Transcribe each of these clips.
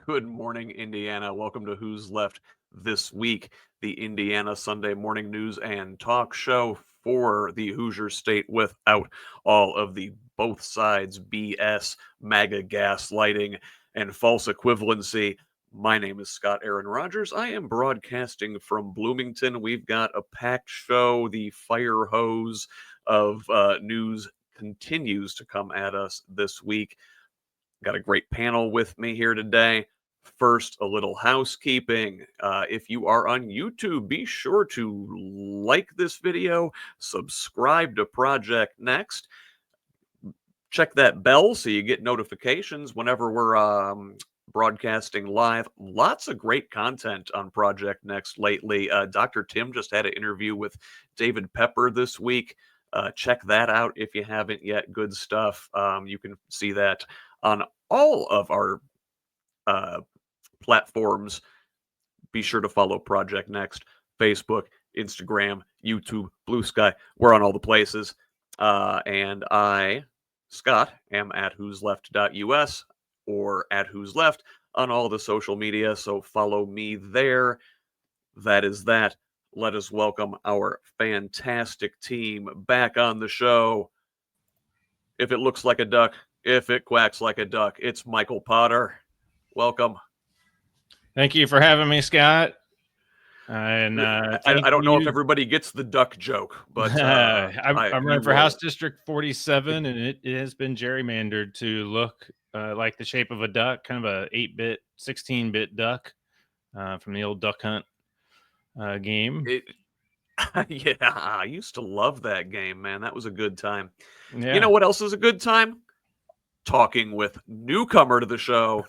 Good morning, Indiana. Welcome to Who's Left This Week, the Indiana Sunday morning news and talk show for the Hoosier State without all of the both sides BS, MAGA gaslighting, and false equivalency. My name is Scott Aaron Rogers. I am broadcasting from Bloomington. We've got a packed show. The fire hose of news continues to come at us this week. Got a great panel with me here today. First, a little housekeeping. If you are on YouTube, be sure to like this video, subscribe to Project Next, check that bell so you get notifications whenever we're broadcasting live. Lots of great content on Project Next lately. Dr. Tim just had an interview with David Pepper this week. Check that out if you haven't yet. Good stuff. You can see that on all of our platforms. Be sure to follow Project Next, Facebook, Instagram, YouTube, Blue Sky. We're on all the places. And I, Scott, am at whosleft.us or at whosleft on all the social media. So follow me there. That is that. Let us welcome our fantastic team back on the show. If it looks like a duck, if it quacks like a duck, it's Michael Potter. Welcome. Thank you for having me, Scott. And I don't know if everybody gets the duck joke, but I'm running for House District 47, and it has been gerrymandered to look like the shape of a duck, kind of a 8-bit, 16-bit duck from the old Duck Hunt game. Yeah, I used to love that game, man. That was a good time. Yeah. You know what else is a good time? Talking with newcomer to the show,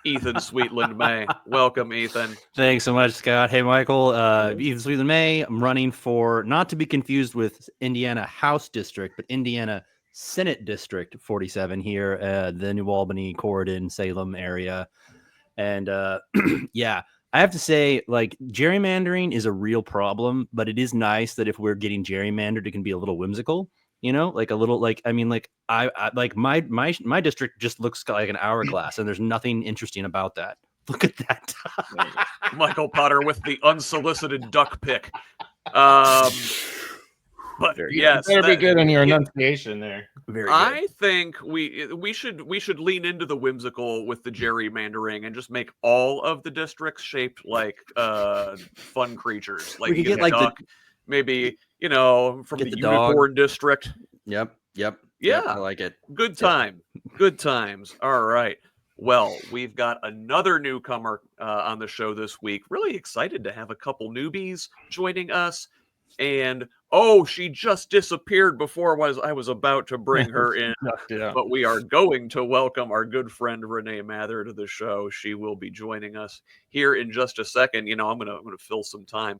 Ethan Sweetland-May. Welcome, Ethan. Thanks so much, Scott. Hey, Michael. Ethan Sweetland-May. I'm running for, not to be confused with Indiana House District, but Indiana Senate District 47 here, the New Albany, Corydon, Salem area. And yeah, I have to say, like, gerrymandering is a real problem, but it is nice that if we're getting gerrymandered, it can be a little whimsical. You know, like a little, like, I mean, like I like my district just looks like an hourglass, and there's nothing interesting about that. Look at that. Michael Potter with the unsolicited duck pick. But yes, you better be good on your enunciation there. Very good. I think we should lean into the whimsical with the gerrymandering and just make all of the districts shaped like fun creatures. Like we you could get get like duck, maybe, you know, from the dog. unicorn district. Yep. Yeah, I like it. Good time. Good times. All right. Well, we've got another newcomer on the show this week. Really excited to have a couple newbies joining us. And she just disappeared before I was about to bring her in. Yeah. But we are going to welcome our good friend Renee Mather to the show. She will be joining us here in just a second. You know, I'm gonna fill some time.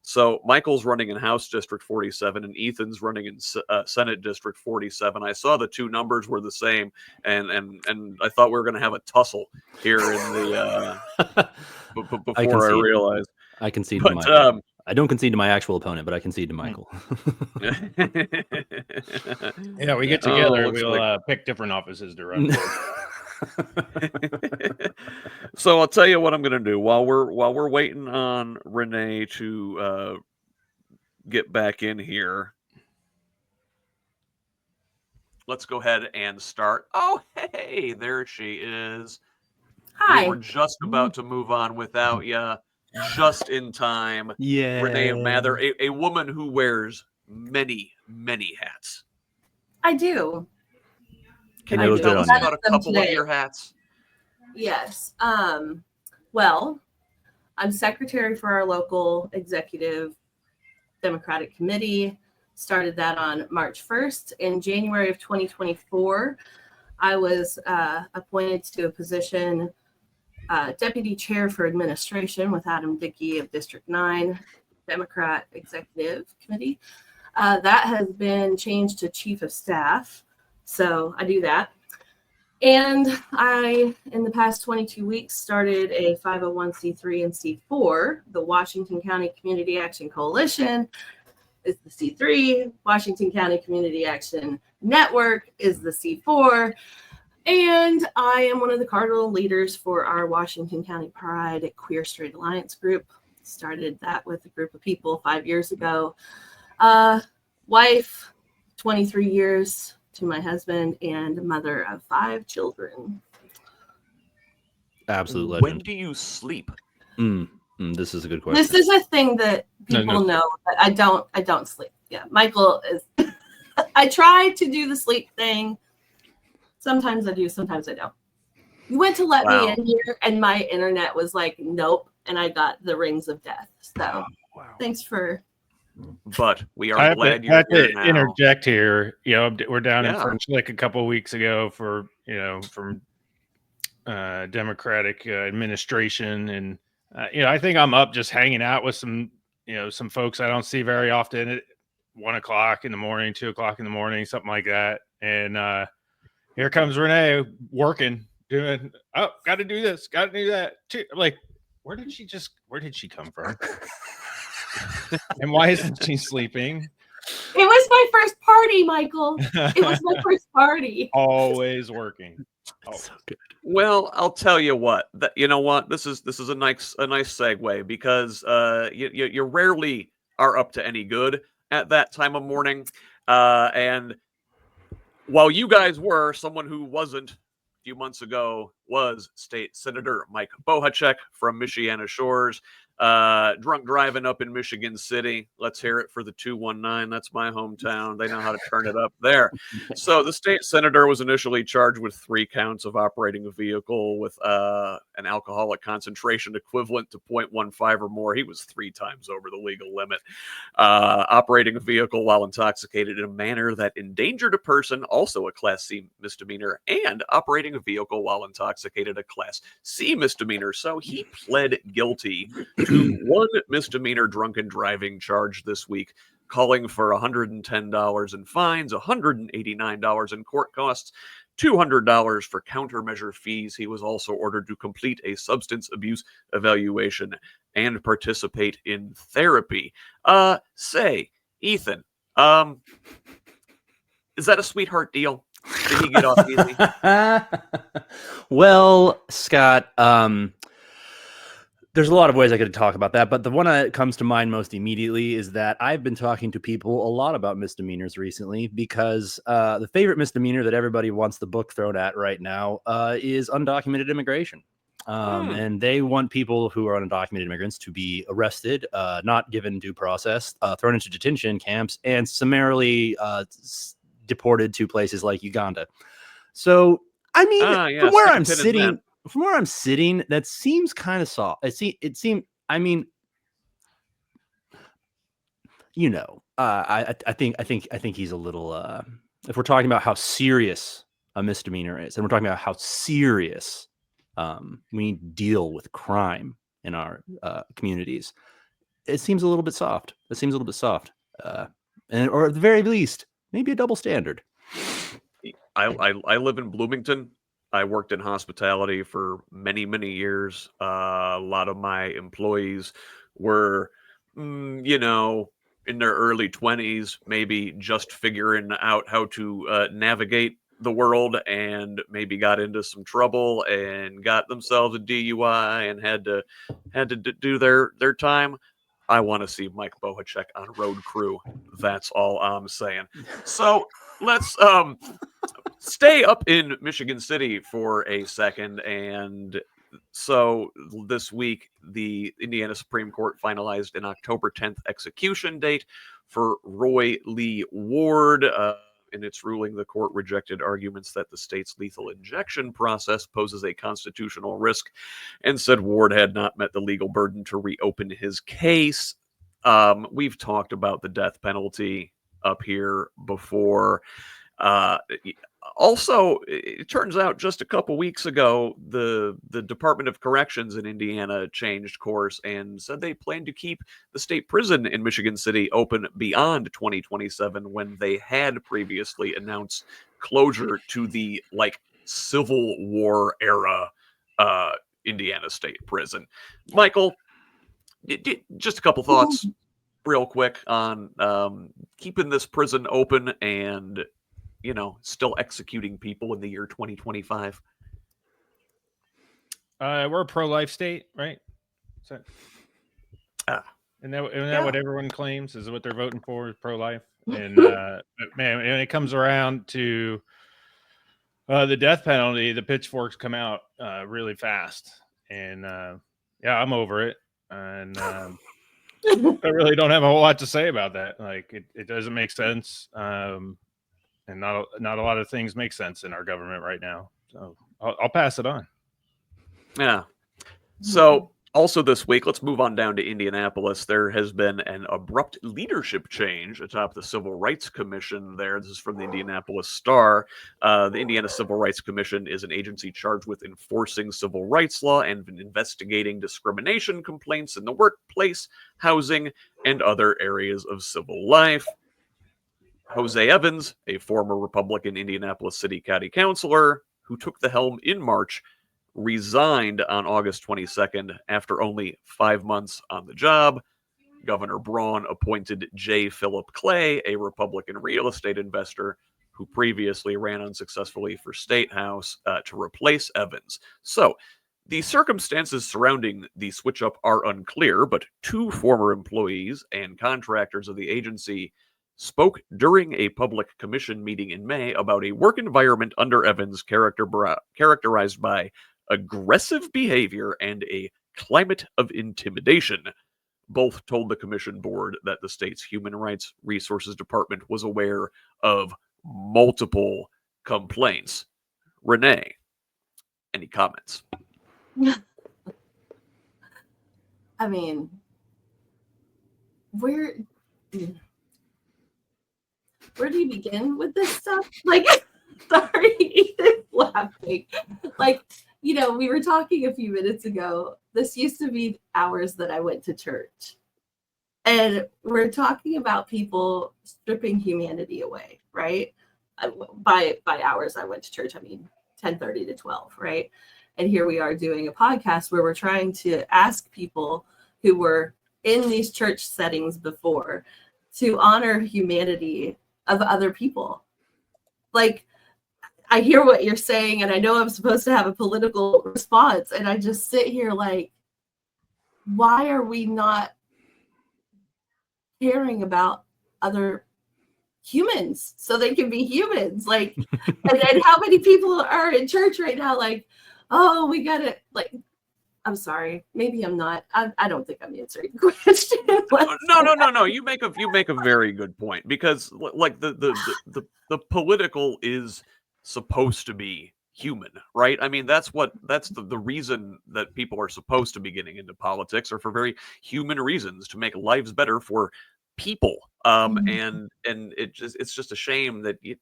So Michael's running in House District 47 and Ethan's running in Senate District 47. I saw the two numbers were the same, and I thought we were going to have a tussle here in the before I realized. I concede to Michael. I don't concede to my actual opponent, but I concede to Michael. Yeah, we get together. We'll pick different offices to run for. So I'll tell you what I'm going to do while we're waiting on Renee to get back in here. Let's go ahead and start. Oh, hey, there she is. Hi. We were just about to move on without you. Just in time. Yeah. Renee Mather, a woman who wears many, many hats. I do. Can you tell us about a couple of your hats? Yes. Well, I'm secretary for our local executive Democratic committee. Started that on March 1st. In January of 2024, I was appointed to a position deputy chair for administration with Adam Dickey of District 9, Democrat Executive Committee. That has been changed to chief of staff. So I do that. And I, in the past 22 weeks, started a 501c3 and C4. The Washington County Community Action Coalition is the C3. Washington County Community Action Network is the C4. And I am one of the cardinal leaders for our Washington County Pride Queer Straight Alliance group. Started that with a group of people 5 years ago. Wife, 23 years to my husband, and mother of 5 children. Absolute When legend. do you sleep? This is a good question. This is a thing that people know, but I don't sleep. Yeah, Michael is. I try to do the sleep thing. Sometimes I do, sometimes I don't. You went to let me in here, and my internet was like, nope, and I got the rings of death. So, thanks for. But we are glad you're here now. Interject here. You know, we're down in French Lick a couple of weeks ago for from Democratic administration, and I think I'm up just hanging out with some folks I don't see very often at 1 o'clock in the morning, 2 o'clock in the morning, something like that, and here comes Renee working, doing, got to do this, got to do that. I'm like, where did she come from? And why isn't she sleeping? It was my first party, Michael. It was my first party. Always working. So good. Well, I'll tell you what. You know what? This is a nice segue because you rarely are up to any good at that time of morning, and while you guys were, someone who wasn't a few months ago was State Senator Mike Bohacek from Michiana Shores. Drunk driving up in Michigan City. Let's hear it for the 219. That's my hometown. They know how to turn it up there. So the state senator was initially charged with 3 counts of operating a vehicle with an alcoholic concentration equivalent to 0.15 or more. He was 3 times over the legal limit. Operating a vehicle while intoxicated in a manner that endangered a person, also a Class C misdemeanor, and operating a vehicle while intoxicated, a Class C misdemeanor. So he pled guilty to 1 misdemeanor drunken driving charge this week, calling for $110 in fines, $189 in court costs, $200 for countermeasure fees. He was also ordered to complete a substance abuse evaluation and participate in therapy. Say, Ethan, is that a sweetheart deal? Did he get off easy? Well, Scott, there's a lot of ways I could talk about that, but the one that comes to mind most immediately is that I've been talking to people a lot about misdemeanors recently because the favorite misdemeanor that everybody wants the book thrown at right now is undocumented immigration. And they want people who are undocumented immigrants to be arrested, not given due process, thrown into detention camps, and summarily deported to places like Uganda. So, I mean, from where I'm sitting, that seems kind of soft. It seemed. I mean, I think he's a little. If we're talking about how serious a misdemeanor is, and we're talking about how serious we need to deal with crime in our communities, it seems a little bit soft. Or at the very least, maybe a double standard. I live in Bloomington. I worked in hospitality for many, many years. A lot of my employees were, in their early 20s, maybe just figuring out how to navigate the world, and maybe got into some trouble and got themselves a DUI and had to do their time. I want to see Mike Bohacek on Road Crew. That's all I'm saying. So let's stay up in Michigan City for a second. And so this week, the Indiana Supreme Court finalized an October 10th execution date for Roy Lee Ward. In its ruling, the court rejected arguments that the state's lethal injection process poses a constitutional risk and said Ward had not met the legal burden to reopen his case. We've talked about the death penalty up here before. Also, it turns out just a couple weeks ago, the Department of Corrections in Indiana changed course and said they plan to keep the state prison in Michigan City open beyond 2027, when they had previously announced closure to the Civil War era Indiana State Prison. Michael, just a couple thoughts real quick on keeping this prison open and still executing people in the year 2025? We're a pro-life state, right? So, isn't that what everyone claims is what they're voting for, is pro-life? And but man, when it comes around to the death penalty, the pitchforks come out really fast. And yeah, I'm over it. And I really don't have a whole lot to say about that. Like, it doesn't make sense. And not a lot of things make sense in our government right now. So I'll pass it on. Yeah. So also this week, let's move on down to Indianapolis. There has been an abrupt leadership change atop the Civil Rights Commission there. This is from the Indianapolis Star. The Indiana Civil Rights Commission is an agency charged with enforcing civil rights law and investigating discrimination complaints in the workplace, housing, and other areas of civil life. Jose Evans, a former Republican Indianapolis City County Councilor who took the helm in March, resigned on August 22nd after only 5 months on the job. Governor Braun appointed J. Philip Clay, a Republican real estate investor who previously ran unsuccessfully for State House, to replace Evans. So the circumstances surrounding the switch-up are unclear, but 2 former employees and contractors of the agency spoke during a public commission meeting in May about a work environment under Evans characterized by aggressive behavior and a climate of intimidation. Both told the commission board that the state's Human Rights Resources Department was aware of multiple complaints. Renee, any comments? I mean, where do you begin with this stuff? Like, sorry, laughing. Like, we were talking a few minutes ago. This used to be hours that I went to church. And we're talking about people stripping humanity away, right? By hours I went to church, I mean 10:30 to 12, right? And here we are doing a podcast where we're trying to ask people who were in these church settings before to honor humanity of other people. Like, I hear what you're saying, and I know I'm supposed to have a political response, and I just sit here like, why are we not caring about other humans so they can be humans? Like, and how many people are in church right now like, oh, we gotta, like, I'm sorry, maybe I'm not. I don't think I'm answering the question. No. You make a very good point, because like the political is supposed to be human, right? I mean, that's the reason that people are supposed to be getting into politics, or for very human reasons, to make lives better for people. And it's just a shame that it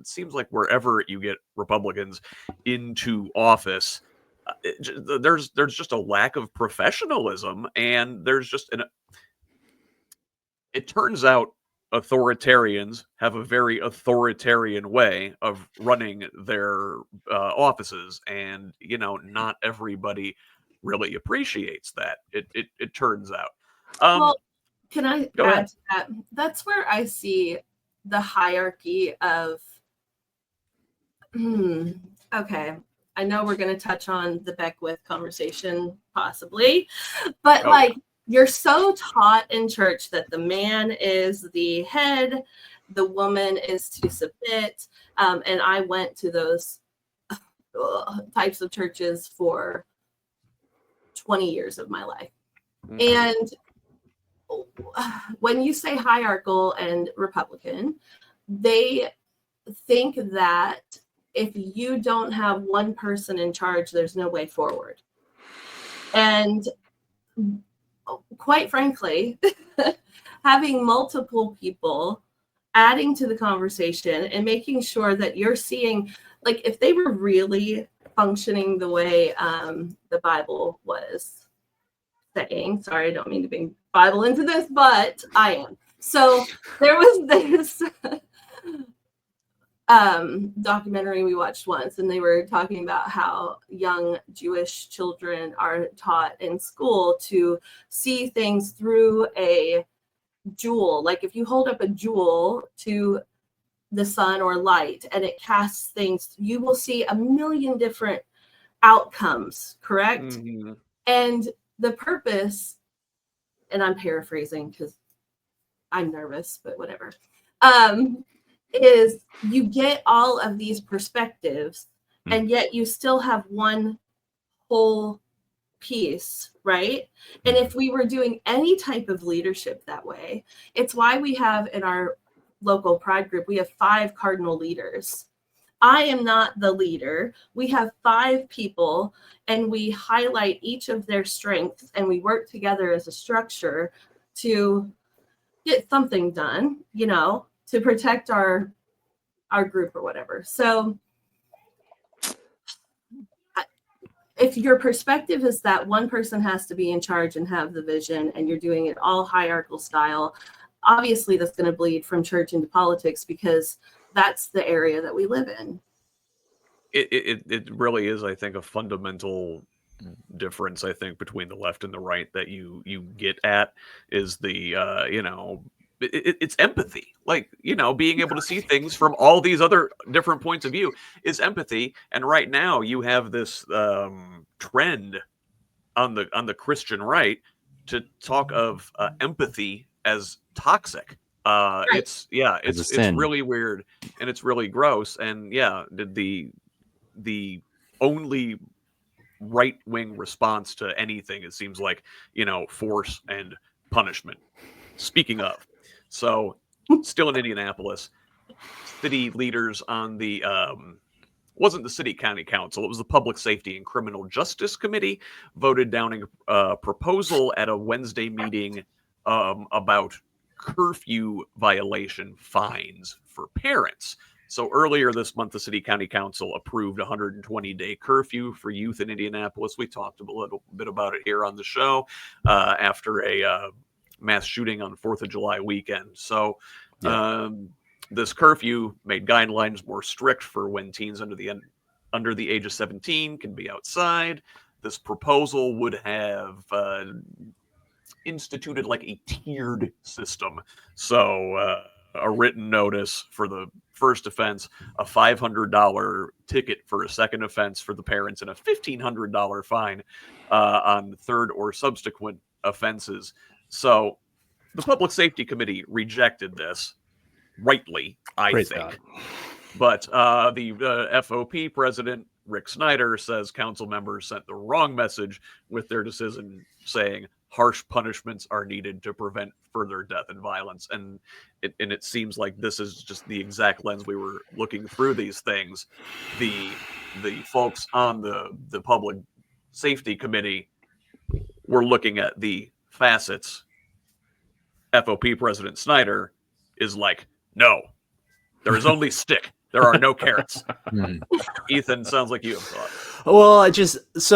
seems like wherever you get Republicans into office, there's just a lack of professionalism, and there's just it turns out authoritarians have a very authoritarian way of running their offices, and not everybody really appreciates that. It turns out. Well, can I go add ahead. to that? That's where I see the hierarchy of okay, I know we're going to touch on the Beckwith conversation possibly, but you're so taught in church that the man is the head, the woman is to submit. And I went to those types of churches for 20 years of my life. And when you say hierarchical and Republican, they think that if you don't have one person in charge, there's no way forward. And quite frankly, having multiple people adding to the conversation and making sure that you're seeing, like, if they were really functioning the way the Bible was saying, sorry, I don't mean to bring Bible into this, but I am. So there was this documentary we watched once, and they were talking about how young Jewish children are taught in school to see things through a jewel. Like, if you hold up a jewel to the sun or light, and it casts things, you will see a million different outcomes, correct? Mm-hmm. And the purpose, and I'm paraphrasing because I'm nervous, but whatever, is you get all of these perspectives, and yet you still have one whole piece, right? And if we were doing any type of leadership that way, it's why we have in our local pride group, we have 5 cardinal leaders. I am not the leader. We have 5 people, and we highlight each of their strengths, and we work together as a structure to get something done, you know, to protect our group or whatever. So if your perspective is that one person has to be in charge and have the vision, and you're doing it all hierarchical style, obviously that's going to bleed from church into politics, because that's the area that we live in. It really is, I think, a fundamental difference, I think, between the left and the right that you get at is the you know, it's empathy. Like, you know, being able to see things from all these other different points of view is empathy. And right now you have this trend on the Christian right to talk of empathy as toxic. It's really weird, and it's really gross. And yeah, the only right-wing response to anything, it seems like, you know, force and punishment. Speaking of, so still in Indianapolis, city leaders on the wasn't the city county council, it was the Public Safety and Criminal Justice Committee, voted down a proposal at a Wednesday meeting about curfew violation fines for parents. So earlier this month, the City County Council approved a 120-day curfew for youth in Indianapolis. We talked a little bit about it here on the show after a mass shooting on 4th of July weekend. So this curfew made guidelines more strict for when teens under the age of 17 can be outside. This proposal would have instituted like a tiered system. So a written notice for the first offense, a $500 ticket for a second offense for the parents, and a $1,500 fine on third or subsequent offenses. So the Public Safety Committee rejected this, rightly, I think. But the FOP president, Rick Snyder, says council members sent the wrong message with their decision, saying harsh punishments are needed to prevent further death and violence. And it seems like this is just the exact lens we were looking through these things. The folks on the Public Safety Committee were looking at the facets. FOP President Snyder is like, no, there is only stick. There are no carrots. Ethan, sounds like you have thought. Well,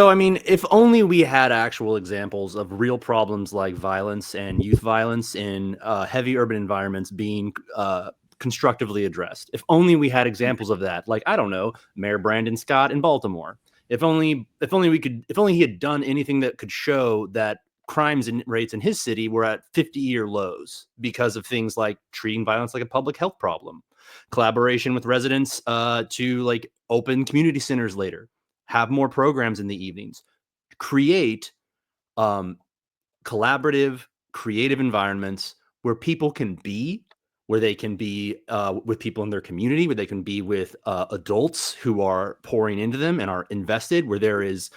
I mean, if only we had actual examples of real problems like violence and youth violence in heavy urban environments being constructively addressed. If only we had examples of that, like, I don't know, Mayor Brandon Scott in Baltimore. If only he had done anything that could show that crimes rates in his city were at 50-year lows because of things like treating violence like a public health problem, collaboration with residents to like open community centers later, have more programs in the evenings, create collaborative, creative environments where people can be, where they can be with people in their community, where they can be with adults who are pouring into them and are invested, where there is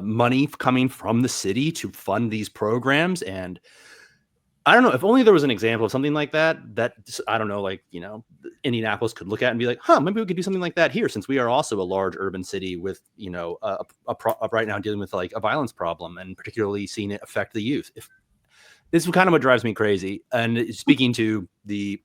money coming from the city to fund these programs. And I don't know, if only there was an example of something like that, I don't know, like, you know, Indianapolis could look at and be like, maybe we could do something like that here, since we are also a large urban city with, you know, right now dealing with like a violence problem, and particularly seeing it affect the youth. This is kind of what drives me crazy. And speaking to the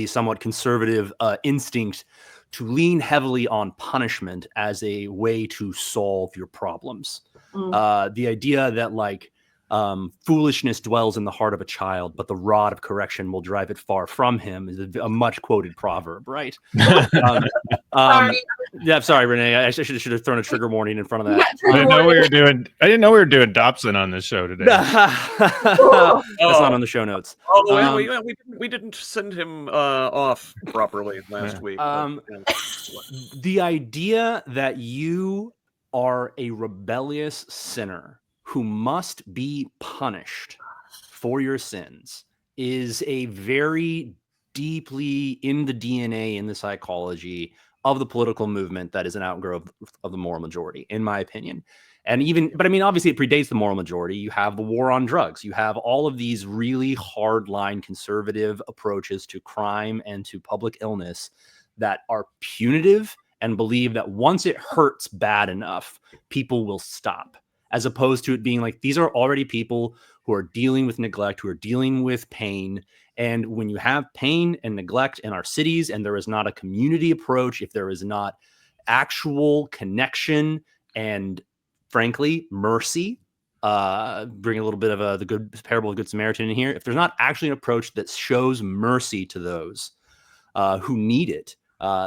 somewhat conservative instinct to lean heavily on punishment as a way to solve your problems. The idea that like Foolishness dwells in the heart of a child, but the rod of correction will drive it far from him is a much quoted proverb, right? Sorry. Yeah, I'm sorry, Renee. I should have thrown a trigger warning in front of that. Yeah, I didn't know we were doing Dobson on this show today. That's not on the show notes. Oh, we didn't send him off properly last week. The idea that you are a rebellious sinner who must be punished for your sins is a very deeply in the DNA, in the psychology of the political movement that is an outgrowth of the moral majority, in my opinion. But I mean, obviously it predates the moral majority. You have the war on drugs. You have all of these really hardline conservative approaches to crime and to public illness that are punitive and believe that once it hurts bad enough, people will stop, as opposed to it being like, these are already people who are dealing with neglect, who are dealing with pain. And when you have pain and neglect in our cities, and there is not a community approach, if there is not actual connection and, frankly, mercy, bring a little bit of the good parable of Good Samaritan in here. If there's not actually an approach that shows mercy to those who need it,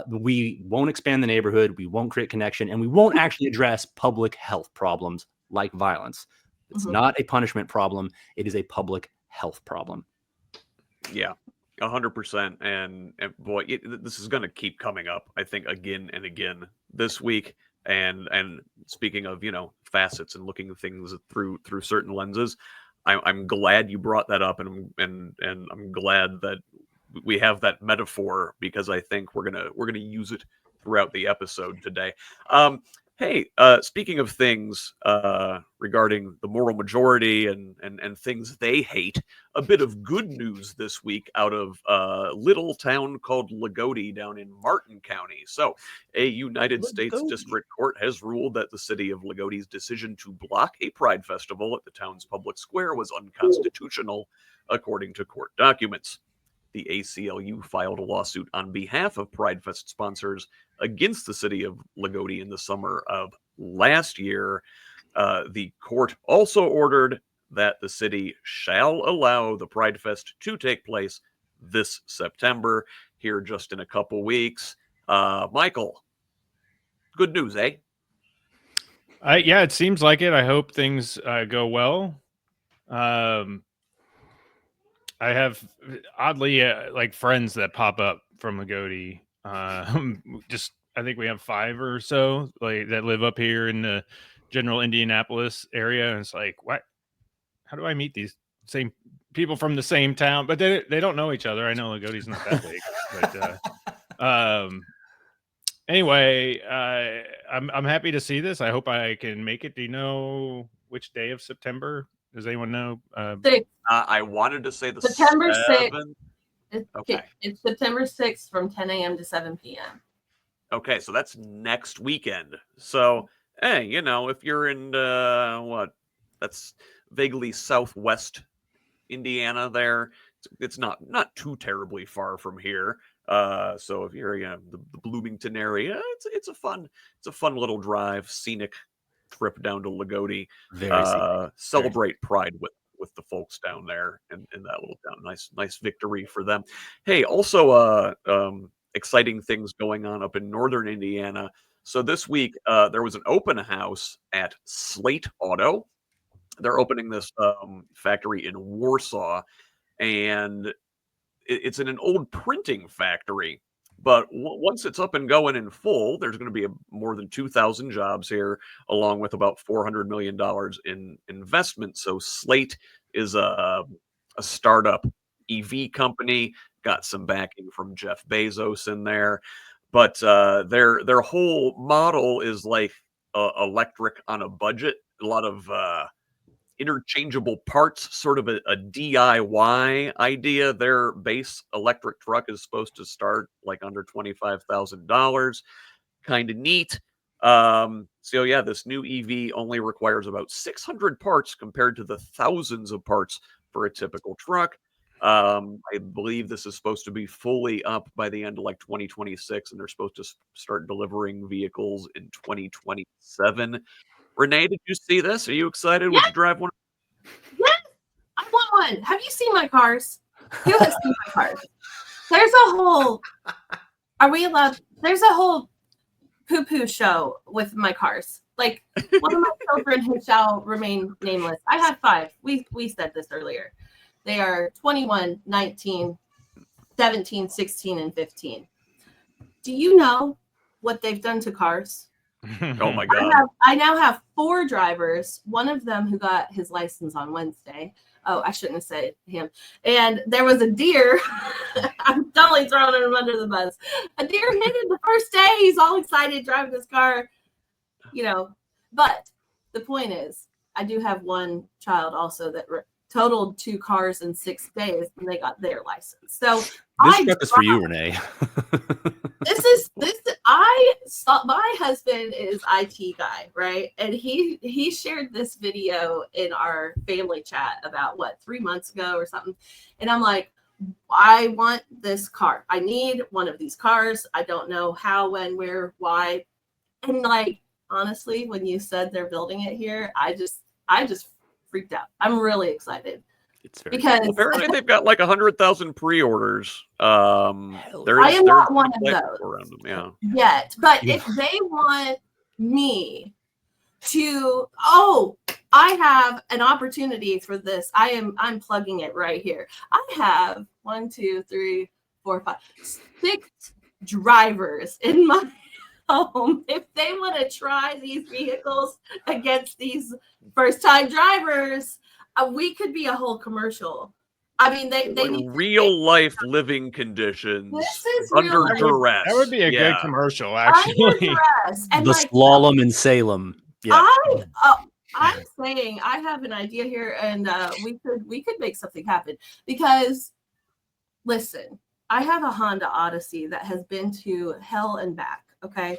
we won't expand the neighborhood, we won't create connection, and we won't actually address public health problems like violence. It's not a punishment problem. It is a public health problem. Yeah, 100%. And boy, this is going to keep coming up, I think, again and again this week. And speaking of, facets and looking at things through certain lenses, I'm glad you brought that up, and I'm glad that we have that metaphor, because I think we're gonna use it throughout the episode today. Hey, speaking of things regarding the moral majority and things they hate, a bit of good news this week out of a little town called Lagodi down in Martin County. So a United States District Court has ruled that the city of Lagodi's decision to block a Pride festival at the town's public square was unconstitutional, according to court documents. The ACLU filed a lawsuit on behalf of Pride Fest sponsors against the city of Lagodi in the summer of last year. The court also ordered that the city shall allow the Pride Fest to take place this September, here just in a couple weeks. Michael, good news, eh? Yeah, it seems like it. I hope things go well. I have oddly like friends that pop up from Lagodi. I think we have 5 or so like that live up here in the general Indianapolis area, and it's like, what? How do I meet these same people from the same town? But they don't know each other. I know Lagodi's not that big, but anyway, I'm happy to see this. I hope I can make it. Do you know which day of September? Does anyone know? I wanted to say the September 7th. 6th. Okay. It's September 6th from 10 a.m. to 7 p.m. Okay, so that's next weekend. So, hey, if you're in that's vaguely southwest Indiana there, it's not too terribly far from here. So if you're the Bloomington area, it's a fun little drive, scenic trip down to Lagodi. Celebrate Pride with the folks down there in that little town. Nice victory for them. Hey, also exciting things going on up in northern Indiana. So this week there was an open house at Slate Auto. They're opening this factory in Warsaw, and it's in an old printing factory. But once it's up and going in full, there's going to be more than 2,000 jobs here, along with about $400 million in investment. So Slate is a startup EV company, got some backing from Jeff Bezos in there. But their whole model is like electric on a budget. A lot of interchangeable parts, sort of a DIY idea. Their base electric truck is supposed to start like under $25,000. Kind of neat. So yeah, this new EV only requires about 600 parts compared to the thousands of parts for a typical truck. I believe this is supposed to be fully up by the end of like 2026, and they're supposed to start delivering vehicles in 2027. Renee, did you see this? Are you excited? Yeah. Would you drive one? want one. Have you seen my cars? You have seen my cars. There's a whole. Are we allowed? There's a whole poo-poo show with my cars. Like one of my children who shall remain nameless. I have 5. We said this earlier. They are 21, 19, 17, 16, and 15. Do you know what they've done to cars? Oh my God. I now have 4 drivers, one of them who got his license on Wednesday. Oh, I shouldn't have said him. And there was a deer. I'm totally throwing him under the bus. A deer hit him the first day. He's all excited driving his car, But the point is, I do have one child also that totaled 2 cars in 6 days when they got their license. So this truck is for you, Renee. My husband is IT guy, right? And he shared this video in our family chat about 3 months ago or something. And I'm like, I want this car. I need one of these cars. I don't know how, when, where, why. And like, honestly, when you said they're building it here, I just freaked out. I'm really excited. Because apparently they've got like 100,000 pre-orders. I am not one of those around them, yeah. yet. But if they want me to, I have an opportunity for this. I'm plugging it right here. I have 1, 2, 3, 4, 5, 6 drivers in my home. If they want to try these vehicles against these first-time drivers, we could be a whole commercial. I mean, they need real life living conditions. This is under duress. That would be a good commercial, actually. And the slalom in Salem. Yeah. I'm saying I have an idea here, and we could make something happen. Because listen, I have a Honda Odyssey that has been to hell and back. Okay.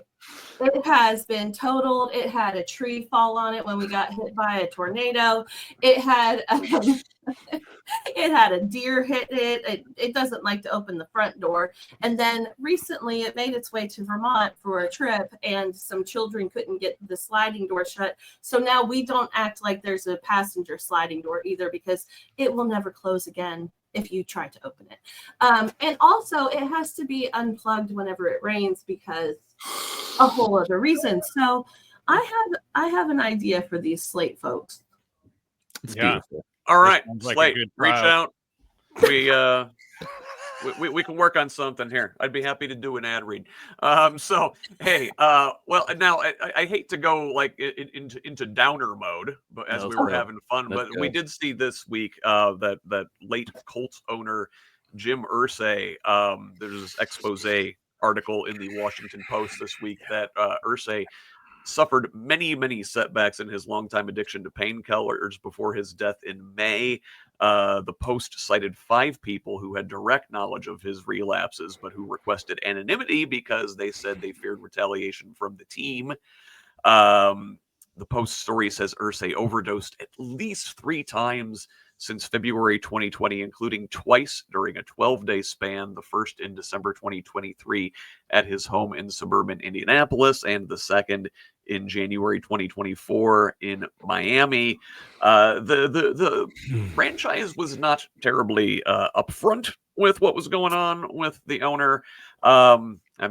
It has been totaled. It had a tree fall on it when we got hit by a tornado. It had it had a deer hit it. It doesn't like to open the front door. And then recently it made its way to Vermont for a trip, and some children couldn't get the sliding door shut. So now we don't act like there's a passenger sliding door either, because it will never close again if you try to open it. And also it has to be unplugged whenever it rains, because a whole other reason. So I have an idea for these Slate folks. It's beautiful. All right, like Slate, reach out. We can work on something here. I'd be happy to do an ad read. So hey, well, now I hate to go like into downer mode, but as we were having fun, but we did see this week that late Colts owner Jim Irsay. There's this expose article in the Washington Post this week that Irsay suffered many setbacks in his longtime addiction to painkillers before his death in May. The Post cited 5 people who had direct knowledge of his relapses, but who requested anonymity because they said they feared retaliation from the team. The Post story says Irsay overdosed at least 3 times since February 2020, including twice during a 12-day span, the first in December 2023 at his home in suburban Indianapolis, and the second in January 2024 in Miami. The franchise was not terribly upfront with what was going on with the owner. I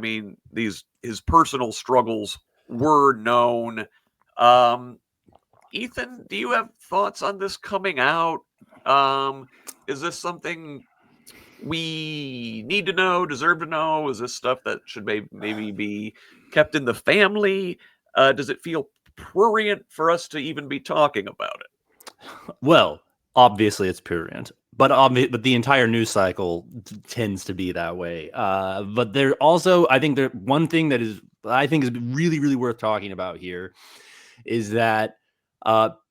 mean, his personal struggles were known. Ethan, do you have thoughts on this coming out? Is this something we need to know, deserve to know? Is this stuff that should maybe be kept in the family? Does it feel prurient for us to even be talking about it? Well, obviously it's prurient, but the entire news cycle tends to be that way. But there also, I think one thing that is really worth talking about here is that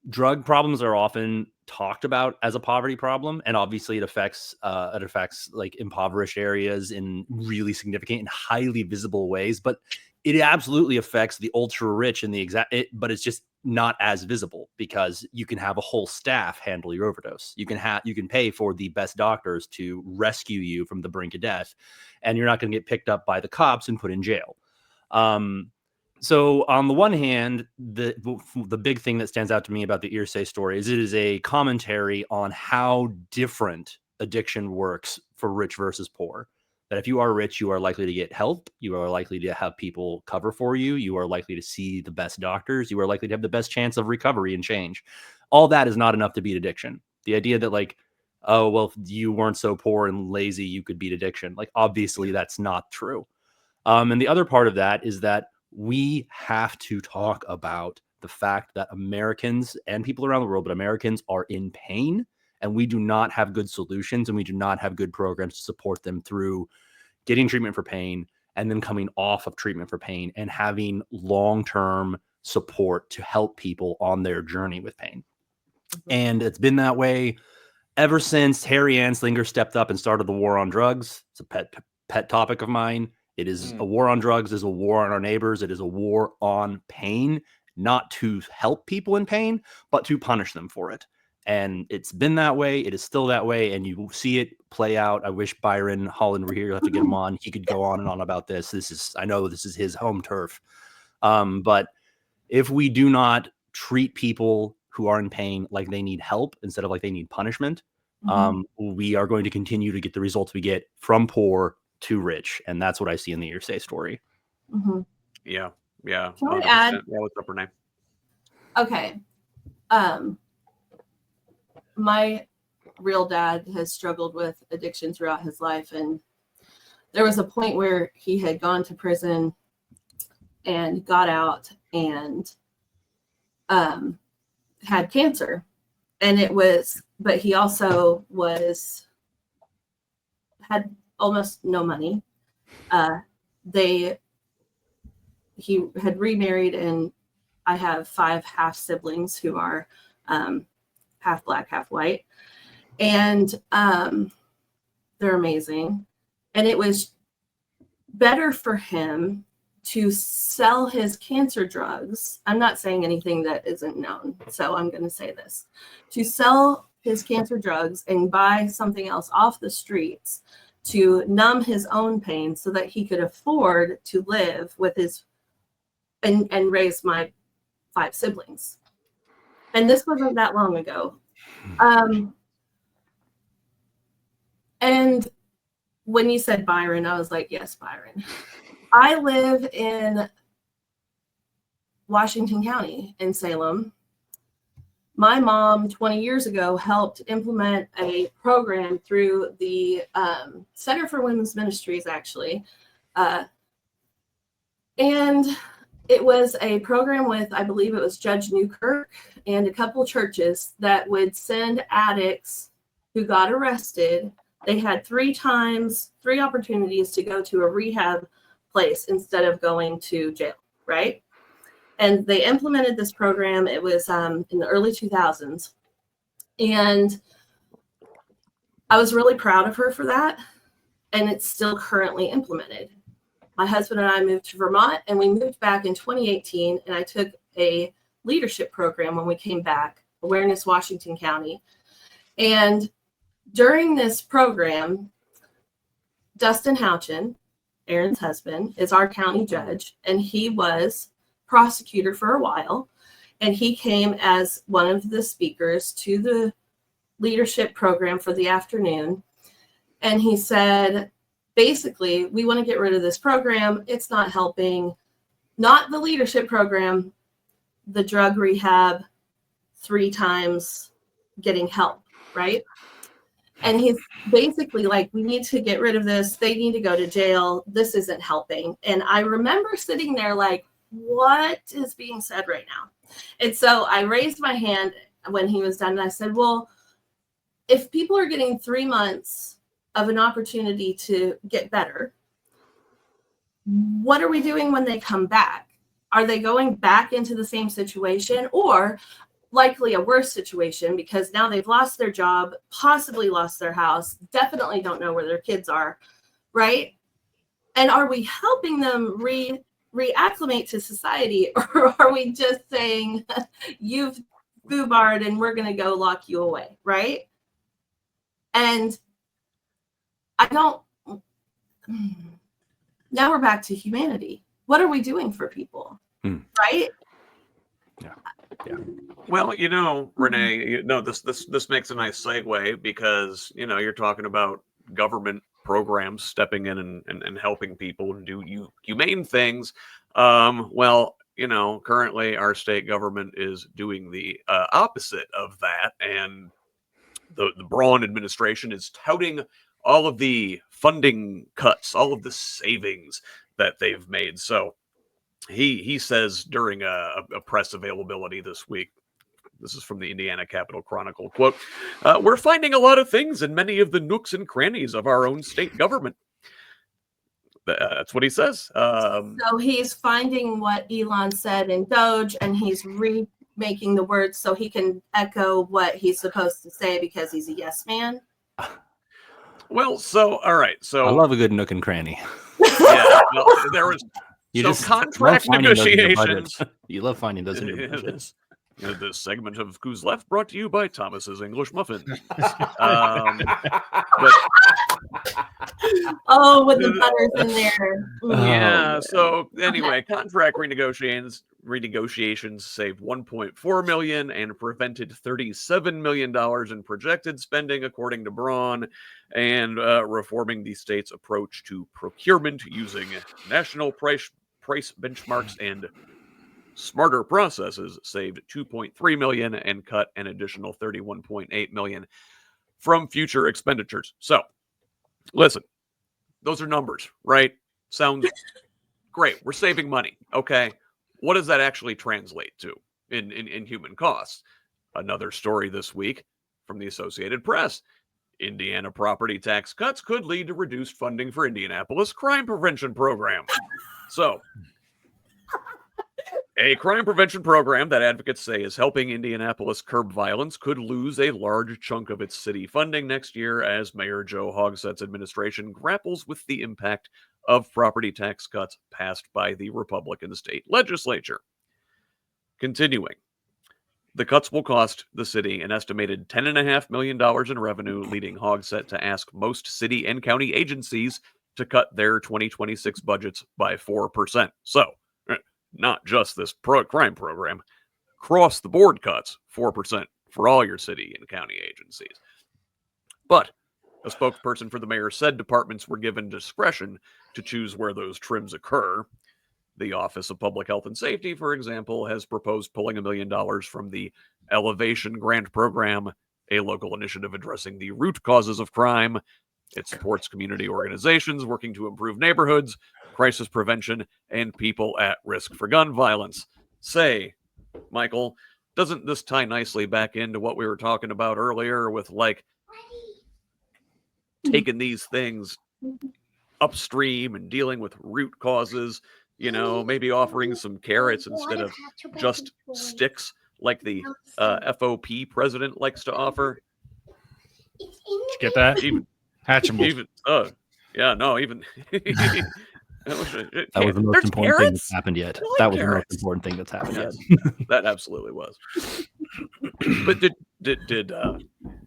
drug problems are often talked about as a poverty problem, and obviously it affects like impoverished areas in really significant and highly visible ways, but it absolutely affects the ultra rich in but it's just not as visible, because you can have a whole staff handle your overdose. You can pay for the best doctors to rescue you from the brink of death, and you're not going to get picked up by the cops and put in jail. So on the one hand, the big thing that stands out to me about the Irsay story is it is a commentary on how different addiction works for rich versus poor. That if you are rich, you are likely to get help. You are likely to have people cover for you. You are likely to see the best doctors. You are likely to have the best chance of recovery and change. All that is not enough to beat addiction. The idea that like, oh, well, if you weren't so poor and lazy, you could beat addiction. Like, obviously that's not true. And the other part of that is that we have to talk about the fact that Americans and people around the world, but Americans are in pain, and we do not have good solutions, and we do not have good programs to support them through getting treatment for pain and then coming off of treatment for pain and having long-term support to help people on their journey with pain. And it's been that way ever since Harry Anslinger stepped up and started the war on drugs. It's a pet topic of mine. It is a war on drugs. It is a war on our neighbors. It is a war on pain, not to help people in pain, but to punish them for it. And it's been that way. It is still that way. And you see it play out. I wish Byron Holland were here. You'll have to get him on. He could go on and on about this. I know this is his home turf. But if we do not treat people who are in pain like they need help instead of like they need punishment, we are going to continue to get the results we get from poor to rich. And that's what I see in the Irsay story. Yeah. Yeah. Can I add? Yeah, what's up, Renee? Okay. My real dad has struggled with addiction throughout his life. And there was a point where he had gone to prison and got out and had cancer. And but he also had almost no money. He had remarried, and I have 5 half siblings who are half black, half white. And they're amazing. And it was better for him to sell his cancer drugs. I'm not saying anything that isn't known, so I'm going to say this. To sell his cancer drugs and buy something else off the streets to numb his own pain so that he could afford to live with his and raise my 5 siblings. And this wasn't that long ago. And when you said Byron, I was like, yes, Byron. I live in Washington County in Salem. My mom 20 years ago helped implement a program through the Center for Women's Ministries, actually. And it was a program with, I believe it was Judge Newkirk and a couple churches that would send addicts who got arrested. They had 3 opportunities to go to a rehab place instead of going to jail, right? And they implemented this program. It was in the early 2000s. And I was really proud of her for that. And it's still currently implemented. My husband and I moved to Vermont, and we moved back in 2018. And I took a leadership program when we came back, Awareness Washington County. And during this program, Dustin Houchin, Aaron's husband, is our county judge, and he was prosecutor for a while. And he came as one of the speakers to the leadership program for the afternoon. And he said, basically, we want to get rid of this program. It's not helping, not the leadership program, the drug rehab, 3 times getting help, right? And he's basically like, we need to get rid of this. They need to go to jail. This isn't helping. And I remember sitting there like, what is being said right now? And so I raised my hand when he was done. And I said, well, if people are getting 3 months of an opportunity to get better, what are we doing when they come back? Are they going back into the same situation, or likely a worse situation because now they've lost their job, possibly lost their house, definitely don't know where their kids are, right? And are we helping them reacclimate to society, or are we just saying, you've foobarred and we're going to go lock you away, right? And now we're back to humanity. What are we doing for people? right? Well, Renee, this makes a nice segue because you're talking about government programs stepping in and helping people do humane things. Well, currently our state government is doing the opposite of that, and the Braun administration is touting all of the funding cuts, all of the savings that they've made. So he says during a press availability this week. This is from the Indiana Capitol Chronicle. Quote, we're finding a lot of things in many of the nooks and crannies of our own state government. That's what he says. So he's finding what Elon said in Doge, and he's remaking the words so he can echo what he's supposed to say because he's a yes man. Well, all right. So I love a good nook and cranny. Yeah, well, there was contract love negotiations. You love finding those in your budgets. This segment of HoosLeft brought to you by Thomas's English Muffin. With the butters in there. Yeah. So anyway, contract renegotiations saved $1.4 million and prevented $37 million in projected spending, according to Braun, and reforming the state's approach to procurement using national price benchmarks and smarter processes saved $2.3 million and cut an additional $31.8 million from future expenditures. So, listen, those are numbers, right? Sounds great. We're saving money. Okay. What does that actually translate to in human costs? Another story this week from the Associated Press. Indiana property tax cuts could lead to reduced funding for Indianapolis crime prevention program. So, a crime prevention program that advocates say is helping Indianapolis curb violence could lose a large chunk of its city funding next year as Mayor Joe Hogsett's administration grapples with the impact of property tax cuts passed by the Republican state legislature. Continuing, the cuts will cost the city an estimated $10.5 million in revenue, leading Hogsett to ask most city and county agencies to cut their 2026 budgets by 4%. So, not just this crime program, across the board cuts, 4% for all your city and county agencies. But a spokesperson for the mayor said departments were given discretion to choose where those trims occur. The Office of Public Health and Safety, for example, has proposed pulling $1 million from the Elevation Grant Program, a local initiative addressing the root causes of crime. It supports community organizations working to improve neighborhoods, crisis prevention, and people at risk for gun violence. Say, Michael, doesn't this tie nicely back into what we were talking about earlier with taking these things upstream and dealing with root causes, maybe offering some carrots instead of just sticks like the FOP president likes to offer? Did you get that? Hatchable. Yeah, no, even that was the most important thing that's happened yet. That was the most important thing that's happened yet. That absolutely was. But did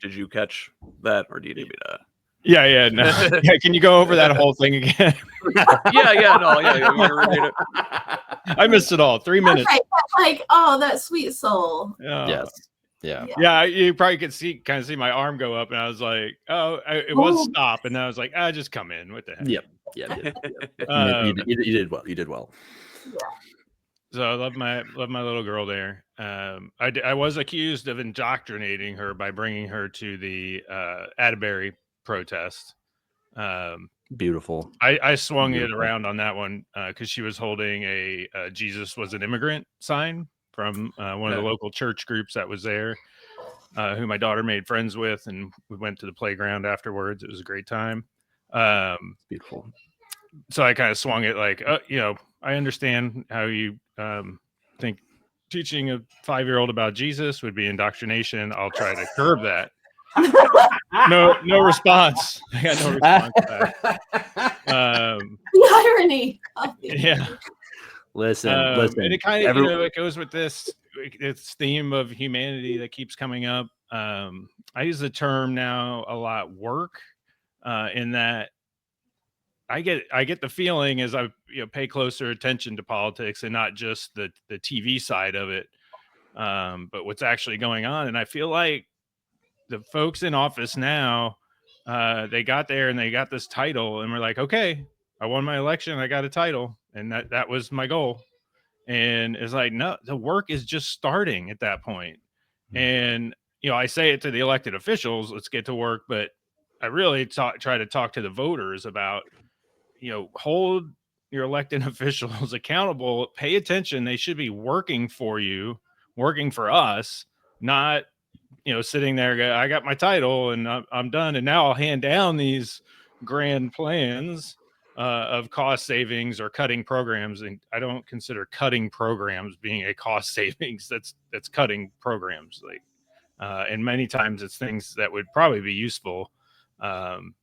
you catch that, or do you need me to? Yeah, no. Yeah, can you go over that whole thing again? Yeah. You repeat it. I missed it all. 3 minutes. Okay, that sweet soul. Yes. Yeah, you probably could kind of see my arm go up, and I was like, it was stop, and then I was like, just come in. What the heck? Yep. You did well. You did well. Yeah. So I love my little girl there. I was accused of indoctrinating her by bringing her to the Atterbury protest. Beautiful. I swung it around on that one because she was holding a Jesus was an immigrant sign from one of the local church groups that was there, who my daughter made friends with, and we went to the playground afterwards. It was a great time. Beautiful. So I kind of swung it like, I understand how you think teaching a 5-year-old about Jesus would be indoctrination. I'll try to curb that. No response. I got no response to that. The irony. Yeah. Listen. And it kind of it goes with this theme of humanity that keeps coming up. I use the term now a lot, work, in that I get the feeling as I pay closer attention to politics and not just the TV side of it, but what's actually going on. And I feel like the folks in office now, they got there and they got this title, and we're like, okay, I won my election, I got a title, and that was my goal. And it's like, no, the work is just starting at that point. And I say it to the elected officials, let's get to work, but I really try to talk to the voters about, hold your elected officials accountable, pay attention. They should be working for you, working for us, not, sitting there, I got my title and I'm done. And now I'll hand down these grand plans of cost savings or cutting programs. And I don't consider cutting programs being a cost savings. That's cutting programs. And many times it's things that would probably be useful. And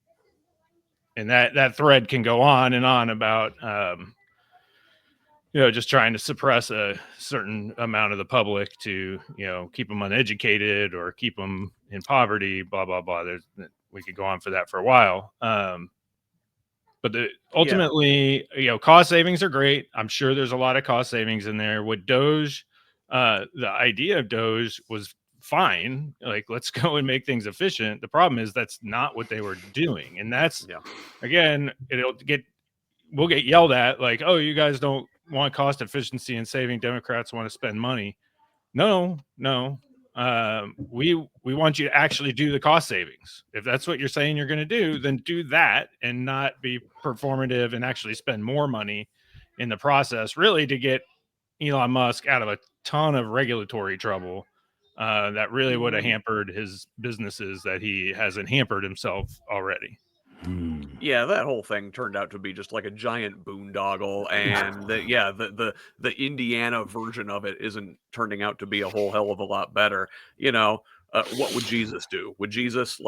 that thread can go on and on about, just trying to suppress a certain amount of the public to, keep them uneducated or keep them in poverty, blah, blah, blah. We could go on for that for a while. But ultimately, cost savings are great. I'm sure there's a lot of cost savings in there. With Doge, the idea of Doge was fine. Like, let's go and make things efficient. The problem is that's not what they were doing. And that's, again, we'll get yelled at like, oh, you guys don't want cost efficiency and saving. Democrats want to spend money. No. We want you to actually do the cost savings. If that's what you're saying you're going to do, then do that and not be performative and actually spend more money in the process, really, to get Elon Musk out of a ton of regulatory trouble that really would have hampered his businesses that he hasn't hampered himself already. Yeah, that whole thing turned out to be just like a giant boondoggle, and the Indiana version of it isn't turning out to be a whole hell of a lot better. What would Jesus do? Would Jesus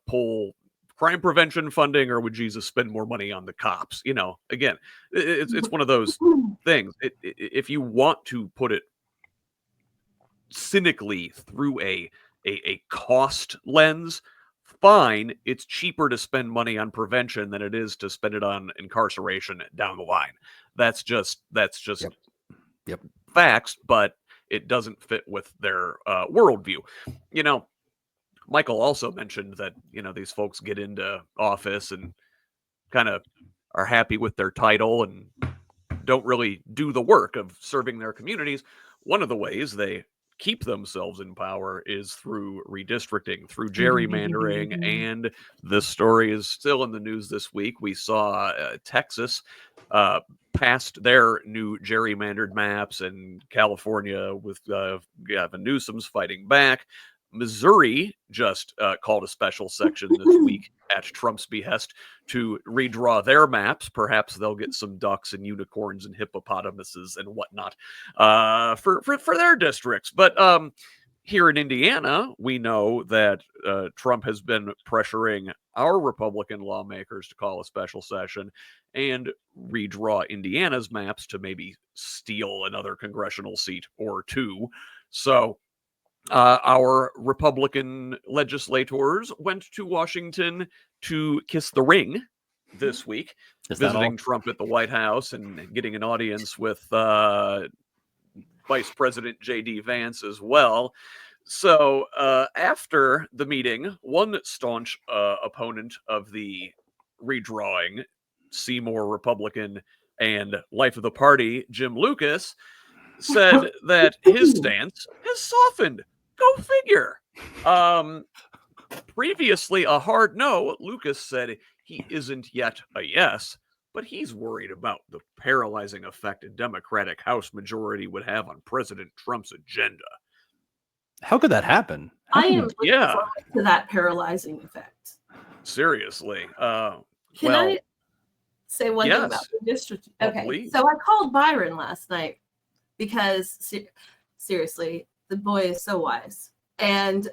pull crime prevention funding, or would Jesus spend more money on the cops? Again, it's one of those things. If you want to put it cynically through a cost lens, fine, it's cheaper to spend money on prevention than it is to spend it on incarceration down the line. That's just Yep. facts, but it doesn't fit with their worldview. Michael also mentioned that, these folks get into office and kind of are happy with their title and don't really do the work of serving their communities. One of the ways they keep themselves in power is through redistricting, through gerrymandering, and this story is still in the news this week. We saw Texas passed their new gerrymandered maps, and California with Gavin Newsom's fighting back. Missouri just called a special section this week at Trump's behest to redraw their maps. Perhaps they'll get some ducks and unicorns and hippopotamuses and whatnot for their districts. But here in Indiana, we know that Trump has been pressuring our Republican lawmakers to call a special session and redraw Indiana's maps to maybe steal another congressional seat or two. So our Republican legislators went to Washington to kiss the ring this week, visiting Trump at the White House and getting an audience with Vice President J.D. Vance as well. So after the meeting, one staunch opponent of the redrawing, Seymour Republican and life of the party, Jim Lucas, said that his stance has softened. Go figure. Previously a hard no, Lucas said he isn't yet a yes, but he's worried about the paralyzing effect a Democratic House majority would have on President Trump's agenda. How could that happen? I am looking forward to that paralyzing effect. Seriously. Can I say one thing about the district? Okay, so I called Byron last night because seriously, the boy is so wise. And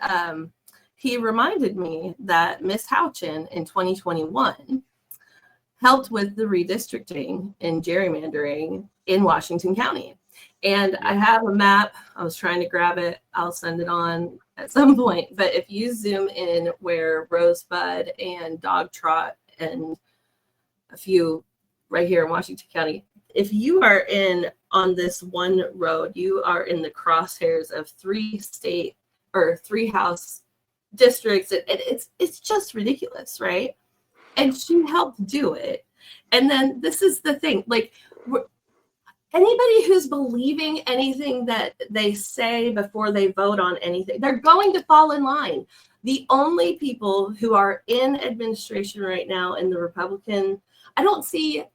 he reminded me that Miss Houchin in 2021 helped with the redistricting and gerrymandering in Washington County. And I have a map. I was trying to grab it. I'll send it on at some point. But if you zoom in where Rosebud and Dog Trot and a few right here in Washington County. If you are on this one road, you are in the crosshairs of 3 House districts. It's just ridiculous, right? And she helped do it. And then this is the thing, like, anybody who's believing anything that they say before they vote on anything, they're going to fall in line. The only people who are in administration right now in the Republican, I don't see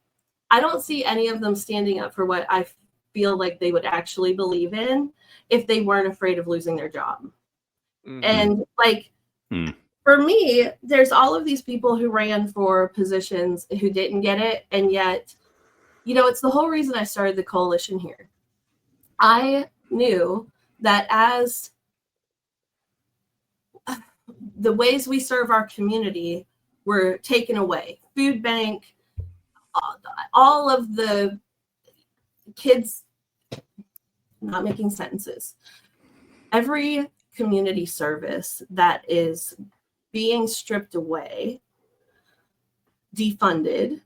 any of them standing up for what I feel like they would actually believe in if they weren't afraid of losing their job. Mm-hmm. And like, for me, there's all of these people who ran for positions who didn't get it. And yet, it's the whole reason I started the coalition here. I knew that as the ways we serve our community were taken away, food bank, all of the kids, not making sentences, every community service that is being stripped away, defunded,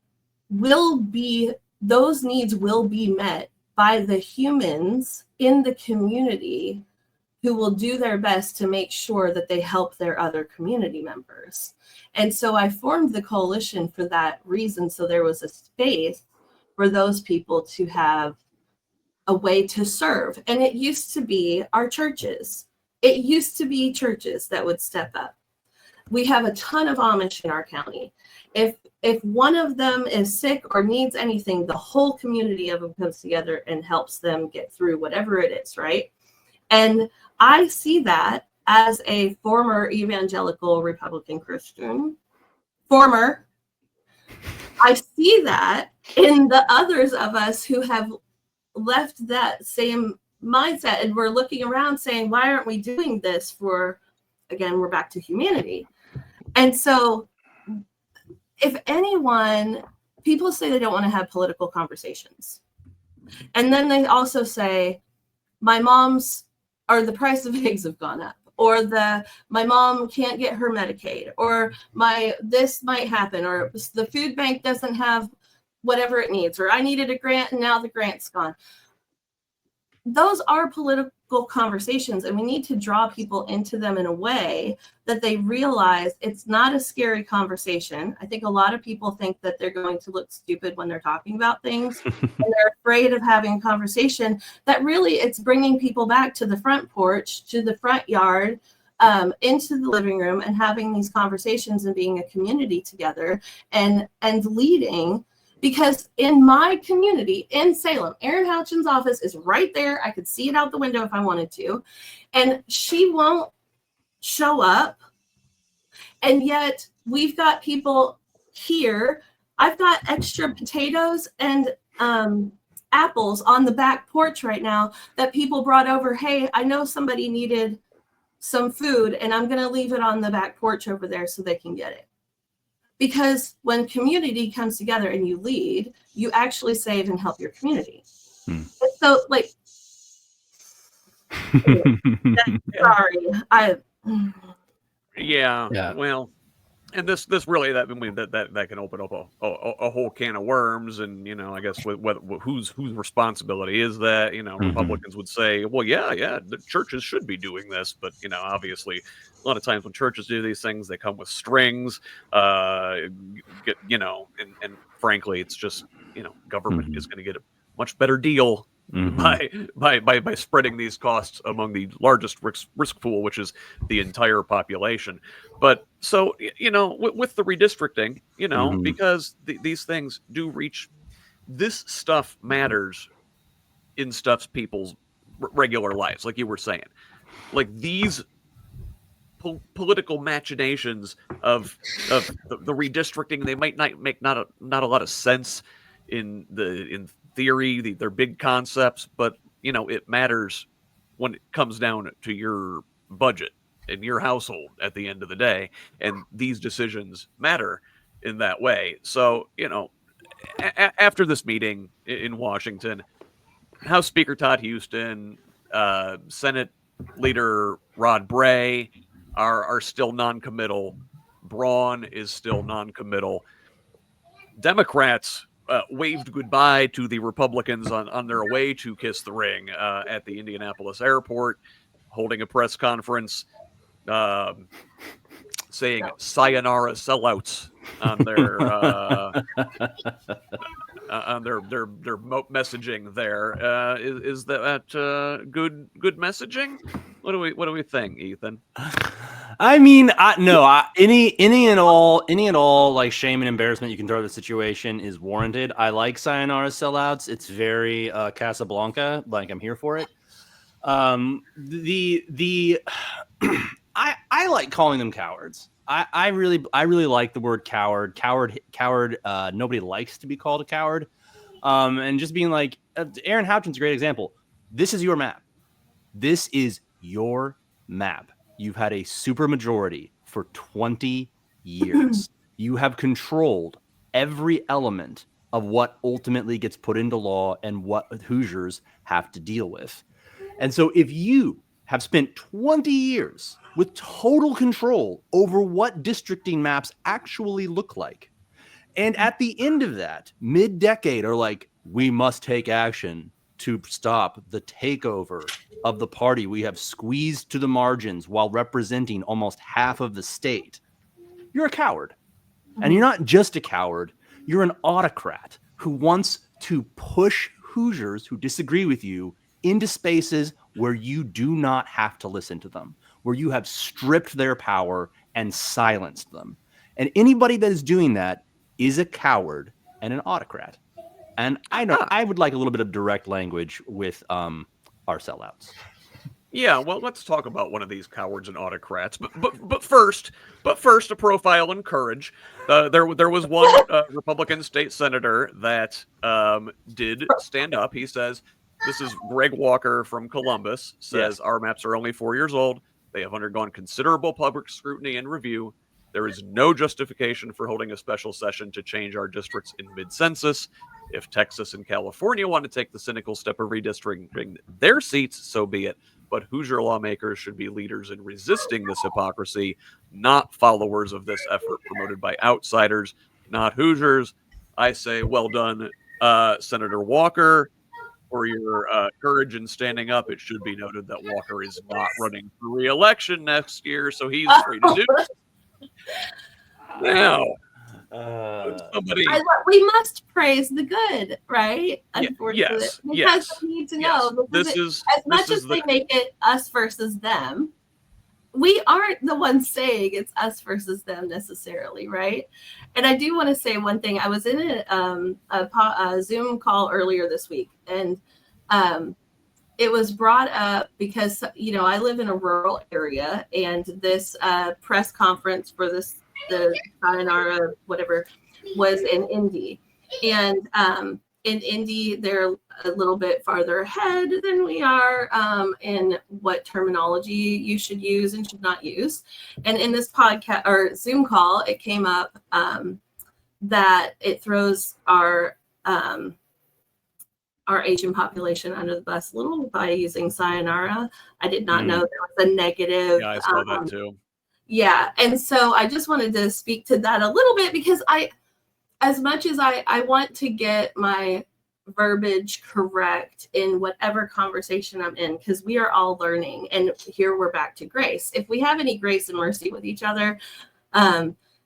those needs will be met by the humans in the community who will do their best to make sure that they help their other community members. And so I formed the coalition for that reason. So there was a space for those people to have a way to serve. And it used to be our churches. It used to be churches that would step up. We have a ton of Amish in our county. If one of them is sick or needs anything, the whole community of them comes together and helps them get through whatever it is, right? And I see that as a former evangelical Republican Christian. I see that in the others of us who have left that same mindset, and we're looking around saying, why aren't we doing this for, again, we're back to humanity. And so if anyone, people say they don't want to have political conversations. And then they also say, the price of eggs have gone up, or my mom can't get her Medicaid, or this might happen, or the food bank doesn't have whatever it needs, or I needed a grant and now the grant's gone. Those are political conversations, and we need to draw people into them in a way that they realize it's not a scary conversation. I think a lot of people think that they're going to look stupid when they're talking about things, and they're afraid of having a conversation that really it's bringing people back to the front porch, to the front yard, into the living room, and having these conversations and being a community together and leading. Because in my community in Salem, Erin Houchin's office is right there. I could see it out the window if I wanted to. And she won't show up. And yet we've got people here. I've got extra potatoes and apples on the back porch right now that people brought over. Hey, I know somebody needed some food, and I'm going to leave it on the back porch over there so they can get it. Because when community comes together and you lead, you actually save and help your community. So, like, sorry, yeah. Well, and this really that can open up a whole can of worms, and I guess whose responsibility is that? Republicans would say, well, yeah, the churches should be doing this, but obviously, a lot of times when churches do these things, they come with strings, and frankly, it's just government is going to get a much better deal by spreading these costs among the largest risk pool, which is the entire population. But so with the redistricting, because these things do reach, this stuff matters in people's regular lives, like you were saying, like these political machinations of the redistricting, they might not make not a lot of sense in theory, they're big concepts, but it matters when it comes down to your budget and your household at the end of the day, and these decisions matter in that way. So after this meeting in Washington, House Speaker Todd Houston, Senate Leader Rod Bray are still non-committal. Braun is still non-committal. Democrats waved goodbye to the Republicans on their way to kiss the ring at the Indianapolis airport, holding a press conference saying "sayonara sellouts" on their messaging. There is that good messaging? What do we think, Ethan? I mean, any and all like shame and embarrassment you can throw at the situation is warranted. I like sayonara sellouts. It's very Casablanca. Like, I'm here for it. The I like calling them cowards. I really like the word coward. Nobody likes to be called a coward. And just being like, Aaron Houchin's a great example. This is your map. This is your map. You've had a supermajority for 20 years. You have controlled every element of what ultimately gets put into law and what Hoosiers have to deal with. And so if you have spent 20 years with total control over what districting maps actually look like, and at the end of that, mid-decade, are like, we must take action to stop the takeover of the party we have squeezed to the margins while representing almost half of the state, you're a coward. And you're not just a coward, you're an autocrat who wants to push Hoosiers who disagree with you into spaces where you do not have to listen to them, where you have stripped their power and silenced them. And anybody that is doing that is a coward and an autocrat. And I would like a little bit of direct language with our sellouts. Yeah, well, let's talk about one of these cowards and autocrats. But first, a profile in courage. There was one Republican state senator that did stand up. He says, this is Greg Walker from Columbus, says, our maps are only 4 years old. They have undergone considerable public scrutiny and review. There is no justification for holding a special session to change our districts in mid-census. If Texas and California want to take the cynical step of redistricting their seats, so be it. But Hoosier lawmakers should be leaders in resisting this hypocrisy, not followers of this effort promoted by outsiders, not Hoosiers. I say, well done, Senator Walker, for your courage in standing up. It should be noted that Walker is not running for re-election next year, so he's free to do it. Now, we must praise the good, right? Yes. Because we need to know as much as they make it us versus them, we aren't the ones saying it's us versus them necessarily, right? And I do want to say one thing. I was in a Zoom call earlier this week, and it was brought up because, I live in a rural area, and this press conference for the sayonara, whatever, was in Indy. And in Indy, they're a little bit farther ahead than we are in what terminology you should use and should not use. And in this podcast or Zoom call, it came up that it throws our Asian population under the bus a little by using sayonara. I did not know there was a negative. Yeah, I saw that too. Yeah. And so I just wanted to speak to that a little bit because as much as I want to get my verbiage correct in whatever conversation I'm in, because we are all learning, and here we're back to grace. If we have any grace and mercy with each other,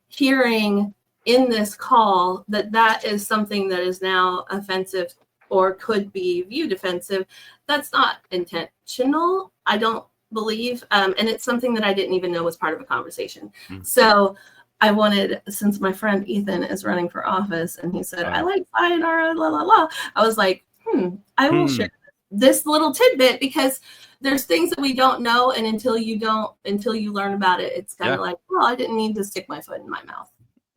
hearing in this call that is something that is now offensive or could be viewed offensive, that's not intentional, I don't believe. And it's something that I didn't even know was part of a conversation. So I wanted, since my friend Ethan is running for office and he said, I like sayonara, la, la, la. I was like, I will share this little tidbit because there's things that we don't know. And until you learn about it, it's kind of like, well, I didn't need to stick my foot in my mouth,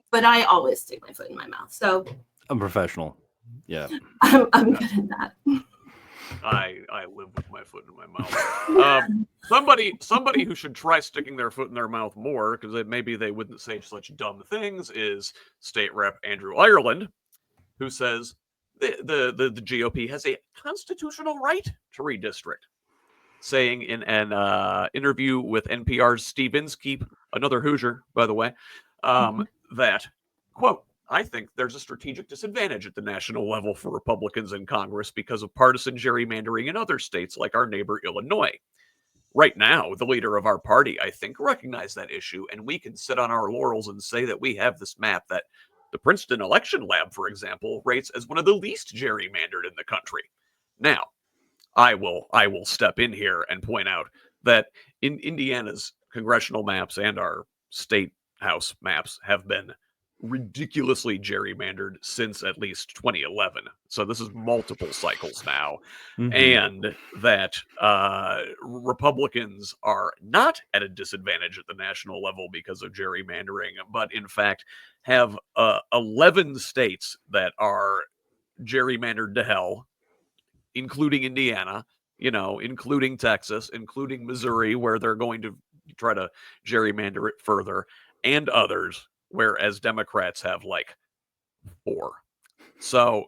but I always stick my foot in my mouth. So I'm professional. Yeah. I'm good at that. I live with my foot in my mouth. Somebody who should try sticking their foot in their mouth more, because maybe they wouldn't say such dumb things, is State Rep Andrew Ireland, who says the GOP has a constitutional right to redistrict, saying in an interview with NPR's Steve Inskeep, another Hoosier, by the way, that, quote, I think there's a strategic disadvantage at the national level for Republicans in Congress because of partisan gerrymandering in other states like our neighbor Illinois. Right now, the leader of our party, I think, recognized that issue, and we can sit on our laurels and say that we have this map that the Princeton Election Lab, for example, rates as one of the least gerrymandered in the country. Now, I will step in here and point out that in Indiana's congressional maps and our state house maps have been ridiculously gerrymandered since at least 2011. So this is multiple cycles now. And that Republicans are not at a disadvantage at the national level because of gerrymandering, but in fact have 11 states that are gerrymandered to hell, including Indiana, including Texas, including Missouri, where they're going to try to gerrymander it further, and others, whereas Democrats have like 4. So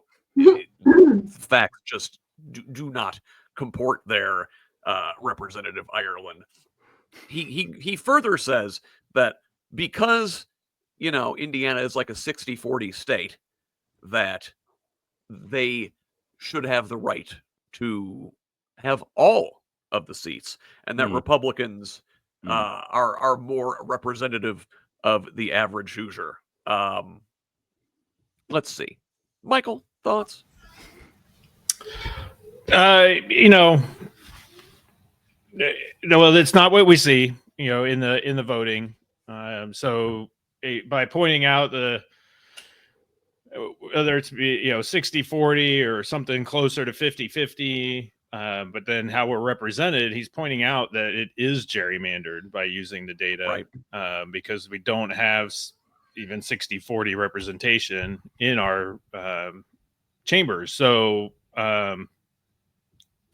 facts just do not comport there, Representative Ireland. He further says that because, Indiana is like a 60-40 state, that they should have the right to have all of the seats, and that Republicans are more representative of the average Hoosier. Let's see. Michael, thoughts? No, well, it's not what we see, in the voting. So by pointing out whether it's 60-40 or something closer to 50-50, but then how we're represented, he's pointing out that it is gerrymandered by using the data, right? Because we don't have even 60-40 representation in our chambers. So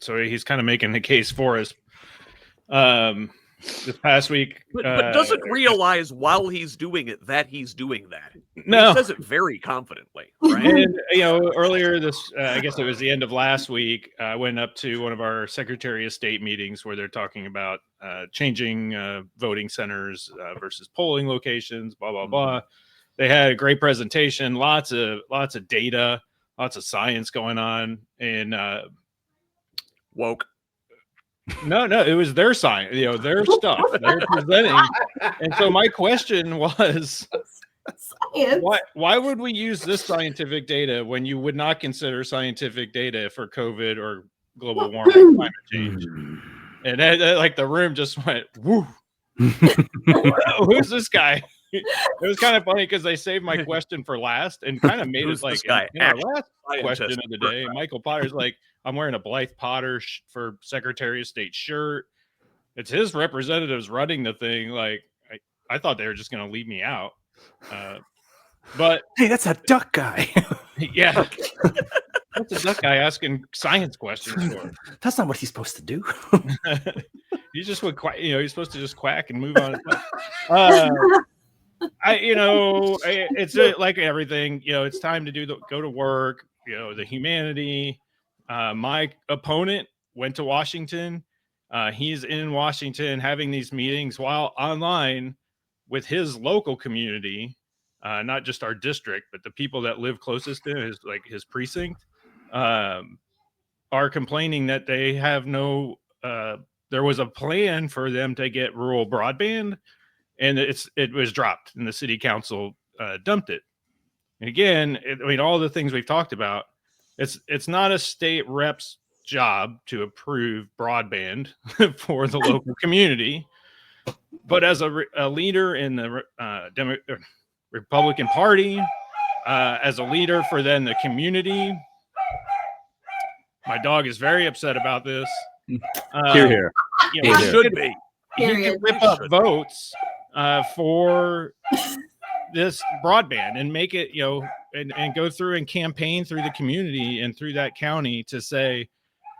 he's kind of making the case for us. This past week, but doesn't realize while he's doing it that he's doing that. No, he says it very confidently, right? And earlier this, I guess it was the end of last week, I went up to one of our Secretary of State meetings where they're talking about changing voting centers versus polling locations, blah blah blah. They had a great presentation, lots of data, lots of science going on, and woke. No, it was their science, their stuff they're presenting. And so my question was, why would we use this scientific data when you would not consider scientific data for COVID or global warming, climate change? And like the room just went, woo. Who's this guy? It was kind of funny because they saved my question for last and kind of made it like our last question of the day. Michael Potter's like, I'm wearing a Blythe Potter for Secretary of State shirt. It's his representatives running the thing. Like, I thought they were just going to leave me out. But hey, that's a duck guy. Yeah. That's a duck guy asking science questions for. That's not what he's supposed to do. You just would quack, you're supposed to just quack and move on. It's like everything, it's time to go to work, the humanity. My opponent went to Washington. He's in Washington having these meetings while online with his local community, not just our district, but the people that live closest to his precinct, are complaining that they have no, there was a plan for them to get rural broadband, and it was dropped, and the city council dumped it. And again, all the things we've talked about, it's not a state rep's job to approve broadband for the local community, but as a leader in the Republican Party, as a leader for then the community. My dog is very upset about this. Here. He should be. He can rip up votes for this broadband and make it, and go through and campaign through the community and through that county to say,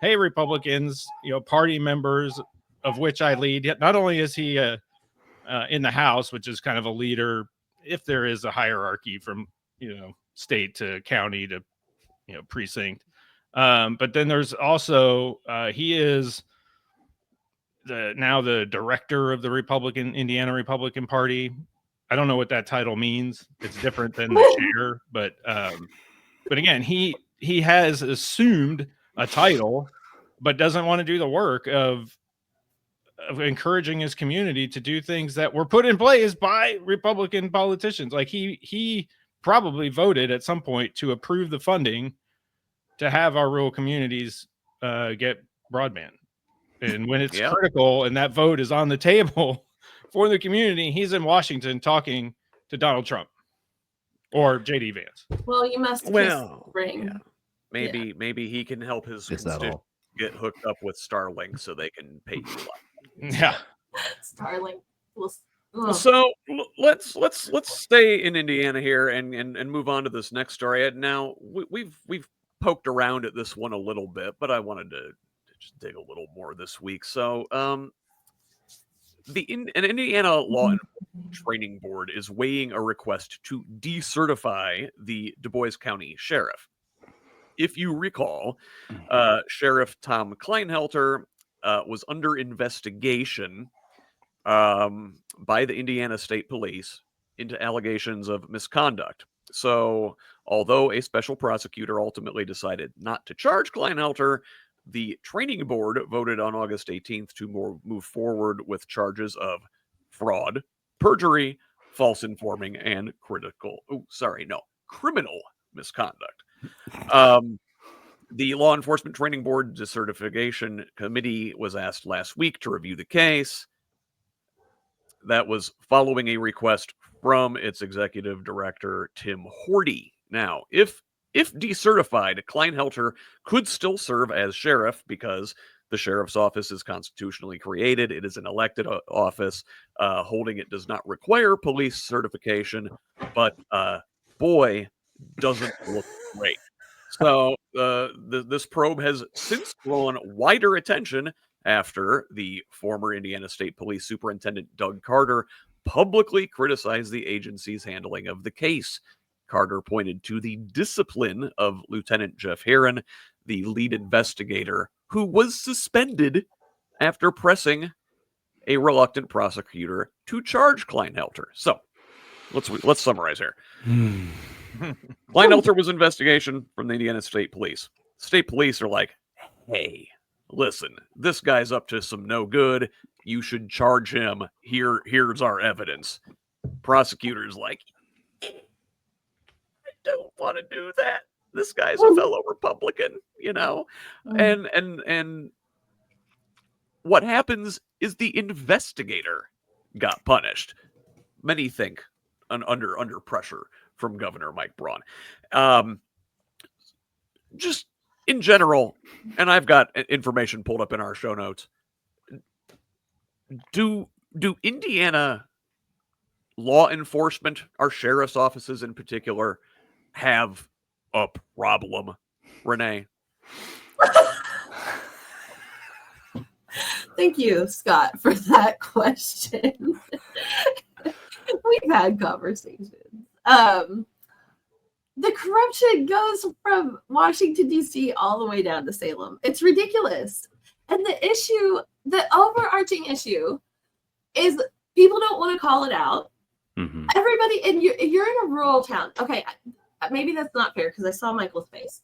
hey, Republicans, party members of which I lead. Not only is he in the House, which is kind of a leader, if there is a hierarchy from, state to county to, precinct. But then there's also, he is now the director of the Indiana Republican Party. I don't know what that title means. It's different than the chair, but again, he has assumed a title, but doesn't want to do the work of encouraging his community to do things that were put in place by Republican politicians. Like he probably voted at some point to approve the funding to have our rural communities get broadband. And when it's critical and that vote is on the table for the community, he's in Washington talking to Donald Trump or JD Vance. Well, you must ring. Yeah. Maybe he can help his constituents get hooked up with Starlink so they can pay you a lot. Yeah. Starlink. So let's stay in Indiana here and move on to this next story. Now we've poked around at this one a little bit, but I wanted to just dig a little more this week. So an Indiana Law Enforcement Training Board is weighing a request to decertify the Du Bois County Sheriff. If you recall, Sheriff Tom Kleinhelter was under investigation by the Indiana State Police into allegations of misconduct. So, although a special prosecutor ultimately decided not to charge Kleinhelter, the training board voted on August 18th to move forward with charges of fraud, perjury, false informing, and criminal misconduct. The Law Enforcement Training Board Decertification Committee was asked last week to review the case. That was following a request from its executive director, Tim Horty. Now, if decertified, Kleinhelter could still serve as sheriff because the sheriff's office is constitutionally created. It is an elected office. Holding it does not require police certification, but boy, doesn't look great. So this probe has since drawn wider attention after the former Indiana State Police Superintendent Doug Carter publicly criticized the agency's handling of the case. Carter pointed to the discipline of Lieutenant Jeff Heron, the lead investigator, who was suspended after pressing a reluctant prosecutor to charge Kleinhelter. So let's summarize here. Kleinhelter was investigation from the Indiana State Police. State Police are like, hey, listen, this guy's up to some no good. You should charge him. Here's our evidence. Prosecutors like, I don't want to do that. This guy's a fellow Republican, you know? And what happens is the investigator got punished. Many think under pressure from Governor Mike Braun. Just in general, and I've got information pulled up in our show notes. Do Indiana law enforcement, our sheriff's offices in particular, have a problem, Renee? Thank you, Scott, for that question. We've had conversations. The corruption goes from Washington, D.C. all the way down to Salem. It's ridiculous. And the overarching issue is people don't want to call it out. Mm-hmm. Everybody, and you're in a rural town. Okay, maybe that's not fair because I saw Michael's face.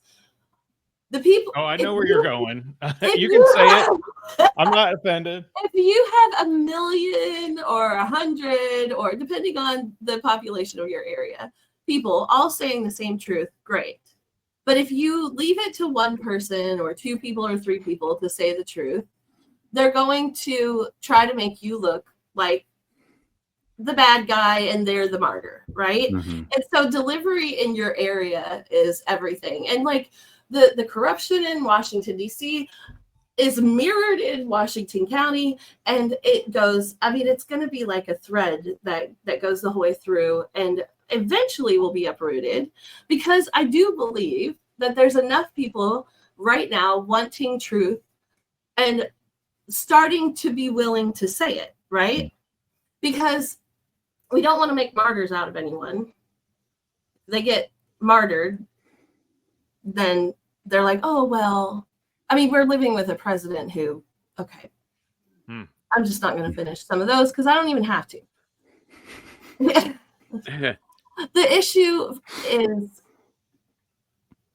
The people. Oh, I know where you're going. You can say it. I'm not offended. If you have 1 million or 100, or depending on the population of your area, people all saying the same truth, great. But if you leave it to one person or 2 people or 3 people to say the truth, they're going to try to make you look like the bad guy and they're the martyr, right? Mm-hmm. And so delivery in your area is everything. And like the corruption in Washington, D.C. is mirrored in Washington County, and it goes, I mean, it's going to be like a thread that goes the whole way through and eventually will be uprooted, because I do believe that there's enough people right now wanting truth and starting to be willing to say it, right? Because we don't want to make martyrs out of anyone. They get martyred, then they're like, oh, well, I mean, we're living with a president who, okay, I'm just not going to finish some of those because I don't even have to. The issue is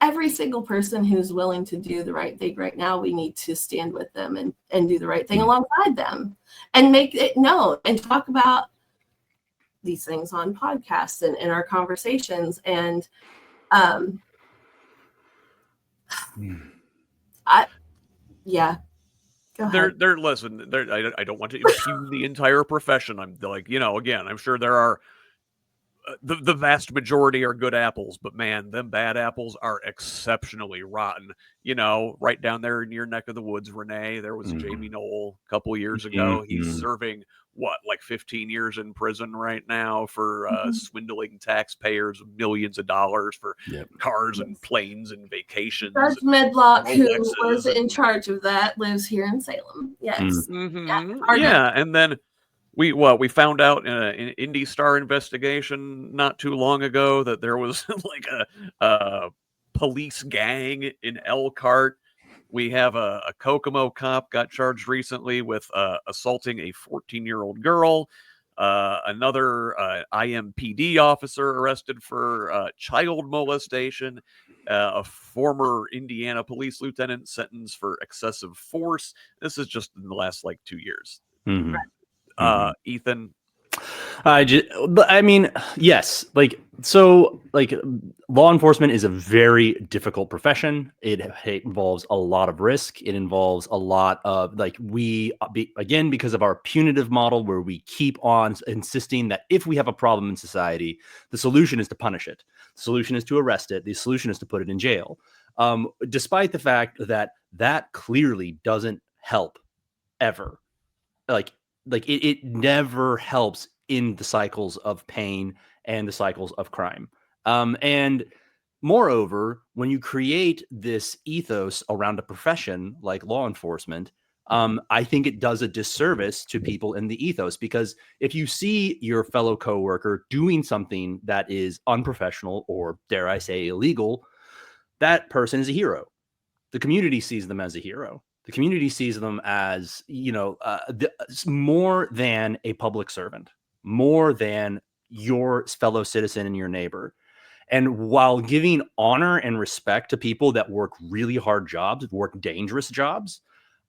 every single person who's willing to do the right thing right now, we need to stand with them and do the right thing alongside them and make it known and talk about these things on podcasts and in our conversations. And go ahead. Listen, I don't want to impugn the entire profession. I'm like, again, I'm sure there are the vast majority are good apples, but man, them bad apples are exceptionally rotten. Right down there in your neck of the woods, Renee, there was Jamie Knoll a couple years ago. He's serving like 15 years in prison right now for swindling taxpayers millions of dollars for cars and planes and vacations. Judge Medlock, who was in charge of that, lives here in Salem. Yes. Yeah, and then we found out in an Indy Star investigation not too long ago that there was like a police gang in Elkhart. We have a Kokomo cop got charged recently with assaulting a 14-year-old girl. Another IMPD officer arrested for child molestation. A former Indiana police lieutenant sentenced for excessive force. This is just in the last 2 years. Ethan, yes, law enforcement is a very difficult profession. It involves a lot of risk. It involves a lot of because of our punitive model, where we keep on insisting that if we have a problem in society, the solution is to punish it. The solution is to arrest it. The solution is to put it in jail. Despite the fact that clearly doesn't help ever. It never helps in the cycles of pain and the cycles of crime. And moreover, when you create this ethos around a profession like law enforcement, I think it does a disservice to people in the ethos, because if you see your fellow coworker doing something that is unprofessional or, dare I say, illegal, that person is a hero. The community sees them as a hero. The community sees them as, more than a public servant, more than your fellow citizen and your neighbor. And while giving honor and respect to people that work really hard jobs, work dangerous jobs,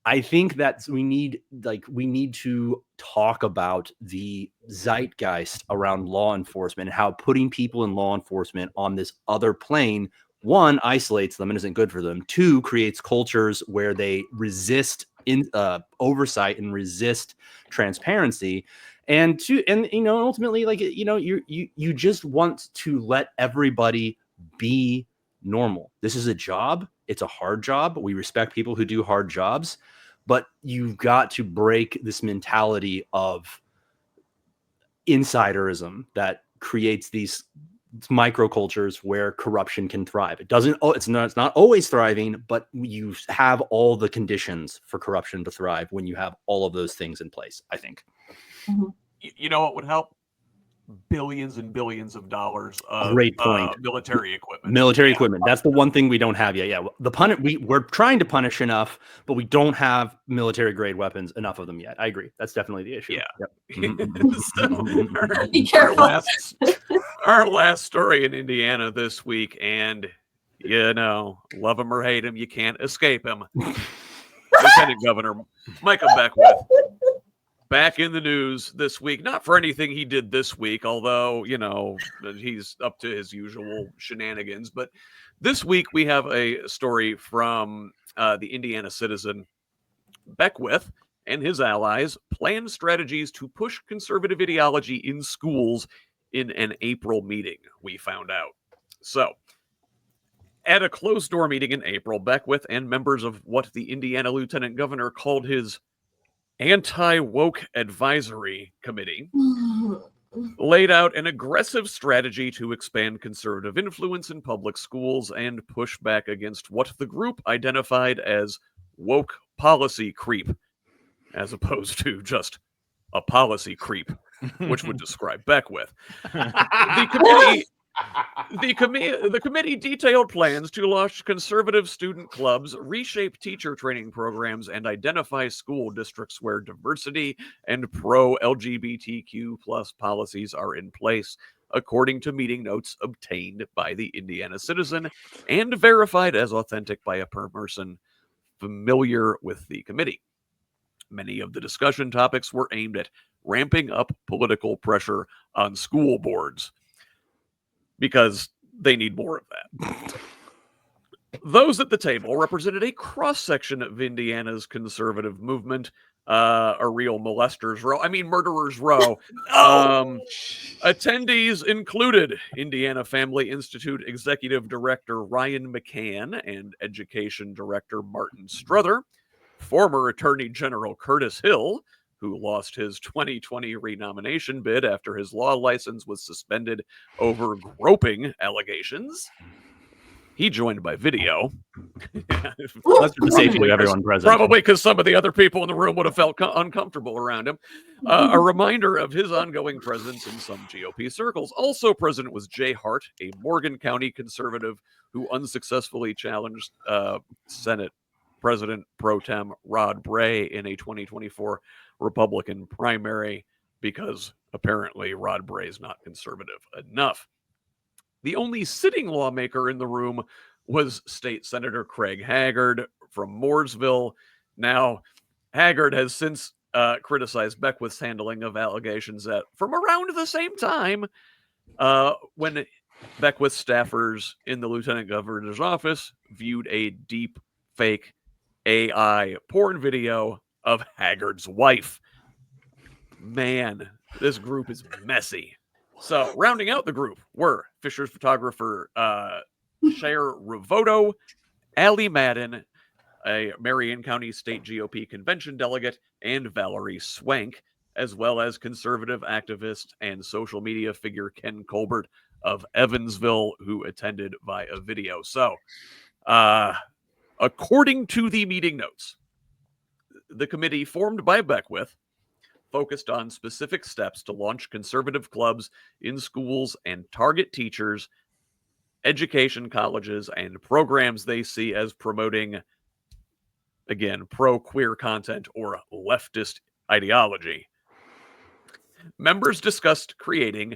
I think that we need to talk about the zeitgeist around law enforcement and how putting people in law enforcement on this other plane, one, isolates them and isn't good for them. Two, creates cultures where they resist oversight and resist transparency. And ultimately, you just want to let everybody be normal. This is a job. It's a hard job. We respect people who do hard jobs, but you've got to break this mentality of insiderism that creates these microcultures where corruption can thrive. It's not always thriving, but you have all the conditions for corruption to thrive when you have all of those things in place, I think. You know what would help? Billions and billions of dollars of Great point. Military equipment. Military equipment. That's the one thing we don't have yet. Yeah, we're trying to punish enough, but we don't have military grade weapons, enough of them yet. I agree. That's definitely the issue. Yeah. Yep. Be careful. Our last story in Indiana this week, and love him or hate him, you can't escape him. Lieutenant Governor Michael Beckwith back in the news this week, not for anything he did this week, although, he's up to his usual shenanigans. But this week we have a story from the Indiana Citizen. Beckwith and his allies plan strategies to push conservative ideology in schools in an April meeting, we found out. So, at a closed-door meeting in April, Beckwith and members of what the Indiana Lieutenant Governor called his Anti-Woke Advisory Committee laid out an aggressive strategy to expand conservative influence in public schools and push back against what the group identified as woke policy creep, as opposed to just a policy creep, which would describe Beckwith. The committee detailed plans to launch conservative student clubs, reshape teacher training programs, and identify school districts where diversity and pro-LGBTQ plus policies are in place. according to meeting notes obtained by the Indiana Citizen and verified as authentic by a person familiar with the committee. Many of the discussion topics were aimed at ramping up political pressure on school boards because they need more of that. Those at the table represented a cross-section of Indiana's conservative movement, a real murderers row. Attendees included Indiana Family Institute Executive Director Ryan McCann and Education Director Martin Struther, former Attorney General Curtis Hill, who lost his 2020 renomination bid after his law license was suspended over groping allegations. He joined by video. That's for the safety of everyone present. Probably because some of the other people in the room would have felt uncomfortable around him. A reminder of his ongoing presence in some GOP circles. Also present was Jay Hart, a Morgan County conservative who unsuccessfully challenged Senate President Pro Tem Rod Bray in a 2024 Republican primary because apparently Rod Bray is not conservative enough. The only sitting lawmaker in the room was State Senator Craig Haggard from Mooresville. Now, Haggard has since criticized Beckwith's handling of allegations that from around the same time when Beckwith staffers in the Lieutenant Governor's office viewed a deep fake AI porn video of Haggard's wife. Man, this group is messy. So, rounding out the group were Fisher's photographer Cher Ravoto, Allie Madden, a Marion County State GOP convention delegate, and Valerie Swank, as well as conservative activist and social media figure Ken Colbert of Evansville, who attended via video. So, according to the meeting notes, the committee formed by Beckwith focused on specific steps to launch conservative clubs in schools and target teachers, education colleges, and programs they see as promoting, again, pro-queer content or leftist ideology. Members discussed creating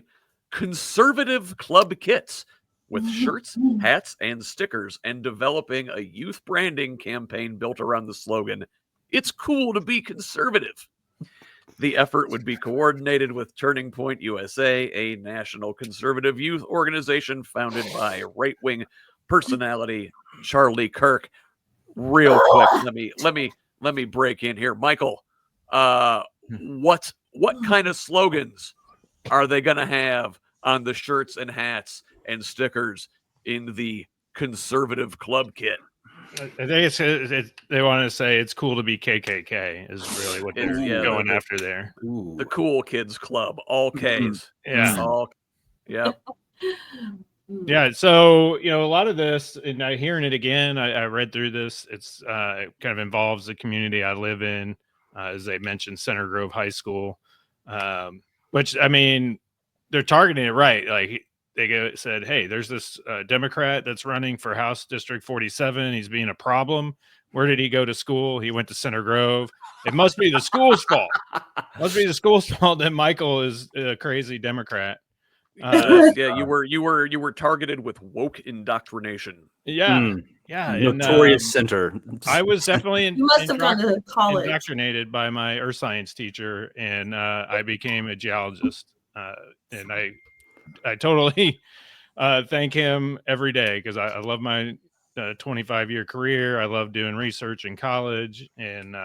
conservative club kits with shirts, hats, and stickers, and developing a youth branding campaign built around the slogan, "It's cool to be conservative." The effort would be coordinated with Turning Point USA, a national conservative youth organization founded by right-wing personality Charlie Kirk. Real quick, let me break in here, Michael. What kind of slogans are they going to have on the shirts and hats and stickers in the conservative club kit? I think they want to say it's cool to be KKK is really what they're going after there. Ooh. The Cool Kids Club, all K's. Yeah. Yeah. Yeah. So, a lot of this, and I hearing it again, I read through this. It's it kind of involves the community I live in, as they mentioned, Center Grove High School, which, I mean, they're targeting it right. Like, they said, hey, there's this Democrat that's running for House District 47. He's being a problem. Where did he go to school? He went to Center Grove. It must be the school's fault. Must be the school's fault that Michael is a crazy Democrat. Yeah, you were targeted with woke indoctrination. Yeah. Notorious center. I was definitely you must have gone to college. Indoctrinated by my earth science teacher, and I became a geologist. And I totally thank him every day because I love my 25-year career. I love doing research in college. And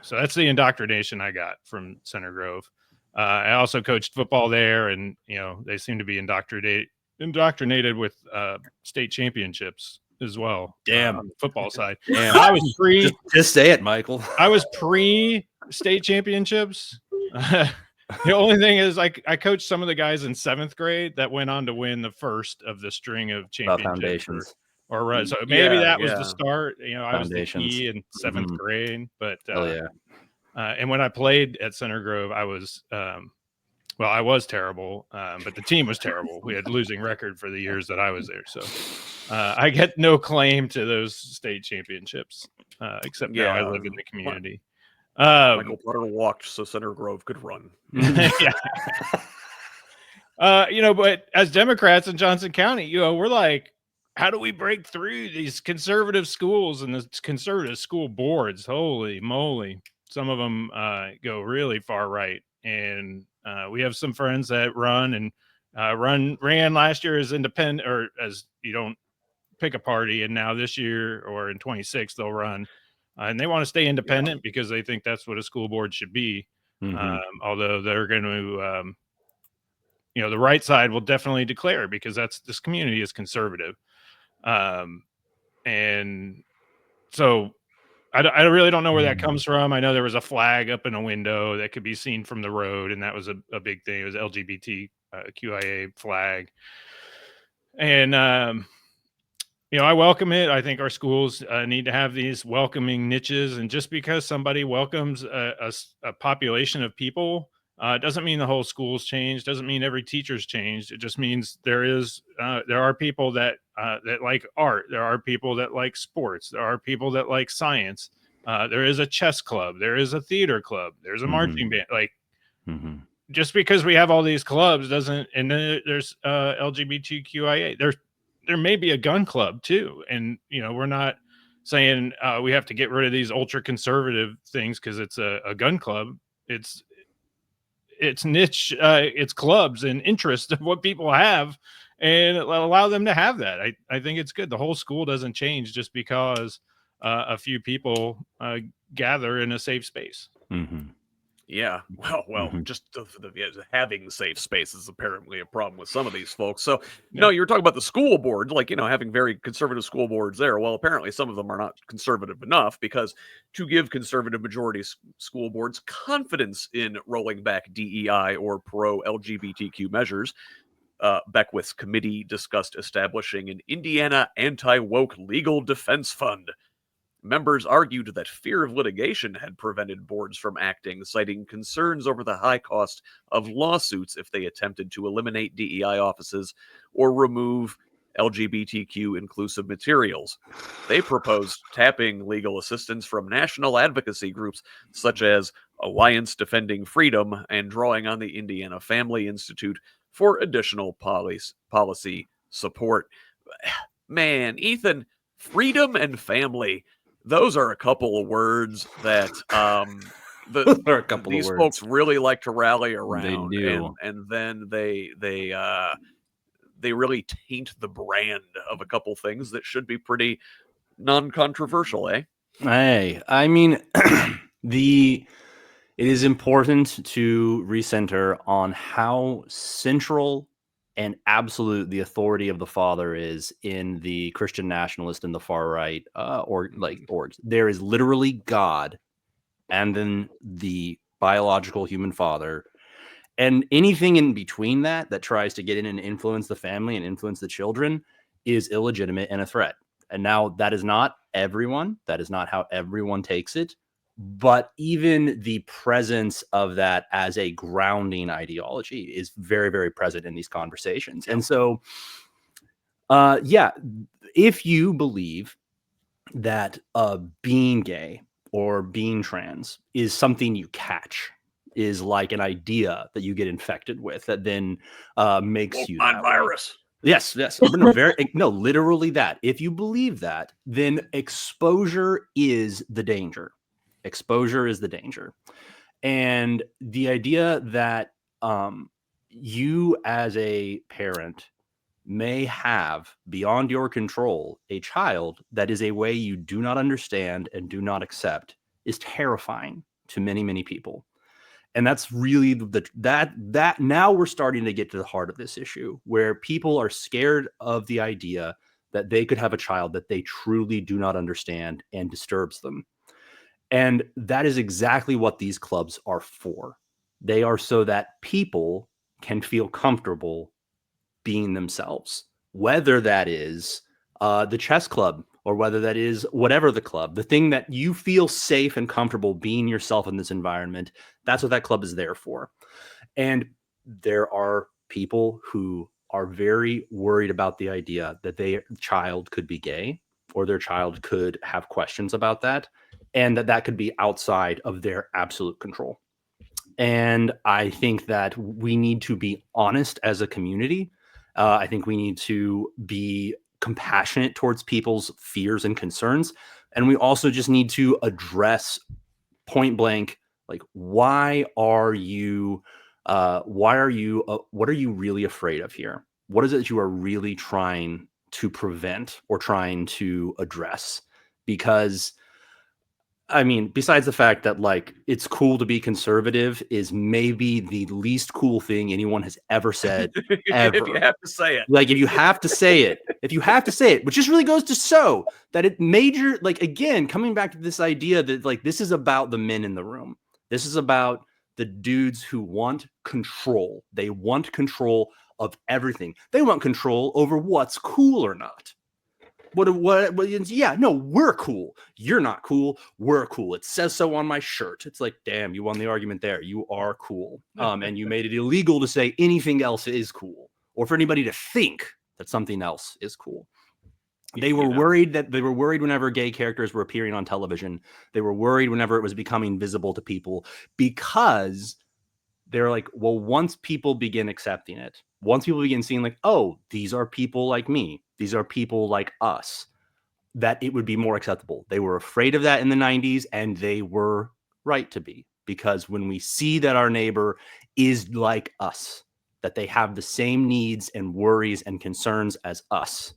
so that's the indoctrination I got from Center Grove. I also coached football there, and, they seem to be indoctrinated with state championships as well. Damn. On the football side. Damn. I was just say it, Michael. I was pre-state championships. The only thing is, I coached some of the guys in 7th grade that went on to win the first of the string of championships. So maybe that was the start. I was the key in 7th grade. But and when I played at Center Grove, I was I was terrible, but the team was terrible. We had a losing record for the years that I was there. So I get no claim to those state championships, except now I live in the community. Michael Potter walked so Center Grove could run. But as Democrats in Johnson County, we're like, how do we break through these conservative schools and the conservative school boards? Holy moly. Some of them go really far right. And we have some friends that run and ran last year as independent, or as you don't pick a party. And now this year or in 26, they'll run. And they want to stay independent because they think that's what a school board should be. Although they're going to, the right side will definitely declare, because this community is conservative. And so I really don't know where that comes from. I know there was a flag up in a window that could be seen from the road, and that was a big thing. It was LGBT QIA flag. And, I welcome it. I think our schools need to have these welcoming niches. And just because somebody welcomes a population of people, doesn't mean the whole school's changed. Doesn't mean every teacher's changed. It just means there are people that like art. There are people that like sports. There are people that like science. There is a chess club. There is a theater club. There's a marching band. Like, just because we have all these clubs doesn't, and then there's LGBTQIA. There may be a gun club too, and we're not saying we have to get rid of these ultra conservative things because it's a gun club. It's niche, it's clubs and interest of what people have, and allow them to have that. I think it's good. The whole school doesn't change just because a few people gather in a safe space. Yeah, well, just having safe space is apparently a problem with some of these folks. So, you were talking about the school board, like, having very conservative school boards there. Well, apparently some of them are not conservative enough, because to give conservative majority school boards confidence in rolling back DEI or pro-LGBTQ measures, Beckwith's committee discussed establishing an Indiana anti-woke legal defense fund. Members argued that fear of litigation had prevented boards from acting, citing concerns over the high cost of lawsuits if they attempted to eliminate DEI offices or remove LGBTQ inclusive materials. They proposed tapping legal assistance from national advocacy groups such as Alliance Defending Freedom and drawing on the Indiana Family Institute for additional policy support. Man, Ethan, freedom and family. Those are a couple of words that these folks really like to rally around. They do. And then they really taint the brand of a couple things that should be pretty non-controversial, eh? Hey, I mean, it is important to recenter on how central and absolute the authority of the father is in the Christian nationalist and the far right, orgs. There is literally God, and then the biological human father, and anything in between that tries to get in and influence the family and influence the children is illegitimate and a threat. And now that is not everyone. That is not how everyone takes it. But even the presence of that as a grounding ideology is very, very present in these conversations. And so, if you believe that being gay or being trans is something you catch, is like an idea that you get infected with, that then makes you that virus. Yes. No, literally that. If you believe that, then exposure is the danger. Exposure is the danger. And the idea that you as a parent may have beyond your control a child that is a way you do not understand and do not accept is terrifying to many, many people. And that's really that now we're starting to get to the heart of this issue, where people are scared of the idea that they could have a child that they truly do not understand and disturbs them. And that is exactly what these clubs are for. They are so that people can feel comfortable being themselves, whether that is the chess club or whether that is whatever the club, the thing that you feel safe and comfortable being yourself in this environment. That's what that club is there for. And there are people who are very worried about the idea that their child could be gay or their child could have questions about that, and that could be outside of their absolute control. And I think that we need to be honest as a community. I think we need to be compassionate towards people's fears and concerns. And we also just need to address point blank, like, what are you really afraid of here? What is it that you are really trying to prevent or trying to address? Because I mean, besides the fact that like it's cool to be conservative is maybe the least cool thing anyone has ever said ever. If you have to say it. Like if you have to say it, which just really goes to show that it major, like again, coming back to this idea that like this is about the men in the room. This is about the dudes who want control. They want control of everything. They want control over what's cool or not. Yeah, no, we're cool. You're not cool. We're cool. It says so on my shirt. It's like, damn, you won the argument there. You are cool. And you made it illegal to say anything else is cool, or for anybody to think that something else is cool. They were worried whenever gay characters were appearing on television. They were worried whenever it was becoming visible to people, because they're like, well, once people begin accepting it, once people begin seeing like, oh, these are people like me, these are people like us, that it would be more acceptable. They were afraid of that in the 90s, and they were right to be, because when we see that our neighbor is like us, that they have the same needs and worries and concerns as us,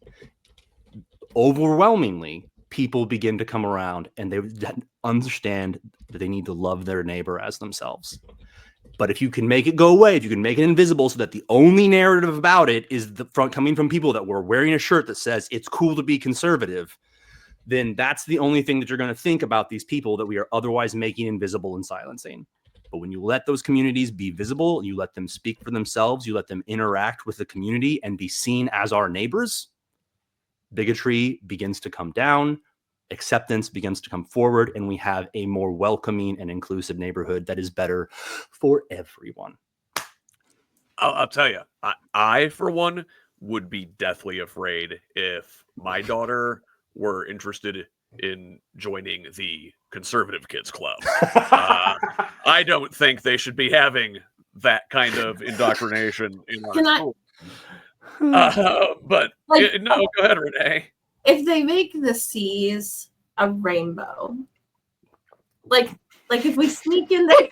overwhelmingly, people begin to come around and they understand that they need to love their neighbor as themselves. But if you can make it go away, if you can make it invisible so that the only narrative about it is coming from people that were wearing a shirt that says it's cool to be conservative, then that's the only thing that you're going to think about these people that we are otherwise making invisible and silencing. But when you let those communities be visible, you let them speak for themselves, you let them interact with the community and be seen as our neighbors, bigotry begins to come down, acceptance begins to come forward, and we have a more welcoming and inclusive neighborhood that is better for everyone. I'll tell you, I for one would be deathly afraid if my daughter were interested in joining the conservative kids club. I don't think they should be having that kind of indoctrination in our school. But like, no, go ahead, Renee. If they make the seas a rainbow, like if we sneak in there,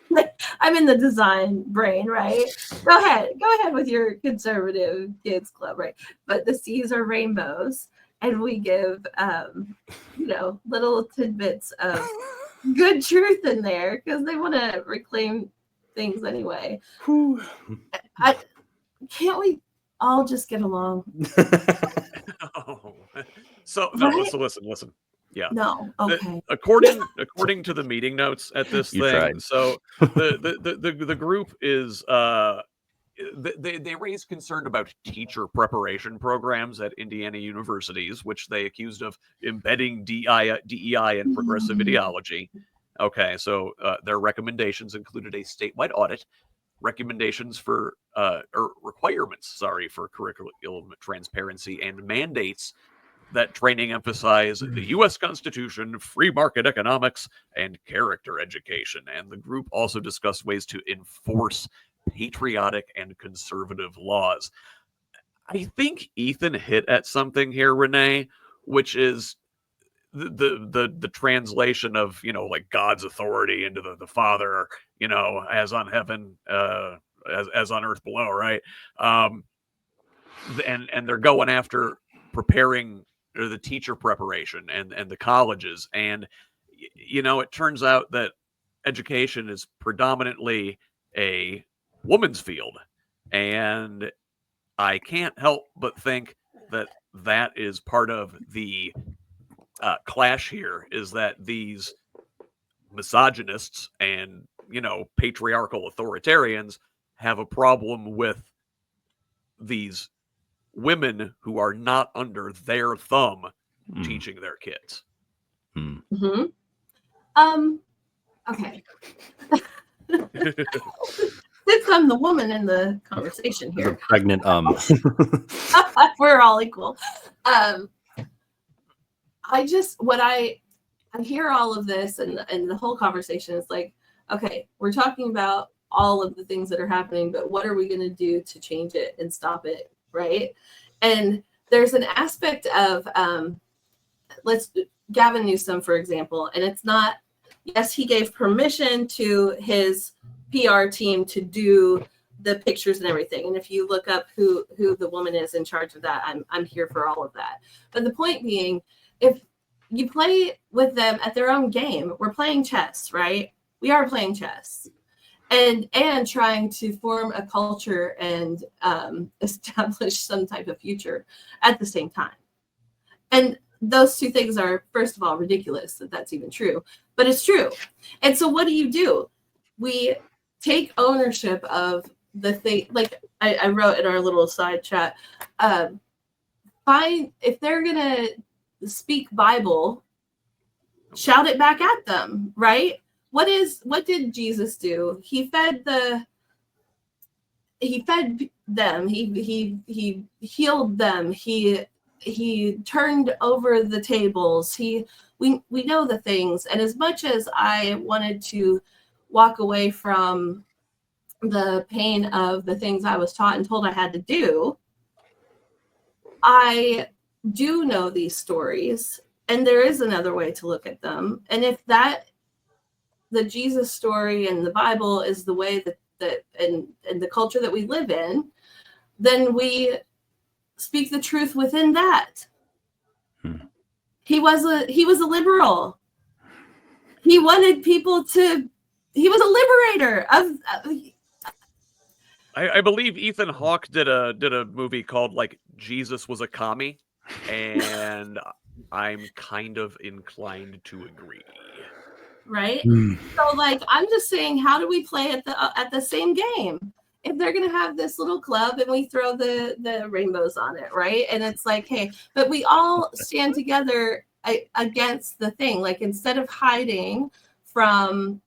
like, I'm in the design brain, right? Go ahead with your conservative kids club, right? But the seas are rainbows, and we give little tidbits of good truth in there because they want to reclaim things anyway. Can't we all just get along? So listen. Yeah. No. Okay. According to the meeting notes at this thing, tried. so the group is they raised concern about teacher preparation programs at Indiana universities, which they accused of embedding DEI and progressive ideology. Okay, so their recommendations included a statewide audit, recommendations for requirements for curriculum transparency, and mandates that training emphasize the U.S. Constitution, free market economics, and character education. And the group also discussed ways to enforce patriotic and conservative laws. I think Ethan hit at something here, Renee, which is the translation of, like God's authority into the Father, as on heaven, as on earth below, right? And they're going after preparing the teacher preparation and the colleges. And, it turns out that education is predominantly a woman's field. And I can't help but think that is part of the clash here, is that these misogynists and, patriarchal authoritarians have a problem with these women who are not under their thumb teaching their kids. Mm-hmm. Okay. Since I'm the woman in the conversation here, the pregnant we're all equal. I hear all of this, and the whole conversation is like, okay, we're talking about all of the things that are happening, but what are we going to do to change it and stop it, right? And there's an aspect of, Gavin Newsom, for example, and it's not, yes, he gave permission to his PR team to do the pictures and everything. And if you look up who the woman is in charge of that, I'm here for all of that. But the point being, if you play with them at their own game, we're playing chess, right? We are playing chess. And trying to form a culture and establish some type of future at the same time. And those two things are, first of all, ridiculous that that's even true, but it's true. And so what do? We take ownership of the thing. Like I wrote in our little side chat, if they're going to speak Bible, shout it back at them, right? What did Jesus do? He fed them. He healed them. He turned over the tables. We know the things. And as much as I wanted to walk away from the pain of the things I was taught and told I had to do, I do know these stories, and there is another way to look at them. And if the Jesus story and the Bible is the way that and the culture that we live in, then we speak the truth within that. He was a liberal. He wanted people to. He was a liberator of. I believe Ethan Hawke did a movie called like Jesus Was a Commie, and I'm kind of inclined to agree. Right. So like, I'm just saying, how do we play at the same game? If they're going to have this little club and we throw the rainbows on it, right? And it's like, hey, but we all stand together against the thing. Like, instead of hiding from,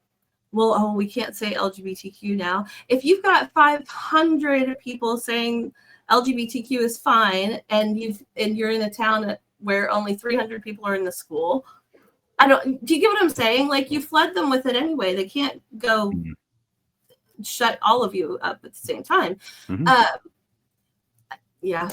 we can't say LGBTQ now. If you've got 500 people saying LGBTQ is fine, and you're in a town where only 300 people are in the school, do you get what I'm saying? Like, you flood them with it anyway. They can't go shut all of you up at the same time. Yeah.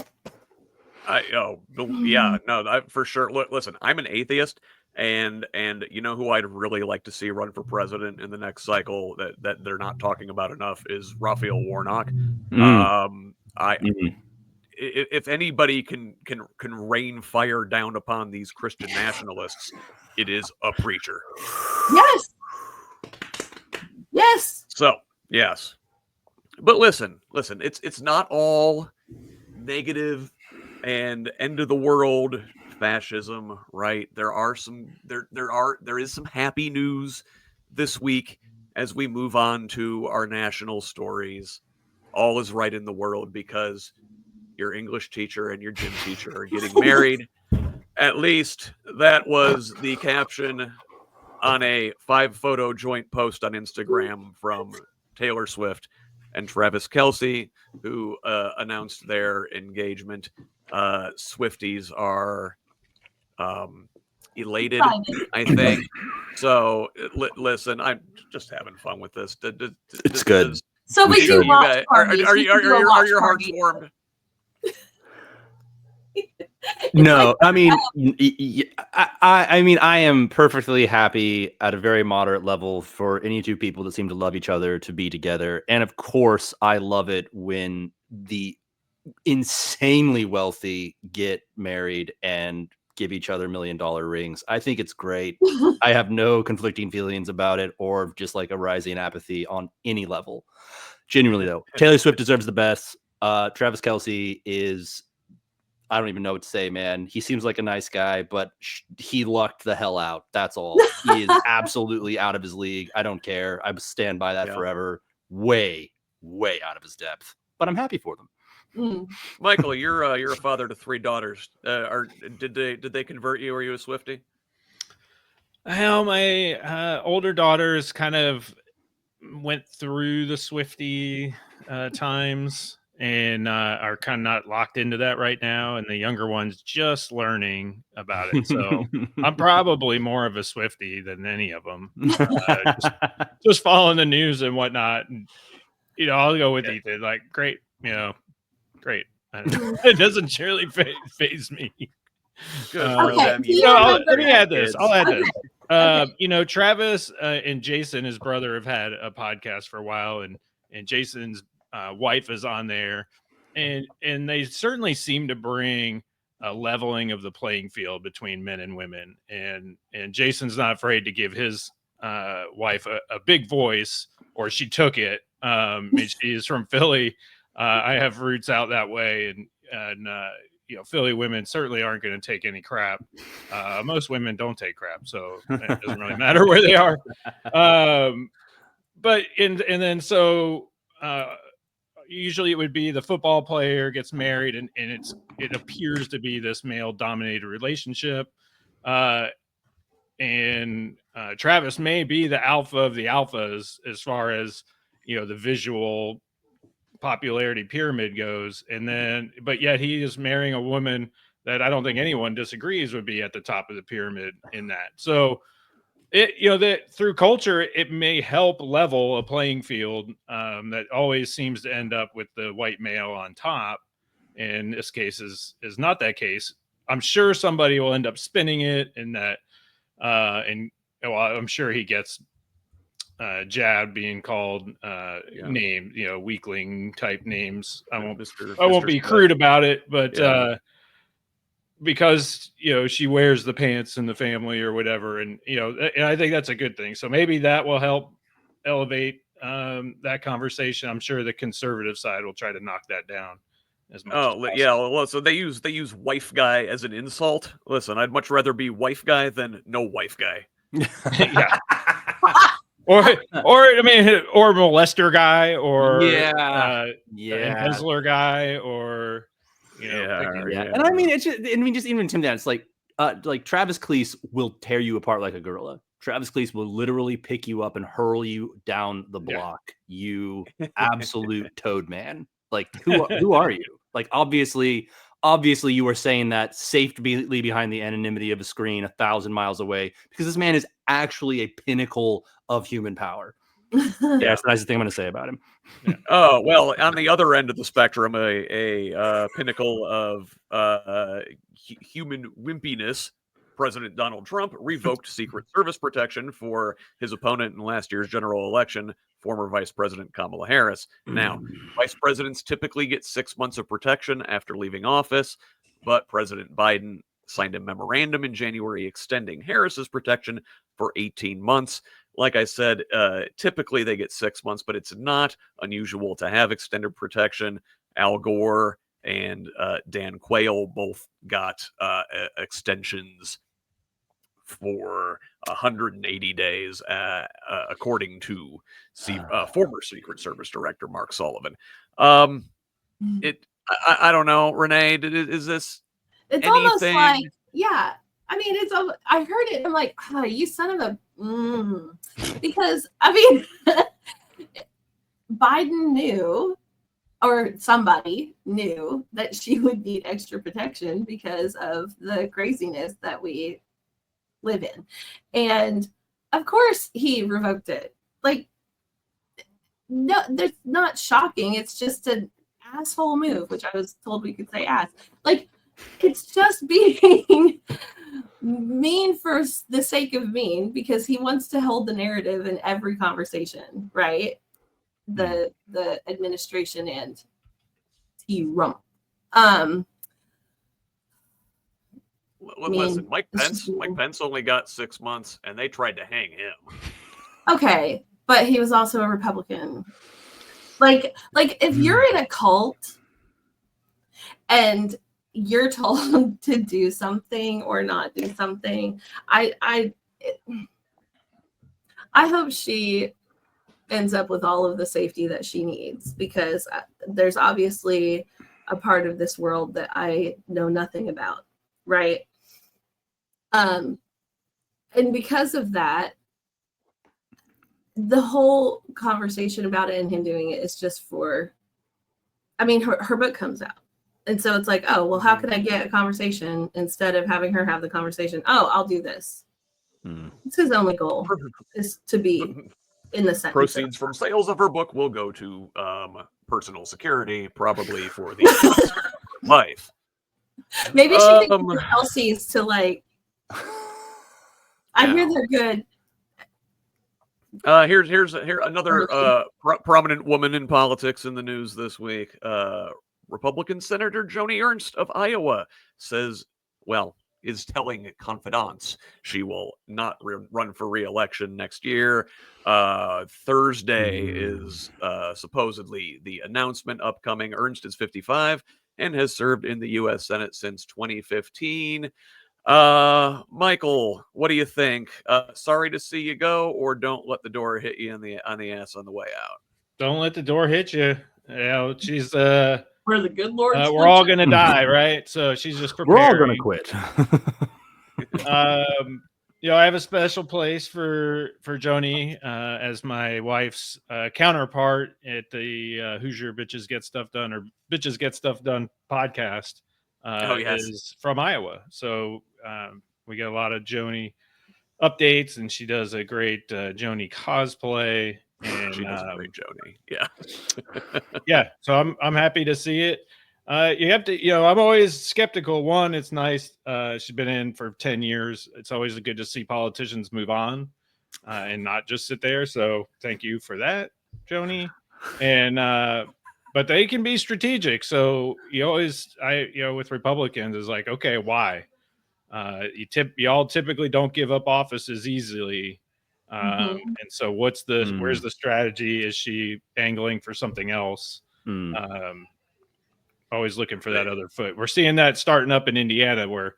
For sure. Look, listen, I'm an atheist, and you know who I'd really like to see run for president in the next cycle that they're not talking about enough is Raphael Warnock. If anybody can rain fire down upon these Christian nationalists, it is a preacher. Yes. So, yes. But listen, it's not all negative and end of the world fascism, right? There is some happy news this week as we move on to our national stories. All is right in the world because your English teacher and your gym teacher are getting married. At least that was the caption on a 5-photo joint post on Instagram from Taylor Swift and Travis Kelce, who announced their engagement. Swifties are elated, I think. So listen, I'm just having fun with this. It's good. So we do watch parties. Are your hearts warmed? No, I mean, I mean, I am perfectly happy at a very moderate level for any two people that seem to love each other to be together. And of course, I love it when the insanely wealthy get married and give each other $1 million rings. I think it's great. I have no conflicting feelings about it or just like a rising apathy on any level. Genuinely, though, Taylor Swift deserves the best. Travis Kelce is, I don't even know what to say, man. He seems like a nice guy, but he lucked the hell out. That's all. He is absolutely out of his league. I don't care. I stand by that forever. Way, way out of his depth. But I'm happy for them. Michael, you're a father to 3 daughters. Did they convert you? Are you a Swiftie? Well, my older daughters kind of went through the Swiftie times, and are kind of not locked into that right now. And the younger ones just learning about it. So I'm probably more of a Swiftie than any of them. Just following the news and whatnot. And, I'll go with Ethan. Like, great, great. I don't know. It doesn't really faze me. Good. Okay, let me add this. I'll add this. Okay. Travis and Jason, his brother, have had a podcast for a while, and Jason's wife is on there, and they certainly seem to bring a leveling of the playing field between men and women, and Jason's not afraid to give his wife a big voice, or she took it. She is from Philly. I have roots out that way, and Philly women certainly aren't going to take any crap. Most women don't take crap, so it doesn't really matter where they are. But usually it would be the football player gets married, and it appears to be this male dominated relationship. And Travis may be the alpha of the alphas as far as the visual popularity pyramid goes, but yet he is marrying a woman that I don't think anyone disagrees would be at the top of the pyramid in that. So that through culture, it may help level a playing field that always seems to end up with the white male on top. In this case is not that case. I'm sure somebody will end up spinning it, and that I'm sure he gets jabbed being called named, weakling type names. I won't be crude about it, but because she wears the pants in the family or whatever, and and I think that's a good thing. So maybe that will help elevate that conversation. I'm sure the conservative side will try to knock that down as much. Well, so they use wife guy as an insult. Listen, I'd much rather be wife guy than no wife guy. Yeah. Or molester guy, or embezzler guy, or And I mean, just even Tim, that it's like Travis Cleese will tear you apart like a gorilla. Travis Cleese will literally pick you up and hurl you down the block. You absolute toad man. Like, who are you? Like, obviously you are saying that safely behind the anonymity of a screen 1,000 miles away, because this man is actually a pinnacle of human power. That's the nicest thing I'm going to say about him. Yeah. Oh, well, on the other end of the spectrum, a pinnacle of human wimpiness, President Donald Trump revoked Secret Service protection for his opponent in last year's general election, former Vice President Kamala Harris. Now, vice presidents typically get 6 months of protection after leaving office, but President Biden signed a memorandum in January extending Harris's protection for 18 months. Like I said, typically they get 6 months, but it's not unusual to have extended protection. Al Gore and Dan Quayle both got extensions for 180 days, according to former Secret Service Director Mark Sullivan. I don't know, Renee, is this it's anything? Almost like, yeah. I mean, I heard it. I'm like, oh, you son of a, because I mean, Biden knew, or somebody knew, that she would need extra protection because of the craziness that we live in. And of course he revoked it. Like, no, that's not shocking. It's just an asshole move, which I was told we could say ass. Like, it's just being mean for the sake of mean, because he wants to hold the narrative in every conversation, right? The administration and Trump. Listen, Mike Pence only got 6 months, and they tried to hang him. Okay, but he was also a Republican. Like if you're in a cult and you're told to do something or not do something, I hope she ends up with all of the safety that she needs, because there's obviously a part of this world that I know nothing about, right? And because of that, the whole conversation about it and him doing it is just for I mean, her book comes out. And so it's like, oh, well, how could I get a conversation instead of having her have the conversation? Oh, I'll do this. It's his only goal is to be in the Senate. Proceeds from sales of her book will go to personal security, probably for the life. Maybe she can get Elsie's to like. I hear they're good. Here's another prominent woman in politics in the news this week. Republican Senator Joni Ernst of Iowa is telling confidants she will not run for re-election next year. Thursday is supposedly the announcement upcoming. Ernst is 55 and has served in the U.S. Senate since 2015. Michael, what do you think? Sorry to see you go, or don't let the door hit you on the ass on the way out? Don't let the door hit you. You know, she's where the good Lord. We're all gonna die, right? So she's just preparing. We're all gonna quit. You know, I have a special place for Joni as my wife's counterpart at the Hoosier Bitches Get Stuff Done or Bitches Get Stuff Done podcast. Is from Iowa, so we get a lot of Joni updates, and she does a great Joni cosplay. And she does a great Joni, yeah. Yeah, so I'm happy to see it. You have to, you know, I'm always skeptical. One, it's nice. She's been in for 10 years. It's always good to see politicians move on and not just sit there. So thank you for that, Joni. And but they can be strategic. So you always, with Republicans is like, okay, why? You all typically don't give up offices easily. And so where's the strategy? Is she angling for something else? Always looking for that other foot. We're seeing that starting up in Indiana where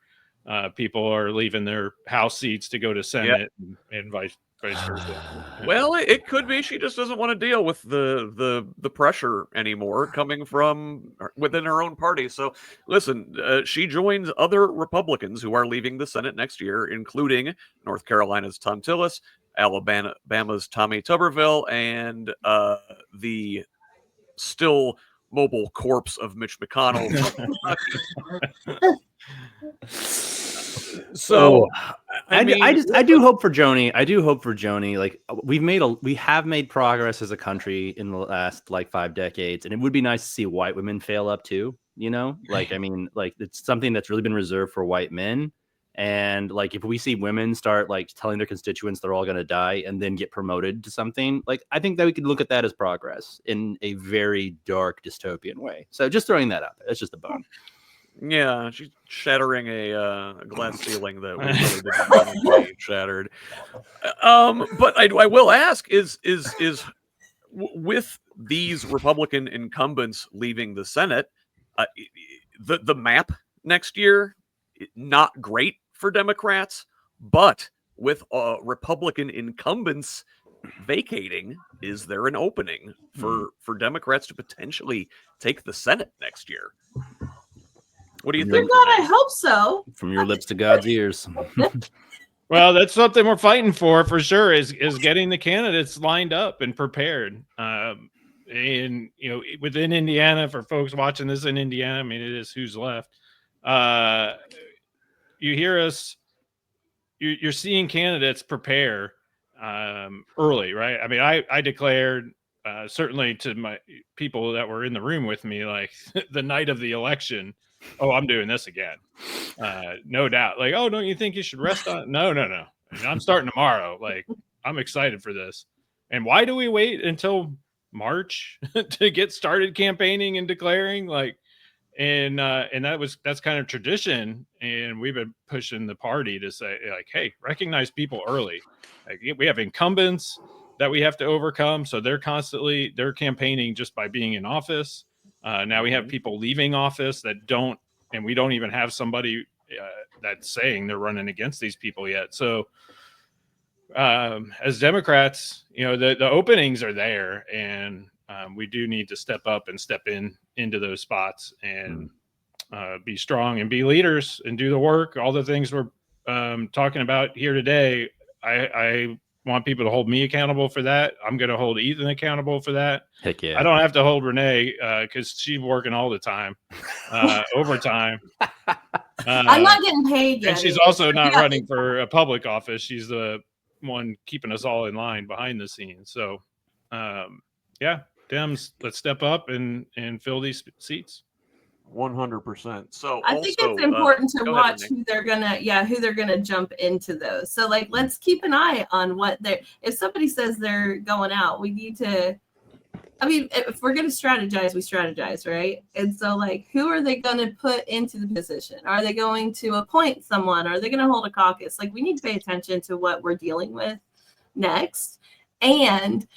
people are leaving their House seats to go to Senate and vice versa. Well, it could be she just doesn't want to deal with the pressure anymore coming from within her own party. So listen, she joins other Republicans who are leaving the Senate next year, including North Carolina's Tom Tillis, Alabama's Tommy Tuberville, and the still mobile corpse of Mitch McConnell. So I do hope for Joni. Like we have made progress as a country in the last like 5 decades, and it would be nice to see white women fail up too. You know, like I mean, like it's something that's really been reserved for white men. And like if we see women start like telling their constituents they're all going to die and then get promoted to something, like I think that we could look at that as progress in a very dark dystopian way. So just throwing that out there. That's just a bone. Yeah, she's shattering a glass ceiling that we really didn't be shattered. But I will ask: is with these Republican incumbents leaving the Senate, the map next year not great for Democrats, but with Republican incumbents vacating, is there an opening for Democrats to potentially take the Senate next year? What do you think? God, I hope so. From your lips to God's ears. Well, that's something we're fighting for sure. Is getting the candidates lined up and prepared. And you know, within Indiana, for folks watching this in Indiana, I mean, it is Who's Left. You hear us. You're seeing candidates prepare early, right? I mean, I declared certainly to my people that were in the room with me, like the night of the election. Oh, I'm doing this again. No doubt. Like, oh, don't you think you should rest on it? No. I mean, I'm starting tomorrow. Like, I'm excited for this. And why do we wait until March to get started campaigning and declaring? Like, and that's kind of tradition. And we've been pushing the party to say, like, hey, recognize people early. Like, we have incumbents that we have to overcome. So they're campaigning just by being in office. Now we have people leaving office that don't, and we don't even have somebody that's saying they're running against these people yet. So as Democrats, you know, the openings are there, and we do need to step up and step into those spots and be strong and be leaders and do the work. All the things we're talking about here today, I want people to hold me accountable for that, I'm going to hold Ethan accountable for that. Heck yeah. I don't have to hold Renee because she's working all the time, overtime. I'm not getting paid yet. And she's also not running for a public office. She's the one keeping us all in line behind the scenes. So, yeah, Dems, let's step up and fill these seats. 100%. So I think it's important to watch who they're gonna jump into those. So like, let's keep an eye on what they're. If somebody says they're going out, we need to. I mean, if we're going to strategize, we strategize, right? And so, like, who are they going to put into the position? Are they going to appoint someone? Are they going to hold a caucus? Like, we need to pay attention to what we're dealing with next. And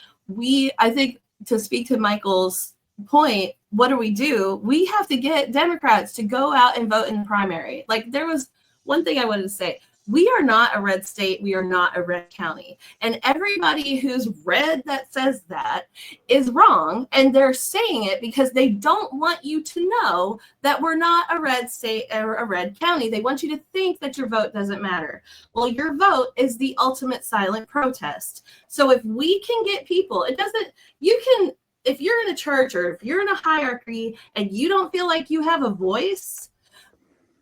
I think, to speak to Michael's point, what do? We have to get Democrats to go out and vote in the primary. Like, there was one thing I wanted to say. We are not a red state. We are not a red county. And everybody who's red that says that is wrong. And they're saying it because they don't want you to know that we're not a red state or a red county. They want you to think that your vote doesn't matter. Well, your vote is the ultimate silent protest. So if we can get people, if you're in a church or if you're in a hierarchy and you don't feel like you have a voice,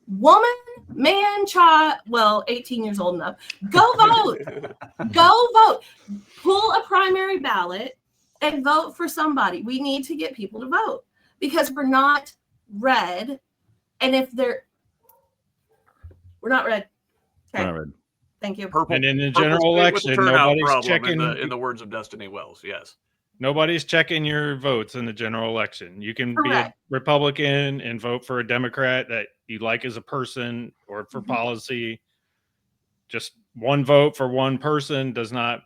woman, man, child, 18 years old enough, go vote. Go vote. Pull a primary ballot and vote for somebody. We need to get people to vote because we're not red. And we're not red. Okay. We're not red. Thank you. Purple, and in the general election, nobody's checking. In the words of Destiny Wells, yes. Nobody's checking your votes in the general election. You can be a Republican and vote for a Democrat that you like as a person or for policy. Just one vote for one person does not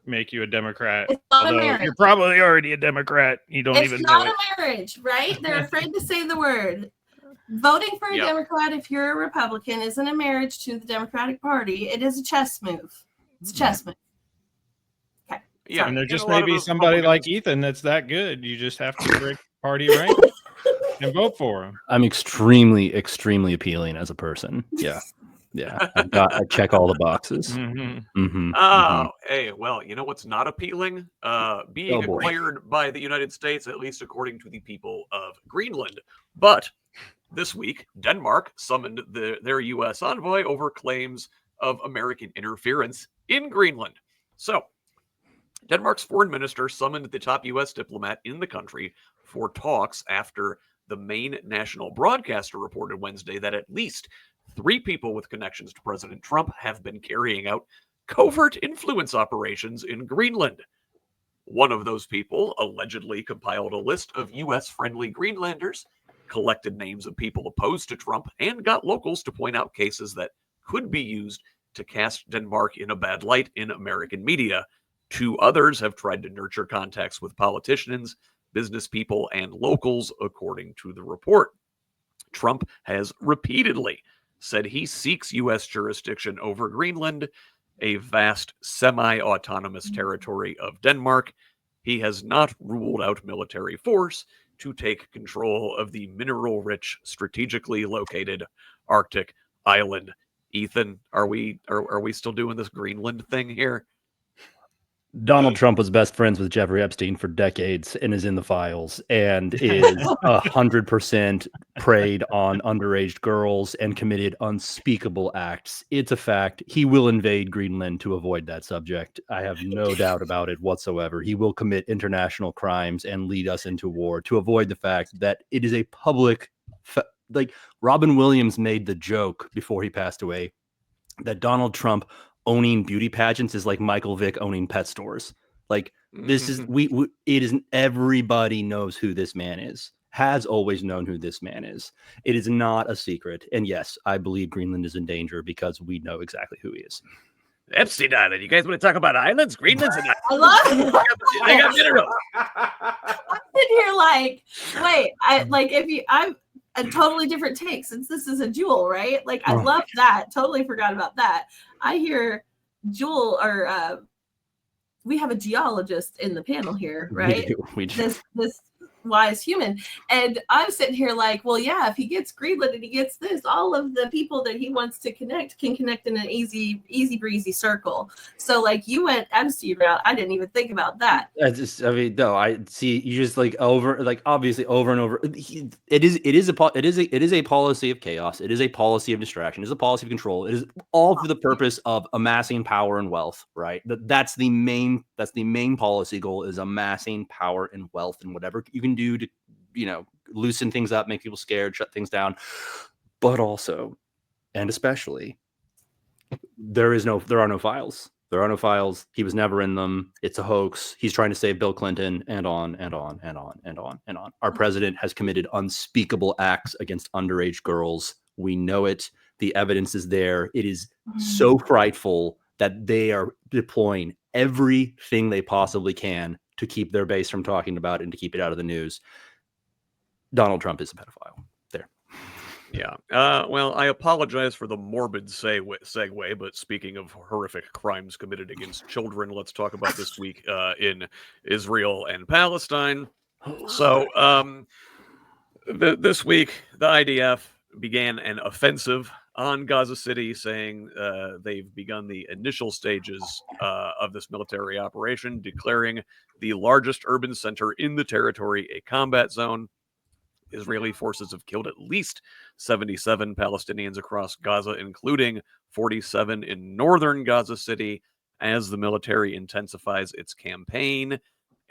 make you a Democrat. It's not a marriage. You're probably already a Democrat. You don't even know it. It's not a marriage, right? They're afraid to say the word. Voting for a Democrat, if you're a Republican, isn't a marriage to the Democratic Party. It is a chess move. It's a chess move. Yeah, and there just may be somebody like Ethan that's that good. You just have to break party rank and vote for him. I'm extremely, extremely appealing as a person. Yeah. I check all the boxes. Hey, well, you know what's not appealing? Being acquired by the United States, at least according to the people of Greenland. But this week, Denmark summoned their U.S. envoy over claims of American interference in Greenland. So, Denmark's foreign minister summoned the top U.S. diplomat in the country for talks after the main national broadcaster reported Wednesday that at least 3 people with connections to President Trump have been carrying out covert influence operations in Greenland. One of those people allegedly compiled a list of U.S.-friendly Greenlanders, collected names of people opposed to Trump, and got locals to point out cases that could be used to cast Denmark in a bad light in American media. 2 others have tried to nurture contacts with politicians, business people, and locals, according to the report. Trump has repeatedly said he seeks U.S. jurisdiction over Greenland, a vast semi-autonomous territory of Denmark. He has not ruled out military force to take control of the mineral-rich, strategically located Arctic island. Ethan, are we still doing this Greenland thing here? Donald Trump was best friends with Jeffrey Epstein for decades and is in the files and is 100% preyed on underage girls and committed unspeakable acts. It's a fact. He will invade Greenland to avoid that subject. I have no doubt about it whatsoever. He will commit international crimes and lead us into war to avoid the fact that it is a public, like Robin Williams made the joke before he passed away that Donald Trump owning beauty pageants is like Michael Vick owning pet stores. Like this is it is everybody knows who this man is, has always known who this man is. It is not a secret. And yes, I believe Greenland is in danger because we know exactly who he is. Epstein Island. You guys want to talk about islands? Greenland's an island. I love it. I got minerals. I'm sitting here like, wait, I'm a totally different take since this is a Jewel, right? Like, I love that. Totally forgot about that. I hear Jewel, or we have a geologist in the panel here, right? We do. This wise human. And I'm sitting here like, well, yeah, if he gets Greenland and he gets this, all of the people that he wants to connect can connect in an easy breezy circle. So like you went MC route. I didn't even think about that. I mean, no, I see you just like obviously over and over. It is a policy of chaos. It is a policy of distraction. It is a policy of control. It is all for the purpose of amassing power and wealth, right? That's the main policy goal, is amassing power and wealth, and whatever you can do to, loosen things up, make people scared, shut things down. But also, and especially, there are no files. There are no files. He was never in them. It's a hoax. He's trying to save Bill Clinton, and on and on and on and on and on. Our president has committed unspeakable acts against underage girls. We know it. The evidence is there. It is so frightful that they are deploying everything they possibly can to keep their base from talking about it and to keep it out of the news. Donald Trump is a pedophile. There. Yeah. Well, I apologize for the morbid segue, but speaking of horrific crimes committed against children, let's talk about this week in Israel and Palestine. So, this week, the IDF began an offensive on Gaza City, saying they've begun the initial stages of this military operation, declaring the largest urban center in the territory a combat zone. Israeli forces have killed at least 77 Palestinians across Gaza, including 47 in northern Gaza City, as the military intensifies its campaign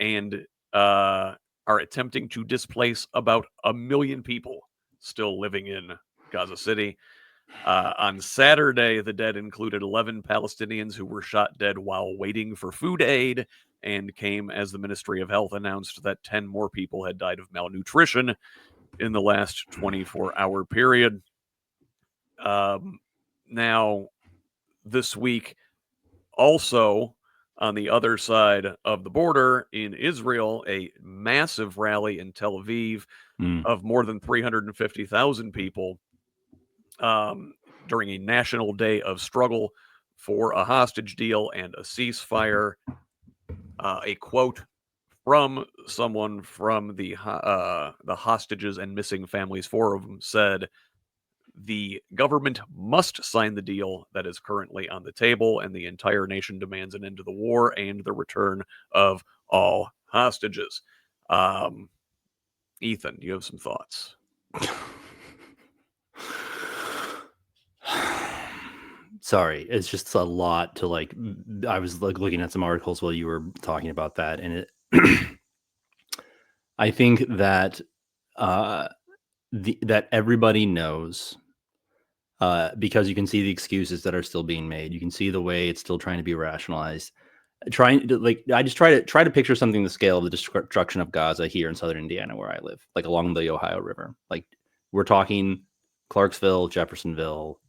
and are attempting to displace about 1 million people still living in Gaza City. On Saturday, the dead included 11 Palestinians who were shot dead while waiting for food aid, and came as the Ministry of Health announced that 10 more people had died of malnutrition in the last 24-hour period. Now, this week, also on the other side of the border in Israel, a massive rally in Tel Aviv of more than 350,000 people during a national day of struggle for a hostage deal and a ceasefire. A quote from someone from the Hostages and Missing Families Forum said, "The government must sign the deal that is currently on the table, and the entire nation demands an end to the war and the return of all hostages." Ethan, do you have some thoughts? Sorry, it's just a lot to like. I was like looking at some articles while you were talking about that, and it. I think that that everybody knows, because you can see the excuses that are still being made. You can see the way it's still trying to be rationalized. Trying to I just try to picture something the scale of the destruction of Gaza here in southern Indiana, where I live, like along the Ohio River. Like we're talking Clarksville, Jeffersonville,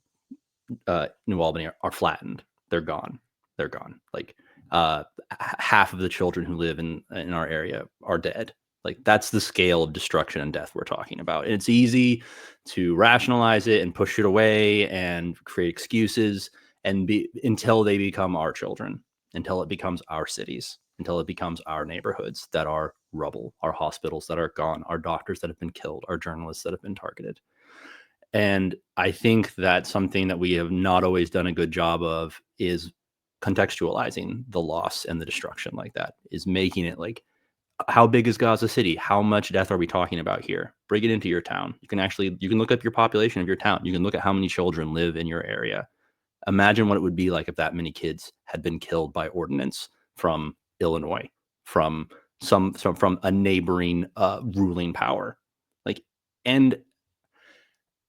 New Albany are flattened. They're gone. They're gone. Like half of the children who live in our area are dead. Like that's the scale of destruction and death we're talking about. And it's easy to rationalize it and push it away and create excuses until they become our children, until it becomes our cities, until it becomes our neighborhoods that are rubble, our hospitals that are gone, our doctors that have been killed, our journalists that have been targeted. And I think that something that we have not always done a good job of is contextualizing the loss and the destruction like that, is making it like, how big is Gaza City? How much death are we talking about here? Bring it into your town. You can look up your population of your town. You can look at how many children live in your area. Imagine what it would be like if that many kids had been killed by ordinance from Illinois, from a neighboring ruling power. And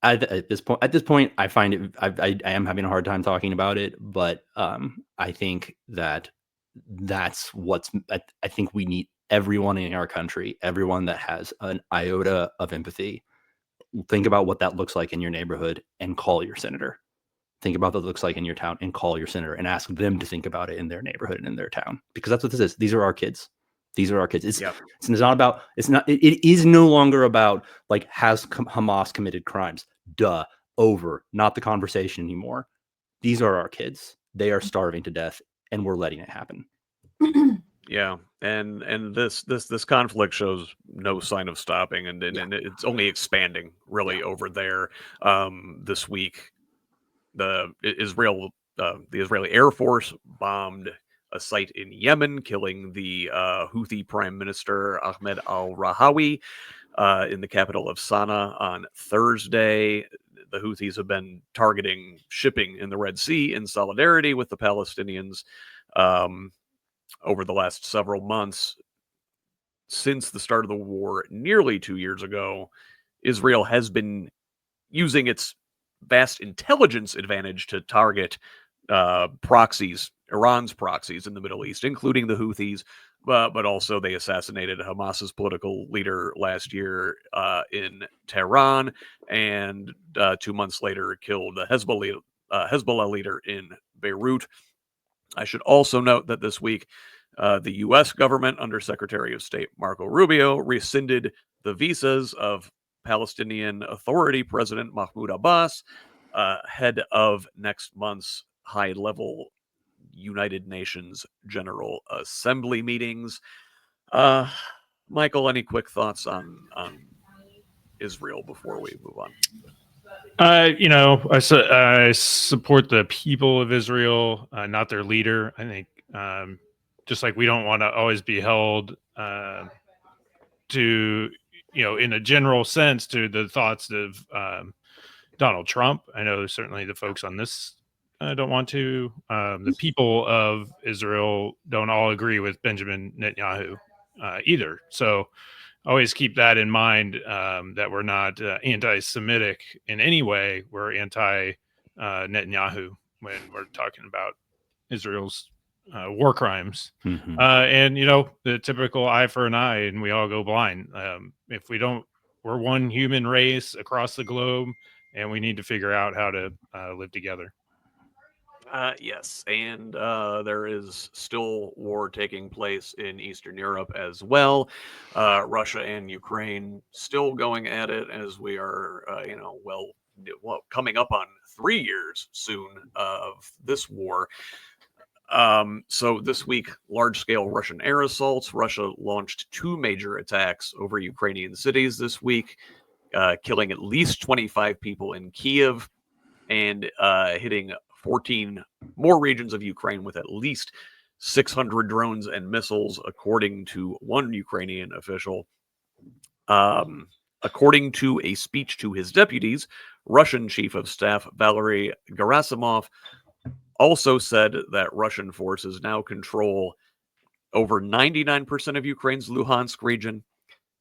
at this point, I find it. I am having a hard time talking about it, but I think that's what's. I think we need everyone in our country, everyone that has an iota of empathy. Think about what that looks like in your neighborhood and call your senator. Think about what that looks like in your town and call your senator and ask them to think about it in their neighborhood and in their town, because that's what this is. These are our kids. These are our kids. It's not about. It is no longer about like, has Hamas committed crimes? Duh. Over. Not the conversation anymore. These are our kids. They are starving to death, and we're letting it happen. Yeah, and this conflict shows no sign of stopping, and it's only expanding really over there. This week, the Israeli Air Force bombed a site in Yemen, killing the Houthi Prime Minister Ahmed al-Rahawi in the capital of Sana'a on Thursday. The Houthis have been targeting shipping in the Red Sea in solidarity with the Palestinians over the last several months. Since the start of the war nearly 2 years ago, Israel has been using its vast intelligence advantage to target proxies, Iran's proxies in the Middle East, including the Houthis, but also they assassinated Hamas's political leader last year in Tehran, and 2 months later killed the Hezbollah leader in Beirut. I should also note that this week, the U.S. government, under Secretary of State Marco Rubio, rescinded the visas of Palestinian Authority President Mahmoud Abbas, head of next month's high-level United Nations General Assembly meetings. Michael, any quick thoughts on Israel before we move on? I support the people of Israel, not their leader. I think just like we don't want to always be held to, in a general sense, to the thoughts of Donald Trump. I know certainly the folks on this don't want to. The people of Israel don't all agree with Benjamin Netanyahu either. So always keep that in mind, that we're not anti-Semitic in any way. We're anti-Netanyahu when we're talking about Israel's war crimes. Mhm. And, the typical eye for an eye, and we all go blind. If we don't, we're one human race across the globe, and we need to figure out how to live together. Yes, and there is still war taking place in Eastern Europe as well. Russia and Ukraine still going at it as we are, coming up on 3 years soon of this war. So this week, large-scale Russian air assaults. Russia launched 2 major attacks over Ukrainian cities this week, killing at least 25 people in Kiev and hitting 14 more regions of Ukraine with at least 600 drones and missiles, according to one Ukrainian official. According to a speech to his deputies, Russian Chief of Staff Valery Gerasimov also said that Russian forces now control over 99% of Ukraine's Luhansk region,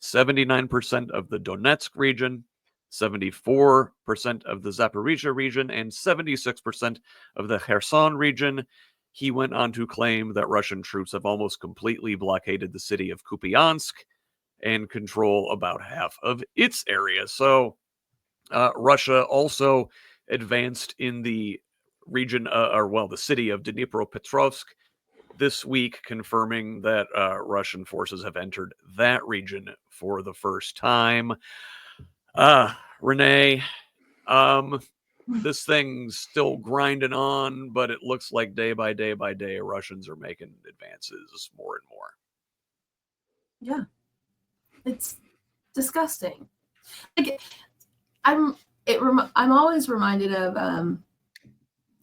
79% of the Donetsk region, 74% of the Zaporizhia region, and 76% of the Kherson region. He went on to claim that Russian troops have almost completely blockaded the city of Kupiansk and control about half of its area. So Russia also advanced in the region, the city of Dnipropetrovsk this week, confirming that Russian forces have entered that region for the first time. Renee, this thing's still grinding on, but it looks like day by day by day, Russians are making advances more and more. Yeah, it's disgusting. Like, I'm always reminded of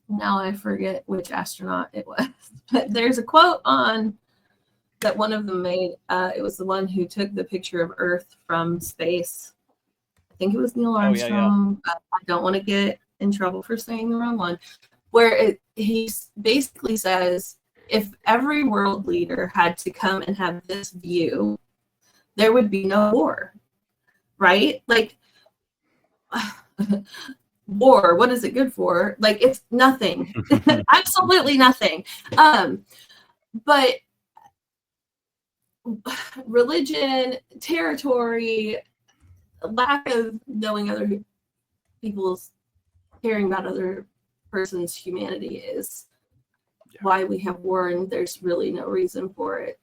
now I forget which astronaut it was, but there's a quote on that one of them made. It was the one who took the picture of Earth from space. I think it was Neil Armstrong. I don't want to get in trouble for saying the wrong one. Where he basically says, if every world leader had to come and have this view, there would be no war, right? Like, war, what is it good for? Like, it's nothing. Absolutely nothing. But religion, territory, lack of knowing other people's, caring about other person's humanity is why we have war, and there's really no reason for it,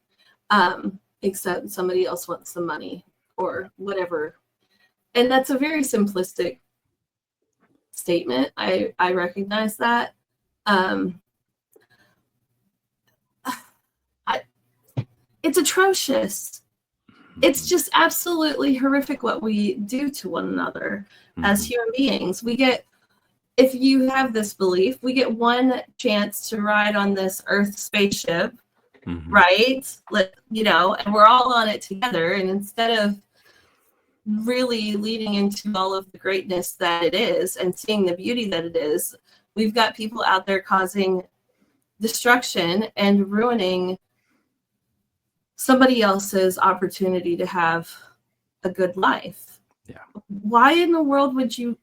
except somebody else wants the money or whatever. And that's a very simplistic statement. I recognize that. It's atrocious. It's just absolutely horrific what we do to one another as human beings. If you have this belief, we get one chance to ride on this Earth spaceship, right? And we're all on it together. And instead of really leading into all of the greatness that it is and seeing the beauty that it is, we've got people out there causing destruction and ruining somebody else's opportunity to have a good life. Yeah. Why in the world would you?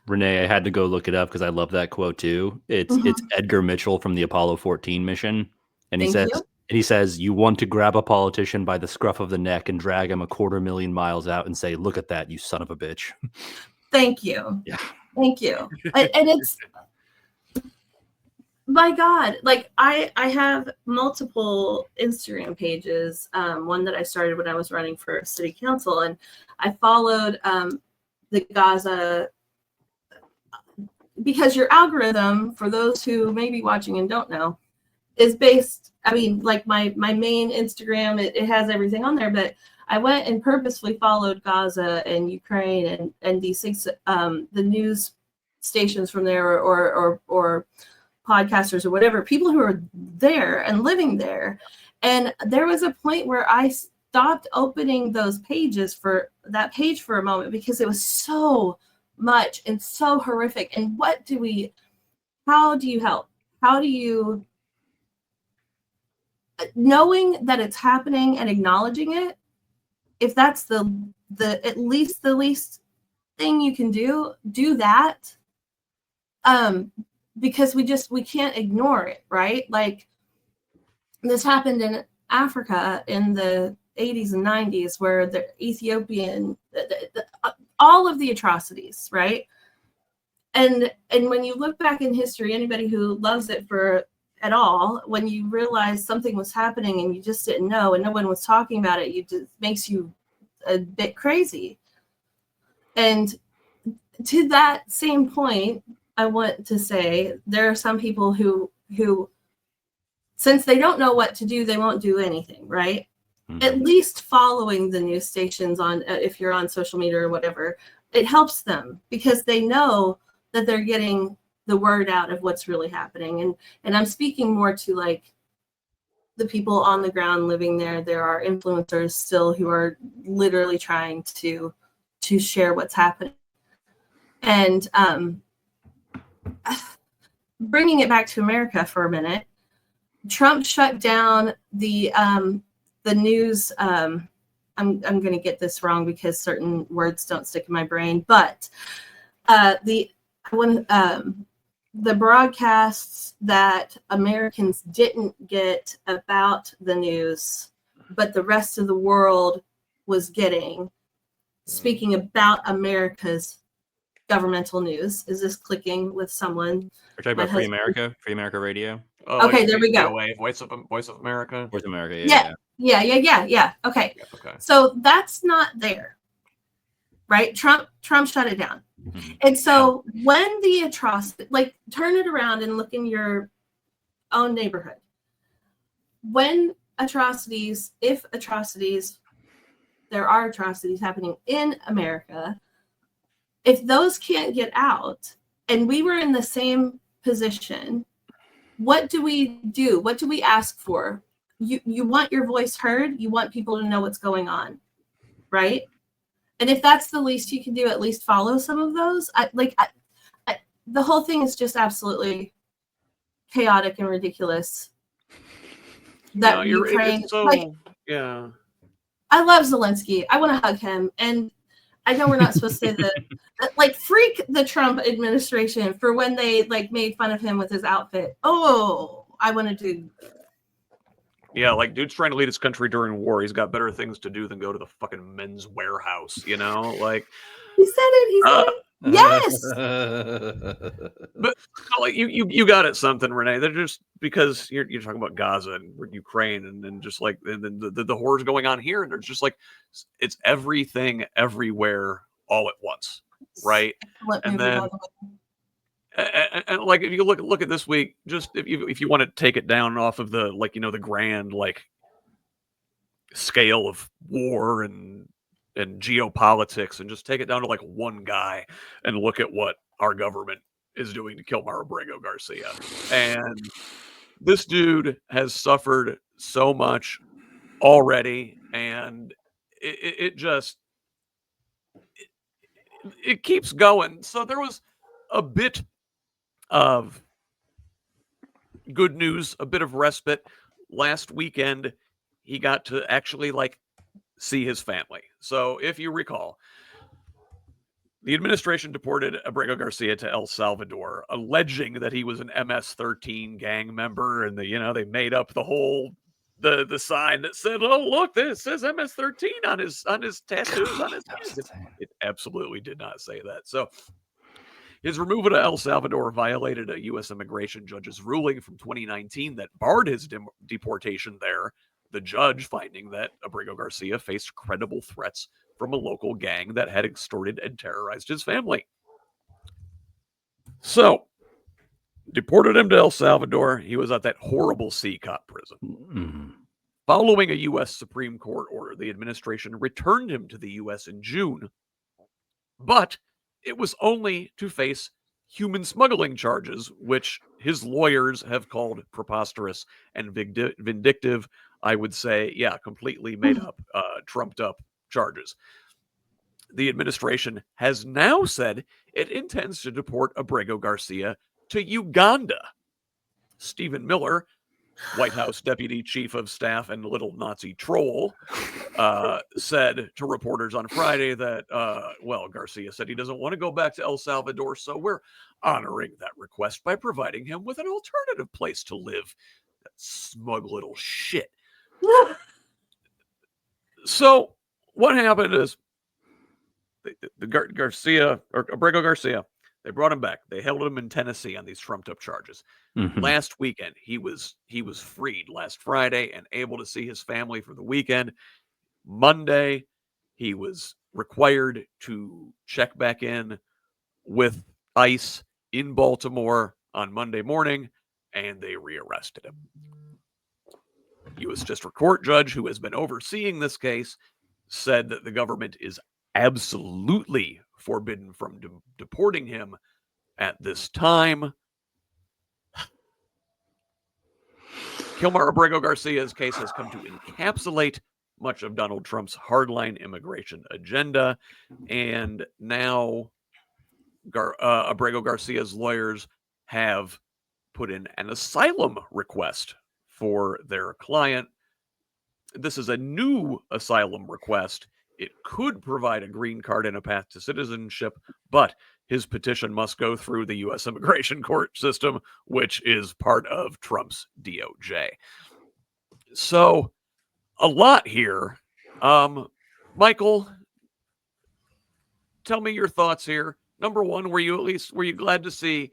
Renee, I had to go look it up because I love that quote too. It's Edgar Mitchell from the Apollo 14 mission, and he says, "You want to grab a politician by the scruff of the neck and drag him 250,000 miles out and say, 'Look at that, you son of a bitch.'" Thank you. Yeah. Thank you. And it's, my God, like I have multiple Instagram pages. One that I started when I was running for city council, and I followed the Gaza, because your algorithm, for those who may be watching and don't know, is based, like my main Instagram, it has everything on there, but I went and purposefully followed Gaza and Ukraine and these things, the news stations from there, or podcasters or whatever, people who are there and living there. And there was a point where I stopped opening those pages for that page for a moment because it was so much and so horrific. And how do you help? How do you, knowing that it's happening and acknowledging it, if that's the least thing you can do that. Because we can't ignore it, right? Like this happened in Africa in the 80s and 90s, where the Ethiopian, all of the atrocities, right? And when you look back in history, anybody who loves it at all, when you realize something was happening and you just didn't know and no one was talking about it, it just makes you a bit crazy. And to that same point, I want to say there are some people who since they don't know what to do, they won't do anything, right? At least following the news stations on, if you're on social media or whatever, it helps them because they know that they're getting the word out of what's really happening. And I'm speaking more to like the people on the ground living there. There are influencers still who are literally trying to share what's happening. And bringing it back to America for a minute, Trump shut down the news. I'm going to get this wrong because certain words don't stick in my brain, but the broadcasts that Americans didn't get about the news, but the rest of the world was getting, speaking about America's governmental news. Is this clicking with someone? We're talking about Free America Radio. Oh, okay, there we go. Voice of America. Voice of America. Yeah. Okay. So that's not there, right? Trump shut it down. And so when the atrocity, like turn it around and look in your own neighborhood. When if there are atrocities happening in America, if those can't get out and we were in the same position, what do we do? What do we ask for? You want your voice heard. You want people to know what's going on, right? And if that's the least you can do, at least follow some of those. The whole thing is just absolutely chaotic and ridiculous. That Ukraine, yeah. I love Zelensky. I want to hug him, and I know we're not supposed to say that. Freak the Trump administration for when they made fun of him with his outfit. Oh, I wanted to. Yeah, dude's trying to lead his country during war. He's got better things to do than go to the fucking Men's Warehouse, you know? He said it. Yes. But you got it something, Renee. They're just because you're talking about Gaza and Ukraine and just the horrors going on here, and there's just it's everything everywhere all at once, right? And like if you look at this week, just if you want to take it down off of the the grand scale of war and geopolitics, and just take it down to one guy and look at what our government is doing to kill Abrego Garcia. And this dude has suffered so much already, and it just it keeps going. So there was a bit of good news, a bit of respite. Last weekend, he got to actually see his family. So if you recall, the administration deported Abrego Garcia to El Salvador, alleging that he was an MS-13 gang member, and they made up the whole the sign that said, "Oh, look, this says MS-13 on his tattoos on his hands." It absolutely did not say that. So his removal to El Salvador violated a U.S. immigration judge's ruling from 2019 that barred his deportation there. The judge finding that Abrego Garcia faced credible threats from a local gang that had extorted and terrorized his family. So, deported him to El Salvador. He was at that horrible C-Cop prison. Mm-hmm. Following a U.S. Supreme Court order, the administration returned him to the U.S. in June, but it was only to face human smuggling charges, which his lawyers have called preposterous and vindictive. I would say, completely made up, trumped up charges. The administration has now said it intends to deport Abrego Garcia to Uganda. Stephen Miller, White House Deputy Chief of Staff and little Nazi troll, said to reporters on Friday that, Garcia said he doesn't want to go back to El Salvador, so we're honoring that request by providing him with an alternative place to live. That smug little shit. So what happened is the Abrego Garcia, they brought him back. They held him in Tennessee on these trumped up charges. Mm-hmm. Last weekend, he was freed last Friday and able to see his family for the weekend. Monday, he was required to check back in with ICE in Baltimore on Monday morning, and they rearrested him. U.S. District Court judge who has been overseeing this case said that the government is absolutely forbidden from deporting him at this time. Kilmar Abrego Garcia's case has come to encapsulate much of Donald Trump's hardline immigration agenda, and now Abrego Garcia's lawyers have put in an asylum request for their client. This is a new asylum request. It could provide a green card and a path to citizenship, but his petition must go through the U.S. immigration court system, which is part of Trump's DOJ. So, a lot here. Michael, tell me your thoughts here. Number one, were you glad to see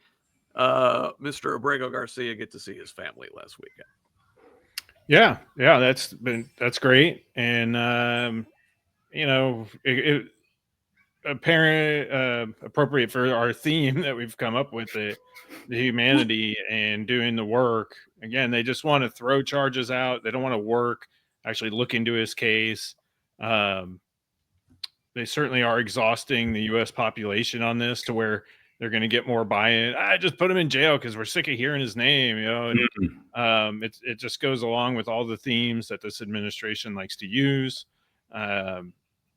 Mr. Abrego Garcia get to see his family last weekend? Yeah, that's great, and appropriate for our theme that we've come up with, the humanity and doing the work. Again, they just want to throw charges out. They don't want to work, actually look into his case. They certainly are exhausting the U.S. population on this to where they're going to get more buy-in. I just put him in jail because we're sick of hearing his name, And, it just goes along with all the themes that this administration likes to use. A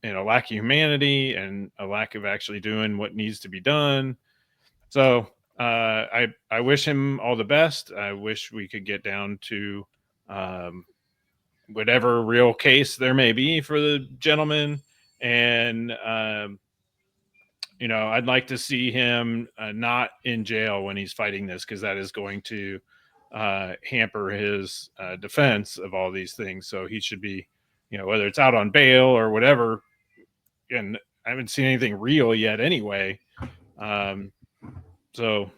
lack of humanity and a lack of actually doing what needs to be done. So I wish him all the best. I wish we could get down to whatever real case there may be for the gentleman. And, I'd like to see him not in jail when he's fighting this, because that is going to hamper his defense of all these things. So he should be, whether it's out on bail or whatever. And I haven't seen anything real yet anyway. So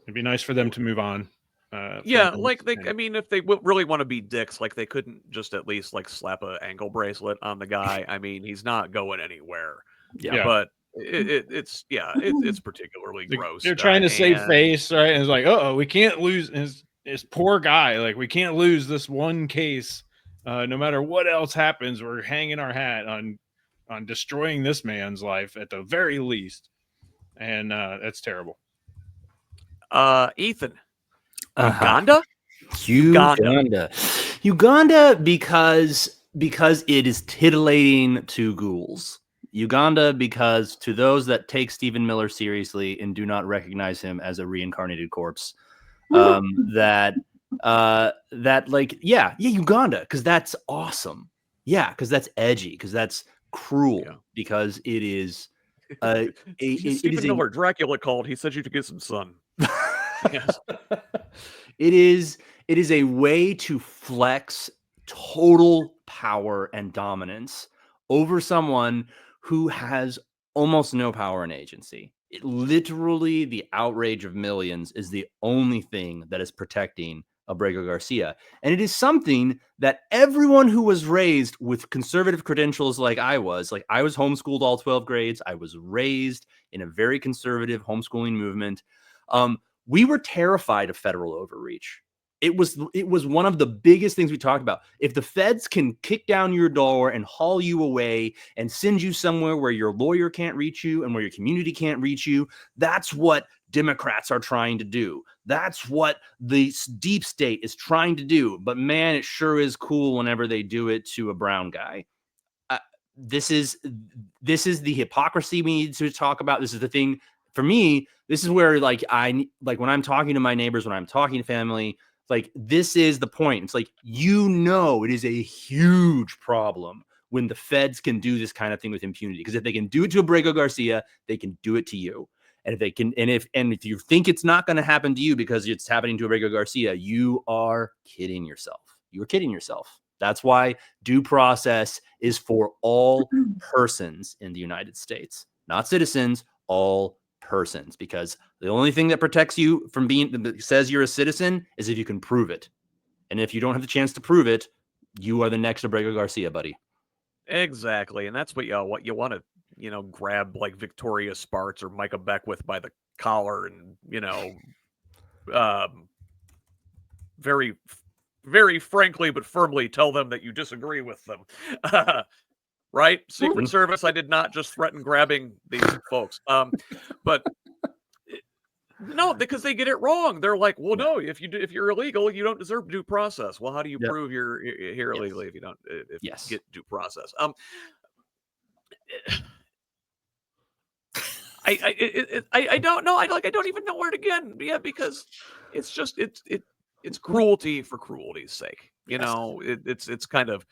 it'd be nice for them to move on. If they really want to be dicks, they couldn't just at least slap an ankle bracelet on the guy. I mean, he's not going anywhere. Yeah. But it's particularly gross. They're trying to save and face, right? And it's like, we can't lose this poor guy. Like, we can't lose this one case. No matter what else happens, we're hanging our hat on destroying this man's life at the very least. And that's terrible. Ethan, Uganda, because it is titillating to ghouls. Uganda, because to those that take Stephen Miller seriously and do not recognize him as a reincarnated corpse, Uganda, because that's awesome. Yeah, because that's edgy, because that's cruel, because it is. Stephen Miller, Dracula called. He said you to get some sun. Yes. It is a way to flex total power and dominance over someone who has almost no power and agency. Literally, the outrage of millions is the only thing that is protecting Abrego Garcia. And it is something that everyone who was raised with conservative credentials like I was homeschooled all 12 grades. I was raised in a very conservative homeschooling movement. We were terrified of federal overreach. It was one of the biggest things we talked about. If the feds can kick down your door and haul you away and send you somewhere where your lawyer can't reach you and where your community can't reach you, that's what Democrats are trying to do. That's what the deep state is trying to do. But man, it sure is cool whenever they do it to a brown guy. This is the hypocrisy we need to talk about. This is the thing for me. This is where when I'm talking to my neighbors, when I'm talking to family, this is the point. It's it is a huge problem when the feds can do this kind of thing with impunity. Because if they can do it to Abrego Garcia, they can do it to you. And if they can, and if you think it's not going to happen to you because it's happening to Abrego Garcia, you are kidding yourself. You are kidding yourself. That's why due process is for all persons in the United States, not citizens, all persons, because the only thing that protects you from says you're a citizen is if you can prove it. And if you don't have the chance to prove it, you are the next Abrego Garcia, buddy. Exactly. And that's what you want to, grab like Victoria Spartz or Micah Beckwith by the collar and, very, very frankly, but firmly tell them that you disagree with them. Right? Secret Service, I did not just threaten grabbing these folks. But no, because they get it wrong. They're like, well, no, if you're illegal, you don't deserve due process. Well, how do you prove you're here illegally if you don't you get due process? I don't know. I don't even know where to begin. Yeah, because it's just it's cruelty for cruelty's sake. It's kind of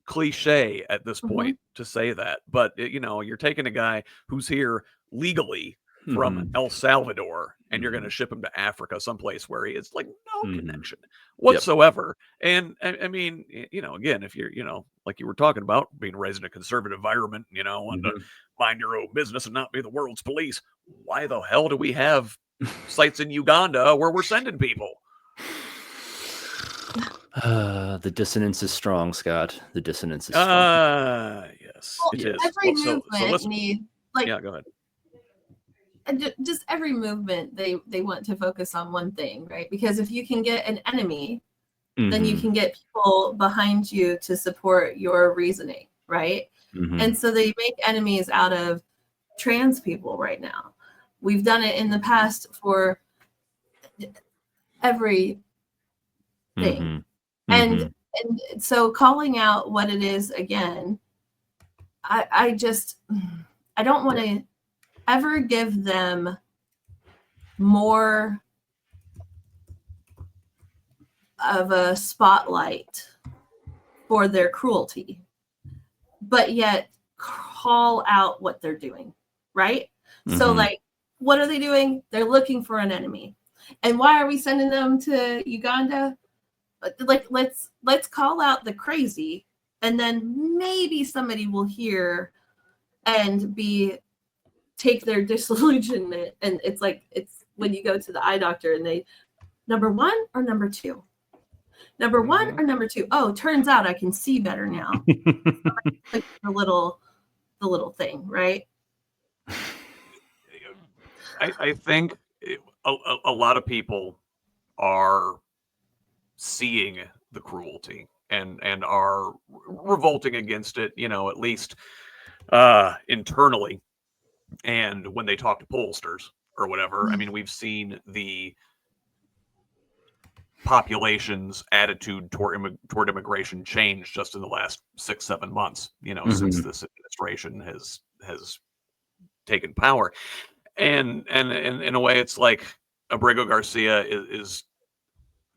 cliche at this point to say that, but you're taking a guy who's here legally from El Salvador and you're going to ship him to Africa, someplace where he has no connection whatsoever. And I mean, again, if you're, like you were talking about being raised in a conservative environment, and to mind your own business and not be the world's police, why the hell do we have sites in Uganda where we're sending people? The dissonance is strong, Scott. The dissonance is strong. Yes, well, it is. Every movement needs yeah, go ahead. And just every movement, they want to focus on one thing, right? Because if you can get an enemy, then you can get people behind you to support your reasoning, right? And so they make enemies out of trans people right now. We've done it in the past for every thing. And so calling out what it is again, I don't want to ever give them more of a spotlight for their cruelty, but yet call out what they're doing, right? So what are they doing? They're looking for an enemy. And why are we sending them to Uganda? Let's call out the crazy, and then maybe somebody will hear and take their disillusionment. And it's when you go to the eye doctor and they number 1 or number 2, number 1 or number 2. Oh, turns out I can see better now. the little thing, right? I think a lot of people are seeing the cruelty and are revolting against it, at least internally. And when they talk to pollsters or whatever, I mean, we've seen the population's attitude toward immigration change just in the last 6-7 months, since this administration has taken power. And in a way, it's like Abrego Garcia is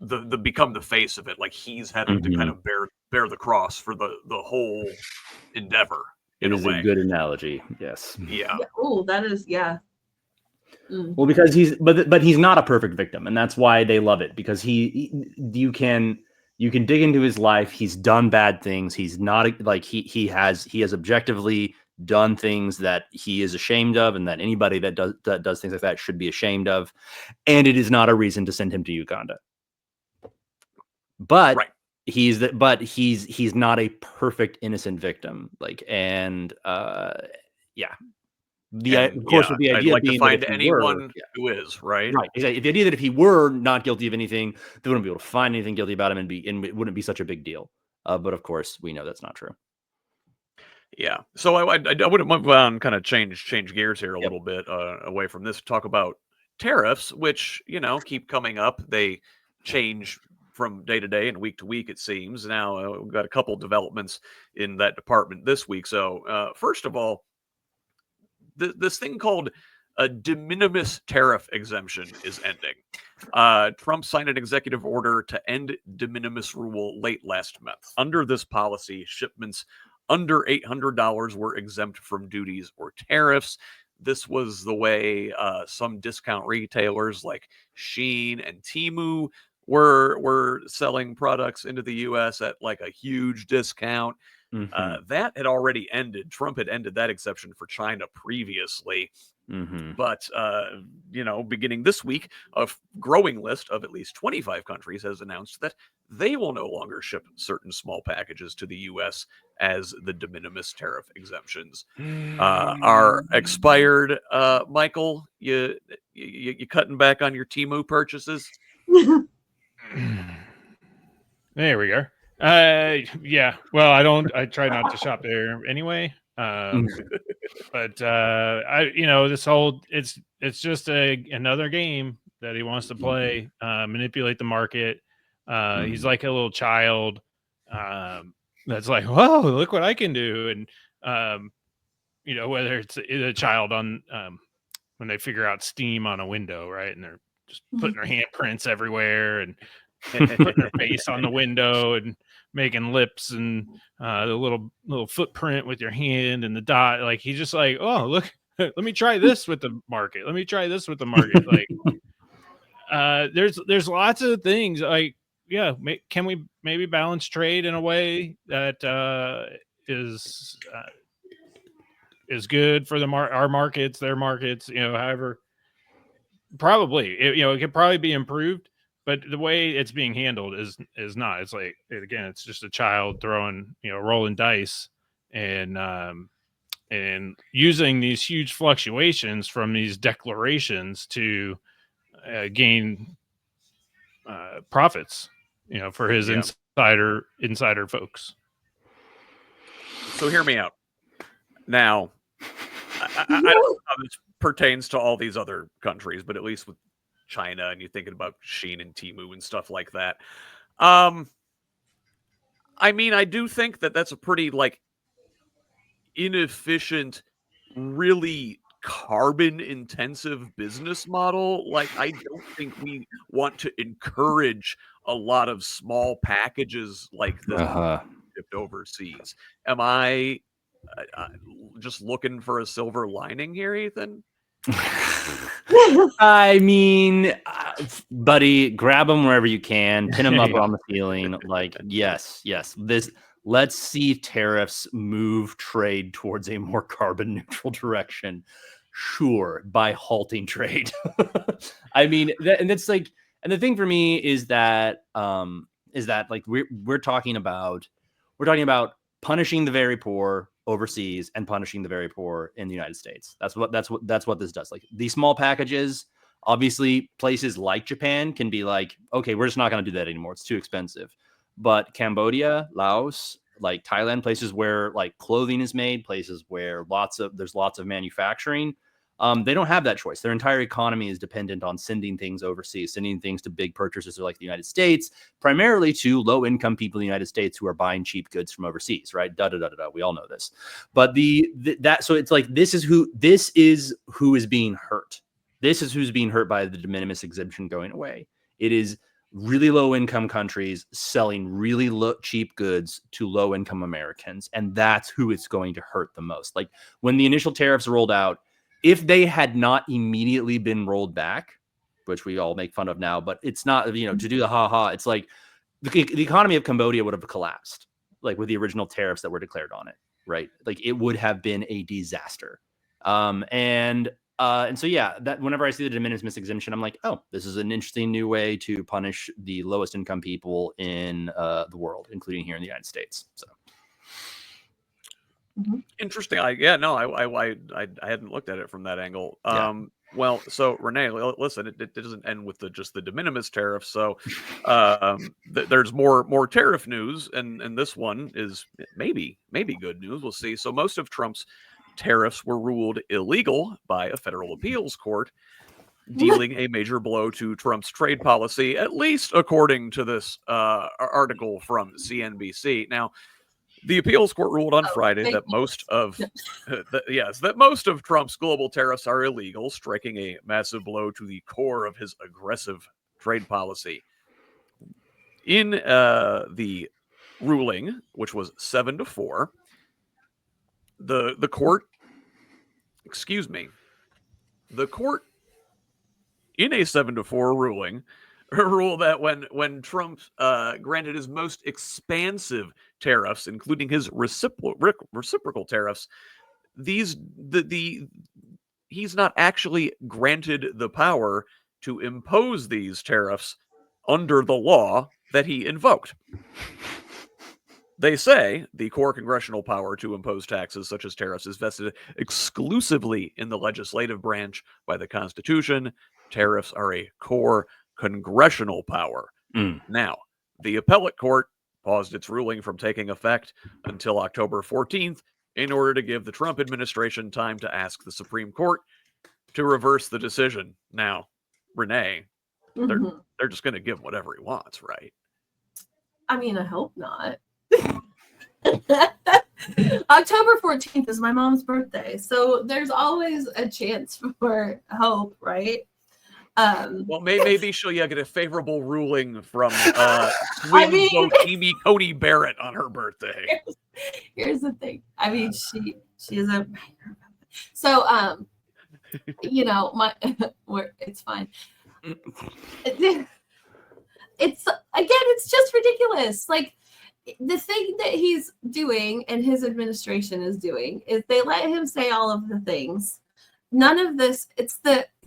the become the face of it. Like he's having to kind of bear the cross for the whole endeavor. It is a good analogy. Yes. Yeah. Oh, that is, yeah. Well, because he's not a perfect victim, and that's why they love it, because you can dig into his life. He's done bad things. He's not like he has objectively done things that he is ashamed of, and that anybody that does things like that should be ashamed of. And it is not a reason to send him to Uganda. But right. he's not a perfect innocent victim. Yeah. Of course, with the idea I'd like being to find anyone who is right. Exactly. The idea that if he were not guilty of anything, they wouldn't be able to find anything guilty about him, and it wouldn't be such a big deal. But of course, we know that's not true. Yeah. So I would move on, kind of change gears here a little bit away from this. Talk about tariffs, which keep coming up. They change from day to day and week to week, it seems. Now we've got a couple developments in that department this week. So first of all, this thing called a de minimis tariff exemption is ending. Trump signed an executive order to end de minimis rule late last month. Under this policy, shipments under $800 were exempt from duties or tariffs. This was the way some discount retailers like Shein and Temu were selling products into the U.S. at like a huge discount. That had already ended. Trump had ended that exception for China previously. But, beginning this week, a growing list of at least 25 countries has announced that they will no longer ship certain small packages to the U.S. as the de minimis tariff exemptions are expired. Michael, you cutting back on your Temu purchases? There we go. Yeah. Well, I try not to shop there anyway. But this whole it's just another game that he wants to play, manipulate the market. He's like a little child that's like, whoa, look what I can do. And whether it's a child on when they figure out Steam on a window, right? And they're just putting their handprints everywhere and putting their face on the window and making lips and the little footprint with your hand and the dot. Like he's just like, oh, look, let me try this with the market. Let me try this with the market. Like there's lots of things. Like, yeah, can we maybe balance trade in a way that is good for our markets, their markets, however, probably, it could probably be improved. But the way it's being handled is not. It's like, again, it's just a child throwing, rolling dice and using these huge fluctuations from these declarations to gain profits, for his insider folks. So hear me out. Now, I don't know how this pertains to all these other countries, but at least with China, and you're thinking about Shein and Temu and stuff like that. I mean, I do think that that's a pretty inefficient, really carbon intensive business model. Like, I don't think we want to encourage a lot of small packages like this shipped overseas. Am I just looking for a silver lining here, Ethan? I mean, buddy, grab them wherever you can, pin them up on the ceiling. Like, yes. Let's see tariffs move trade towards a more carbon neutral direction. Sure, by halting trade. I mean, and the thing for me is that like we're talking about punishing the very poor overseas and punishing the very poor in the United States. That's what this does. Like these small packages, obviously places like Japan can be like, okay, we're just not going to do that anymore. It's too expensive. But Cambodia, Laos, like Thailand, places where like clothing is made, places where there's lots of manufacturing, they don't have that choice. Their entire economy is dependent on sending things overseas, sending things to big purchasers like the United States, primarily to low-income people in the United States who are buying cheap goods from overseas, right? We all know this. But so it's like this is who is being hurt. This is who's being hurt by the de minimis exemption going away. It is really low-income countries selling really cheap goods to low-income Americans, and that's who it's going to hurt the most. Like when the initial tariffs rolled out, if they had not immediately been rolled back, which we all make fun of now, but it's not, to do the ha-ha, it's like the economy of Cambodia would have collapsed, like with the original tariffs that were declared on it, right? Like it would have been a disaster. And so, yeah, that whenever I see the de minimis exemption, I'm like, oh, this is an interesting new way to punish the lowest income people in the world, including here in the United States. So. Interesting. I hadn't looked at it from that angle. Well, so Renee, listen, it doesn't end with just the de minimis tariff. So there's more tariff news, and this one is maybe good news. We'll see. So most of Trump's tariffs were ruled illegal by a federal appeals court, dealing a major blow to Trump's trade policy, at least according to this article from CNBC. Now, the appeals court ruled on Friday that most of Trump's global tariffs are illegal, striking a massive blow to the core of his aggressive trade policy. In the ruling, which was 7-4, the court in a 7-4 ruling ruled that when Trump granted his most expansive tariffs, including his reciprocal tariffs, he's not actually granted the power to impose these tariffs under the law that he invoked. They say the core congressional power to impose taxes such as tariffs is vested exclusively in the legislative branch by the Constitution. Tariffs are a core congressional power. Now, the appellate court paused its ruling from taking effect until October 14th in order to give the Trump administration time to ask the Supreme Court to reverse the decision. Now, Renee, they're just going to give him whatever he wants, right? I mean, I hope not. October 14th is my mom's birthday, so there's always a chance for hope, right? Well, maybe she'll get a favorable ruling from Amy Coney Barrett on her birthday. Here's the thing. I mean, she is a so it's fine. It's just ridiculous. Like the thing that he's doing and his administration is doing is they let him say all of the things. None of this, it's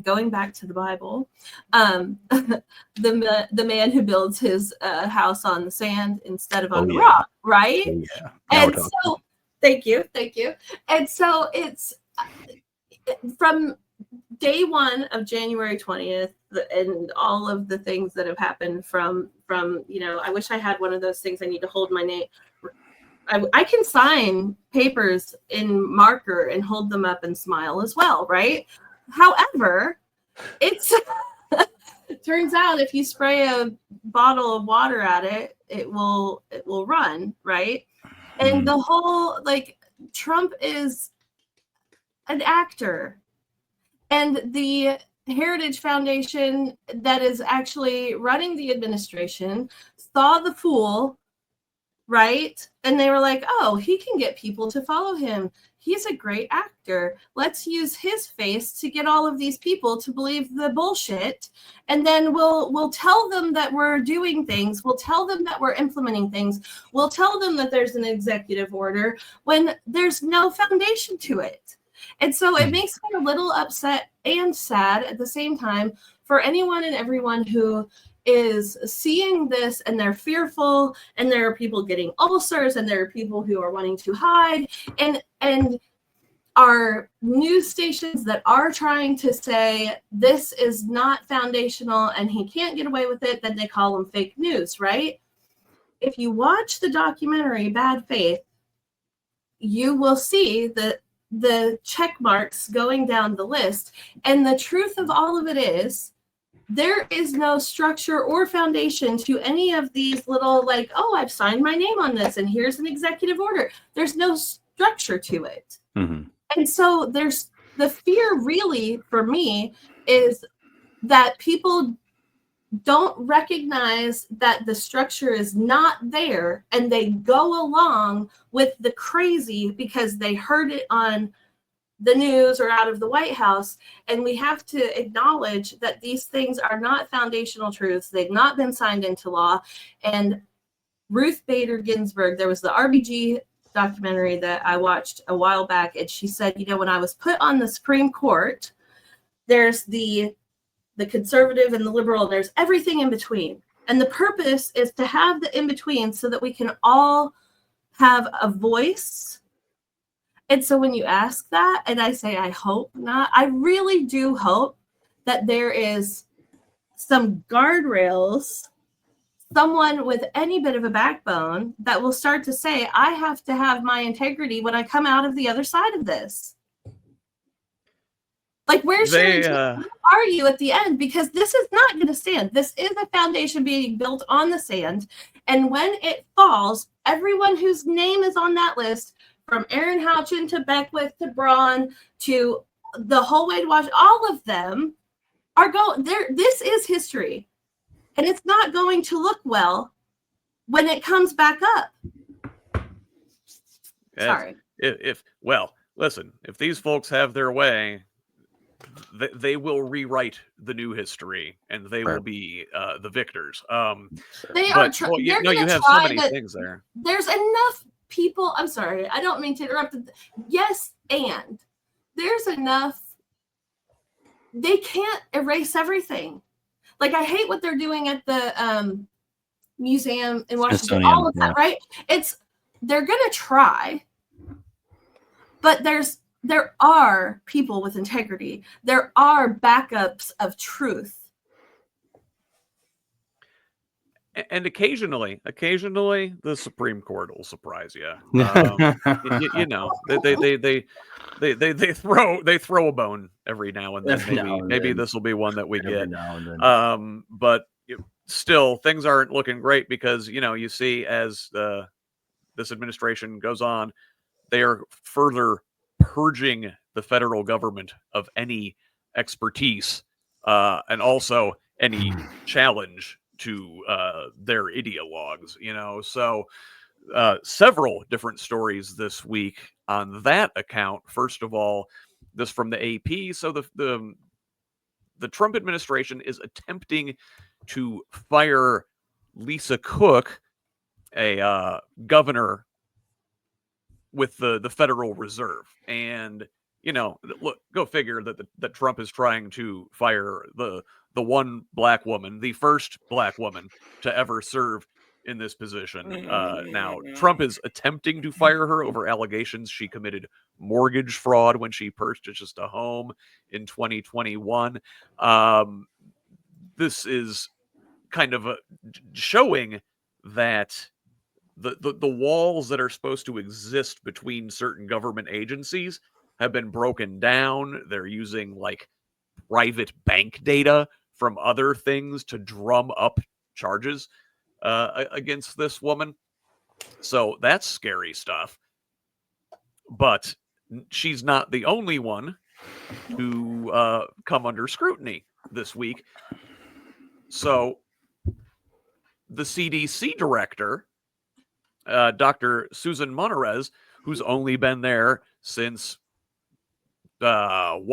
going back to the Bible, the man who builds his house on the sand instead of on the rock, right? Yeah. And so, thank you. And so it's from day one of January 20th and all of the things that have happened from I wish I had one of those things I need to hold my name. I can sign papers in marker and hold them up and smile as well, right? However, it turns out if you spray a bottle of water at it, it will run, right? And the whole Trump is an actor, and the Heritage Foundation that is actually running the administration saw the fool. Right? And they were like, oh, he can get people to follow him. He's a great actor. Let's use his face to get all of these people to believe the bullshit. And then we'll tell them that we're doing things. We'll tell them that we're implementing things. We'll tell them that there's an executive order when there's no foundation to it. And so it makes me a little upset and sad at the same time for anyone and everyone who is seeing this, and they're fearful, and there are people getting ulcers, and there are people who are wanting to hide, and are news stations that are trying to say this is not foundational and he can't get away with it, then they call them fake news, right? If you watch the documentary Bad Faith, you will see the check marks going down the list. And the truth of all of it is, there is no structure or foundation to any of these little, like, oh, I've signed my name on this and here's an executive order. There's no structure to it. Mm-hmm. And so there's the fear, really, for me, is that people don't recognize that the structure is not there, and they go along with the crazy because they heard it on the news or out of the White House. And we have to acknowledge that these things are not foundational truths. They've not been signed into law. And Ruth Bader Ginsburg, there was the RBG documentary that I watched a while back, and she said, you know, when I was put on the Supreme Court, there's the conservative and the liberal, and there's everything in between. And the purpose is to have the in between so that we can all have a voice. And so when you ask that, and I say, I hope not, I really do hope that there is some guardrails, someone with any bit of a backbone that will start to say, I have to have my integrity when I come out of the other side of this. Like, where are you at the end? Because this is not going to stand. This is a foundation being built on the sand. And when it falls, everyone whose name is on that list, from Aaron Houchin to Beckwith to Braun to the whole way to Washington, all of them are going there. This is history. And it's not going to look well when it comes back up. Sorry. Well, listen, if these folks have their way, they will rewrite the new history, and they will be the victors. They are. You have so many things there. There's enough people. I'm sorry, I don't mean to interrupt. Yes, and there's enough. They can't erase everything. Like, I hate what they're doing at the museum in Washington. All of that, right? They're gonna try, but there are people with integrity. There are backups of truth. And occasionally, the Supreme Court will surprise you. You know, they throw a bone every now and then. Maybe this will be one that we get. But still, things aren't looking great because, you know, you see as this administration goes on, they are further purging the federal government of any expertise and also any challenge to their ideologues, you know. So several different stories this week on that account. First of all, this from the AP. So the Trump administration is attempting to fire Lisa Cook, a governor with the Federal Reserve. And, you know, look, go figure that Trump is trying to fire the one black woman, the first black woman to ever serve in this position. Now, Trump is attempting to fire her over allegations she committed mortgage fraud when she purchased a home in 2021. This is kind of showing that the walls that are supposed to exist between certain government agencies have been broken down. They're using like private bank data from other things to drum up charges against this woman. So that's scary stuff. But she's not the only one to come under scrutiny this week. So the CDC director, Dr. Susan Monterez, who's only been there since July,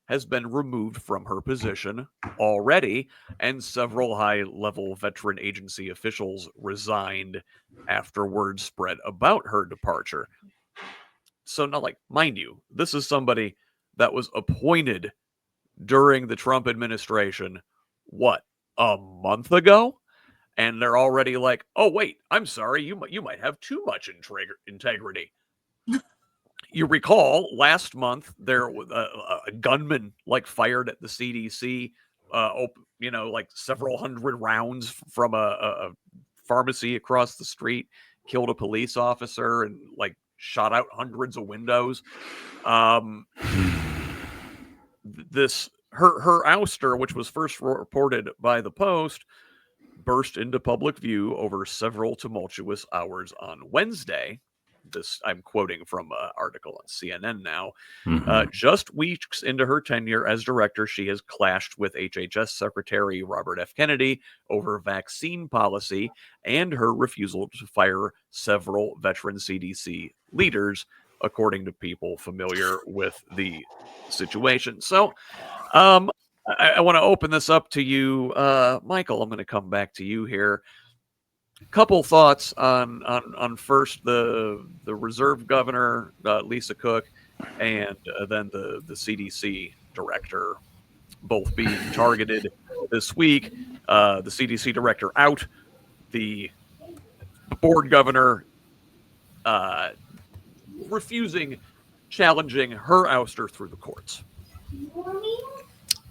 has been removed from her position already, and several high-level veteran agency officials resigned after word spread about her departure. So now, like, mind you, this is somebody that was appointed during the Trump administration what, a month ago? And they're already like, oh, wait, I'm sorry, you might have too much integrity. You recall last month there was a gunman fired at the CDC, like several hundred rounds from a pharmacy across the street, killed a police officer and shot out hundreds of windows. This her ouster, which was first reported by the Post, burst into public view over several tumultuous hours on Wednesday. This I'm quoting from an article on CNN now. Just weeks into her tenure as director, she has clashed with HHS Secretary Robert F. Kennedy over vaccine policy and her refusal to fire several veteran CDC leaders, according to people familiar with the situation. So I want to open this up to you, Michael. I'm going to come back to you here. Couple thoughts on first the reserve governor, Lisa Cook, and then the CDC director, both being targeted this week. The CDC director out, the board governor challenging her ouster through the courts.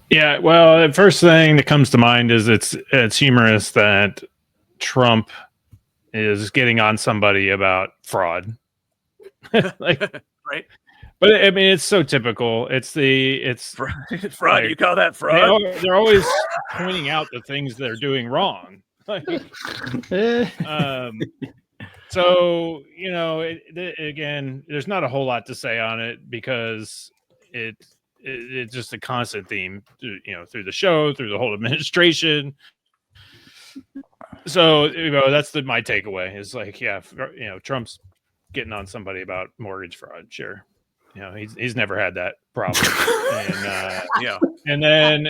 Yeah, well, the first thing that comes to mind is it's humorous that Trump is getting on somebody about fraud. Right. But I mean, it's so typical. It's fraud. You call that fraud? They're always pointing out the things they're doing wrong. So, again, there's not a whole lot to say on it because it's just a constant theme, through the show, through the whole administration. So, that's my takeaway is Trump's getting on somebody about mortgage fraud. Sure. He's never had that problem. And then,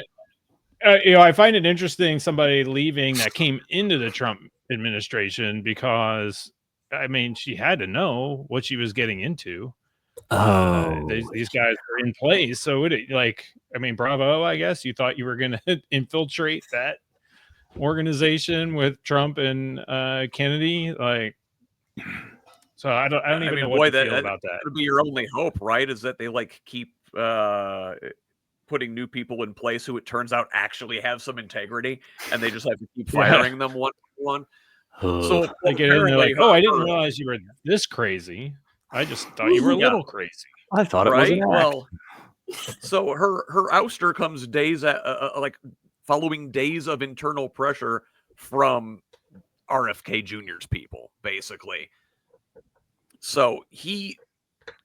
I find it interesting somebody leaving that came into the Trump administration because, I mean, she had to know what she was getting into. These guys are in place. So bravo, I guess. You thought you were going to infiltrate that organization with Trump and Kennedy. So I don't even know what to feel about that. That would be your only hope, right? Is that they keep putting new people in place who it turns out actually have some integrity, and they just have to keep firing them one by one. So they get in, they're like, "Oh, I didn't realize you were this crazy. I just thought you were a little crazy." I thought it was an act. Well, so her ouster comes days following days of internal pressure from RFK Jr.'s people, basically. So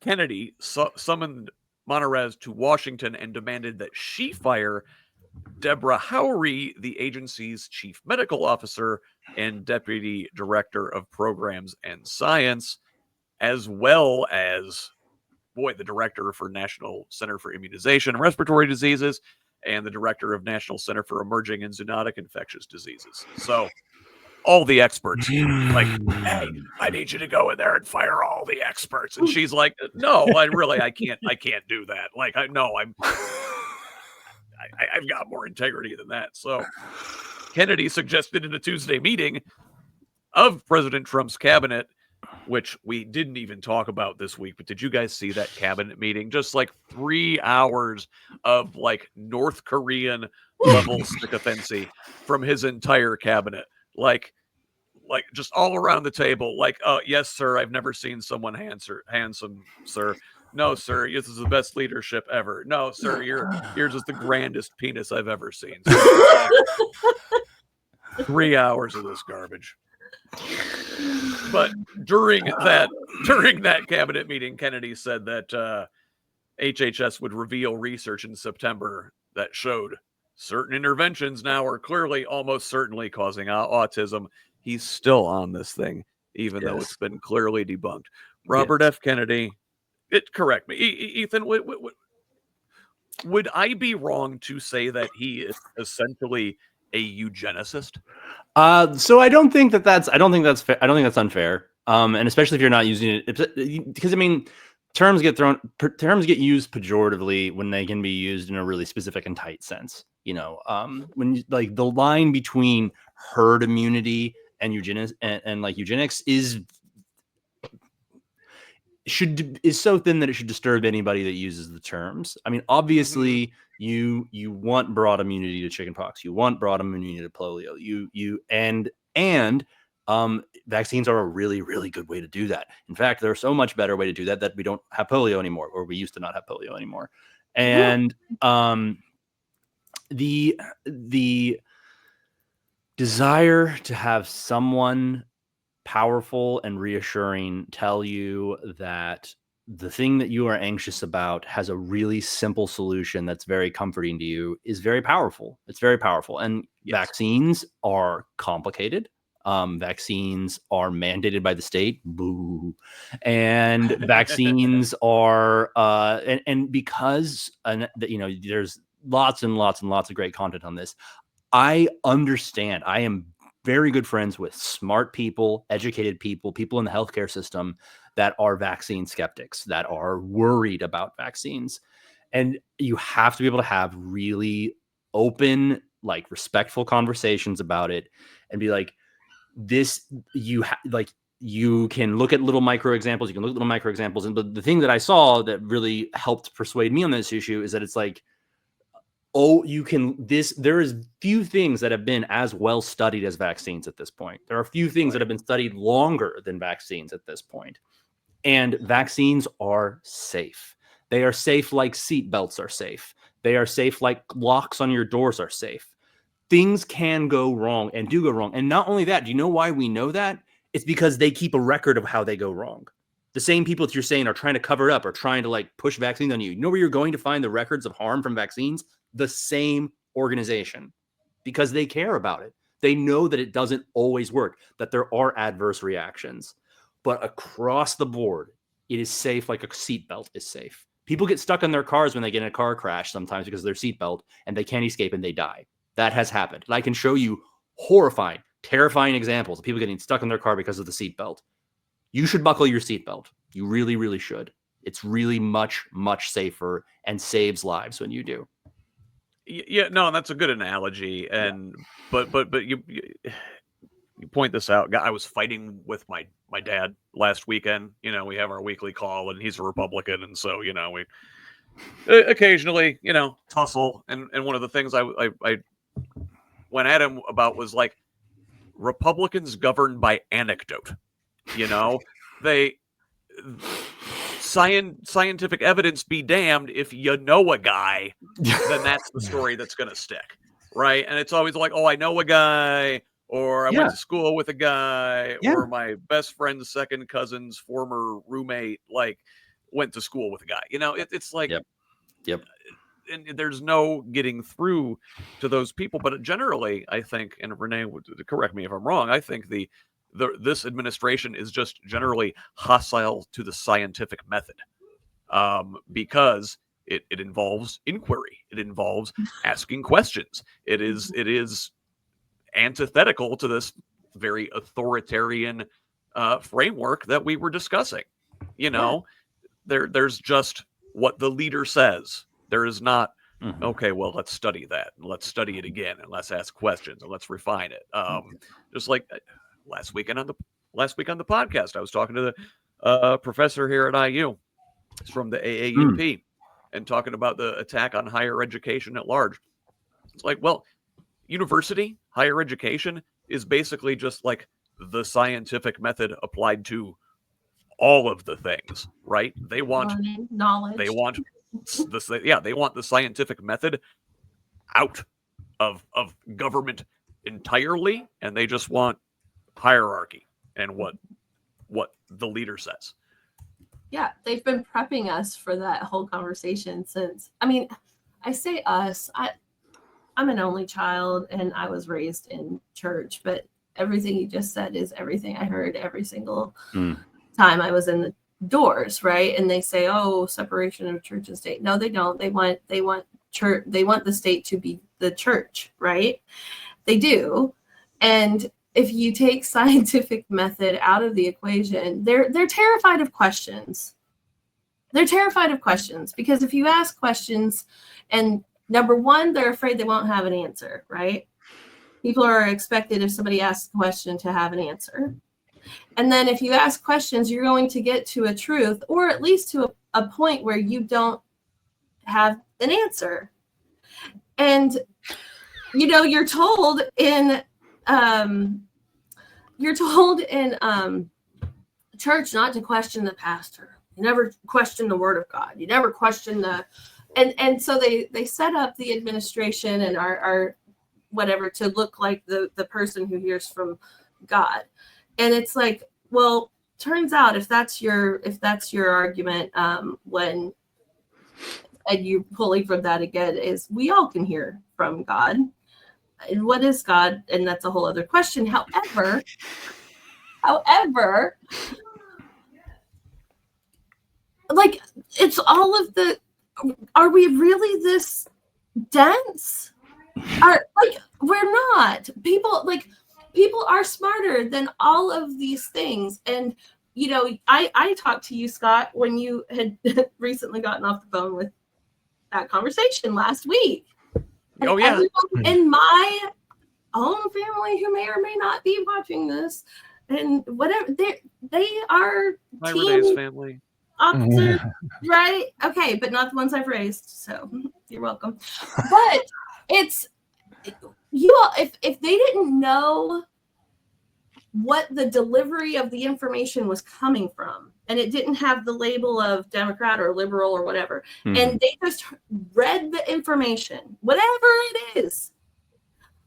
Kennedy summoned Monterez to Washington and demanded that she fire Deborah Howery, the agency's chief medical officer and deputy director of programs and science, as well as, the director for National Center for Immunization and Respiratory Diseases and the director of National Center for Emerging and Zoonotic Infectious Diseases. So all the experts, hey, I need you to go in there and fire all the experts. And she's like, no, I can't do that. I've got more integrity than that. So Kennedy suggested in a Tuesday meeting of President Trump's cabinet, which we didn't even talk about this week, but did you guys see that cabinet meeting? Just 3 hours of North Korean level sycophancy from his entire cabinet. Just all around the table. Yes, sir, I've never seen someone handsome, sir. No, sir, this is the best leadership ever. No, sir, yours is the grandest penis I've ever seen. So, 3 hours of this garbage. But during that cabinet meeting, Kennedy said that HHS would reveal research in September that showed certain interventions now are clearly, almost certainly causing autism. He's still on this thing, even though it's been clearly debunked. Robert F. Kennedy, correct me, Ethan. Would I be wrong to say that he is essentially a eugenicist? So I don't think that's fair. I don't think that's unfair. And especially if you're not using it, because I mean, terms get used pejoratively when they can be used in a really specific and tight sense. When like the line between herd immunity and eugenics and like eugenics is so thin that it should disturb anybody that uses the terms. I mean, obviously, you want broad immunity to chickenpox, you want broad immunity to polio, and vaccines are a really, really good way to do that. In fact, they're so much better way to do that we don't have polio anymore, or we used to not have polio anymore. And the desire to have someone powerful and reassuring tell you that the thing that you are anxious about has a really simple solution that's very comforting to you is very powerful. It's very powerful. And vaccines are complicated. Vaccines are mandated by the state. Boo. And vaccines are and because there's lots and lots and lots of great content on this. I understand. I am very good friends with smart people, educated people, people in the healthcare system that are vaccine skeptics, that are worried about vaccines. And you have to be able to have really open, like respectful conversations about it and be like, you can look at little micro examples. You can look at little micro examples. And the thing that I saw that really helped persuade me on this issue is that it's like, there is few things that have been as well studied as vaccines at this point. There are few things that have been studied longer than vaccines at this point. And vaccines are safe. They are safe like seat belts are safe. They are safe like locks on your doors are safe. Things can go wrong and do go wrong. And not only that, do you know why we know that? It's because they keep a record of how they go wrong. The same people that you're saying are trying to cover it up or trying to like push vaccines on you. You know where you're going to find the records of harm from vaccines? The same organization, because they care about it. They know that it doesn't always work, that there are adverse reactions, but across the board, it is safe like a seatbelt is safe. People get stuck in their cars when they get in a car crash sometimes because of their seatbelt and they can't escape and they die. That has happened. And I can show you horrifying, terrifying examples of people getting stuck in their car because of the seatbelt. You should buckle your seatbelt. You really, really should. It's really much, much safer and saves lives when you do. Yeah, no, that's a good analogy, and but you point this out. I was fighting with my dad last weekend. We have our weekly call, and he's a Republican, and so we occasionally tussle. And one of the things I went at him about was like, Republicans govern by anecdote. They scientific evidence be damned. If you know a guy, then that's the story that's going to stick, right? And it's always like, oh, I know a guy, or I went to school with a guy, or my best friend's second cousin's former roommate like went to school with a guy. It's like, yep. And there's no getting through to those people. But generally, I think, and Renee would correct me if I'm wrong, I think this administration is just generally hostile to the scientific method, because it involves inquiry. It involves asking questions. It is antithetical to this very authoritarian framework that we were discussing. There's just what the leader says. There is not, okay, well, let's study that, and let's study it again, and let's ask questions, and let's refine it. Just like last week on the podcast, I was talking to the professor here at IU. It's from the AAUP, and talking about the attack on higher education at large. It's like, well, university, higher education is basically just like the scientific method applied to all of the things, right? They want knowledge. They want they want the scientific method out of government entirely, and they just want hierarchy and what the leader says. Yeah, they've been prepping us for that whole conversation since. I mean, I say us. I'm an only child, and I was raised in church, but everything you just said is everything I heard every single time I was in the doors, right? And they say, oh, separation of church and state. No, they don't. They want church. They want the state to be the church, right? They do. And if you take scientific method out of the equation, they're terrified of questions. They're terrified of questions, because if you ask questions and Number one, they're afraid they won't have an answer, right? People are expected, if somebody asks a question, to have an answer. And then if you ask questions, you're going to get to a truth, or at least to a point where you don't have an answer. And, you're told in church not to question the pastor. You never question the word of God. You never question and so they set up the administration and our whatever to look like the person who hears from God. And it's like, well, turns out if that's your argument, and you pulling from that again, is we all can hear from God. And what is God? And that's a whole other question. However, like, it's all of are we really this dense? We're not. People are smarter than all of these things. And, I talked to you, Scott, when you had recently gotten off the phone with that conversation last week. Oh, yeah. Everyone in my own family who may or may not be watching this, and whatever, they are My team Renee's family. officers, right? Okay, but not the ones I've raised, so you're welcome. But it's you all, if they didn't know what the delivery of the information was coming from, and it didn't have the label of Democrat or liberal or whatever, and they just read the information, whatever it is,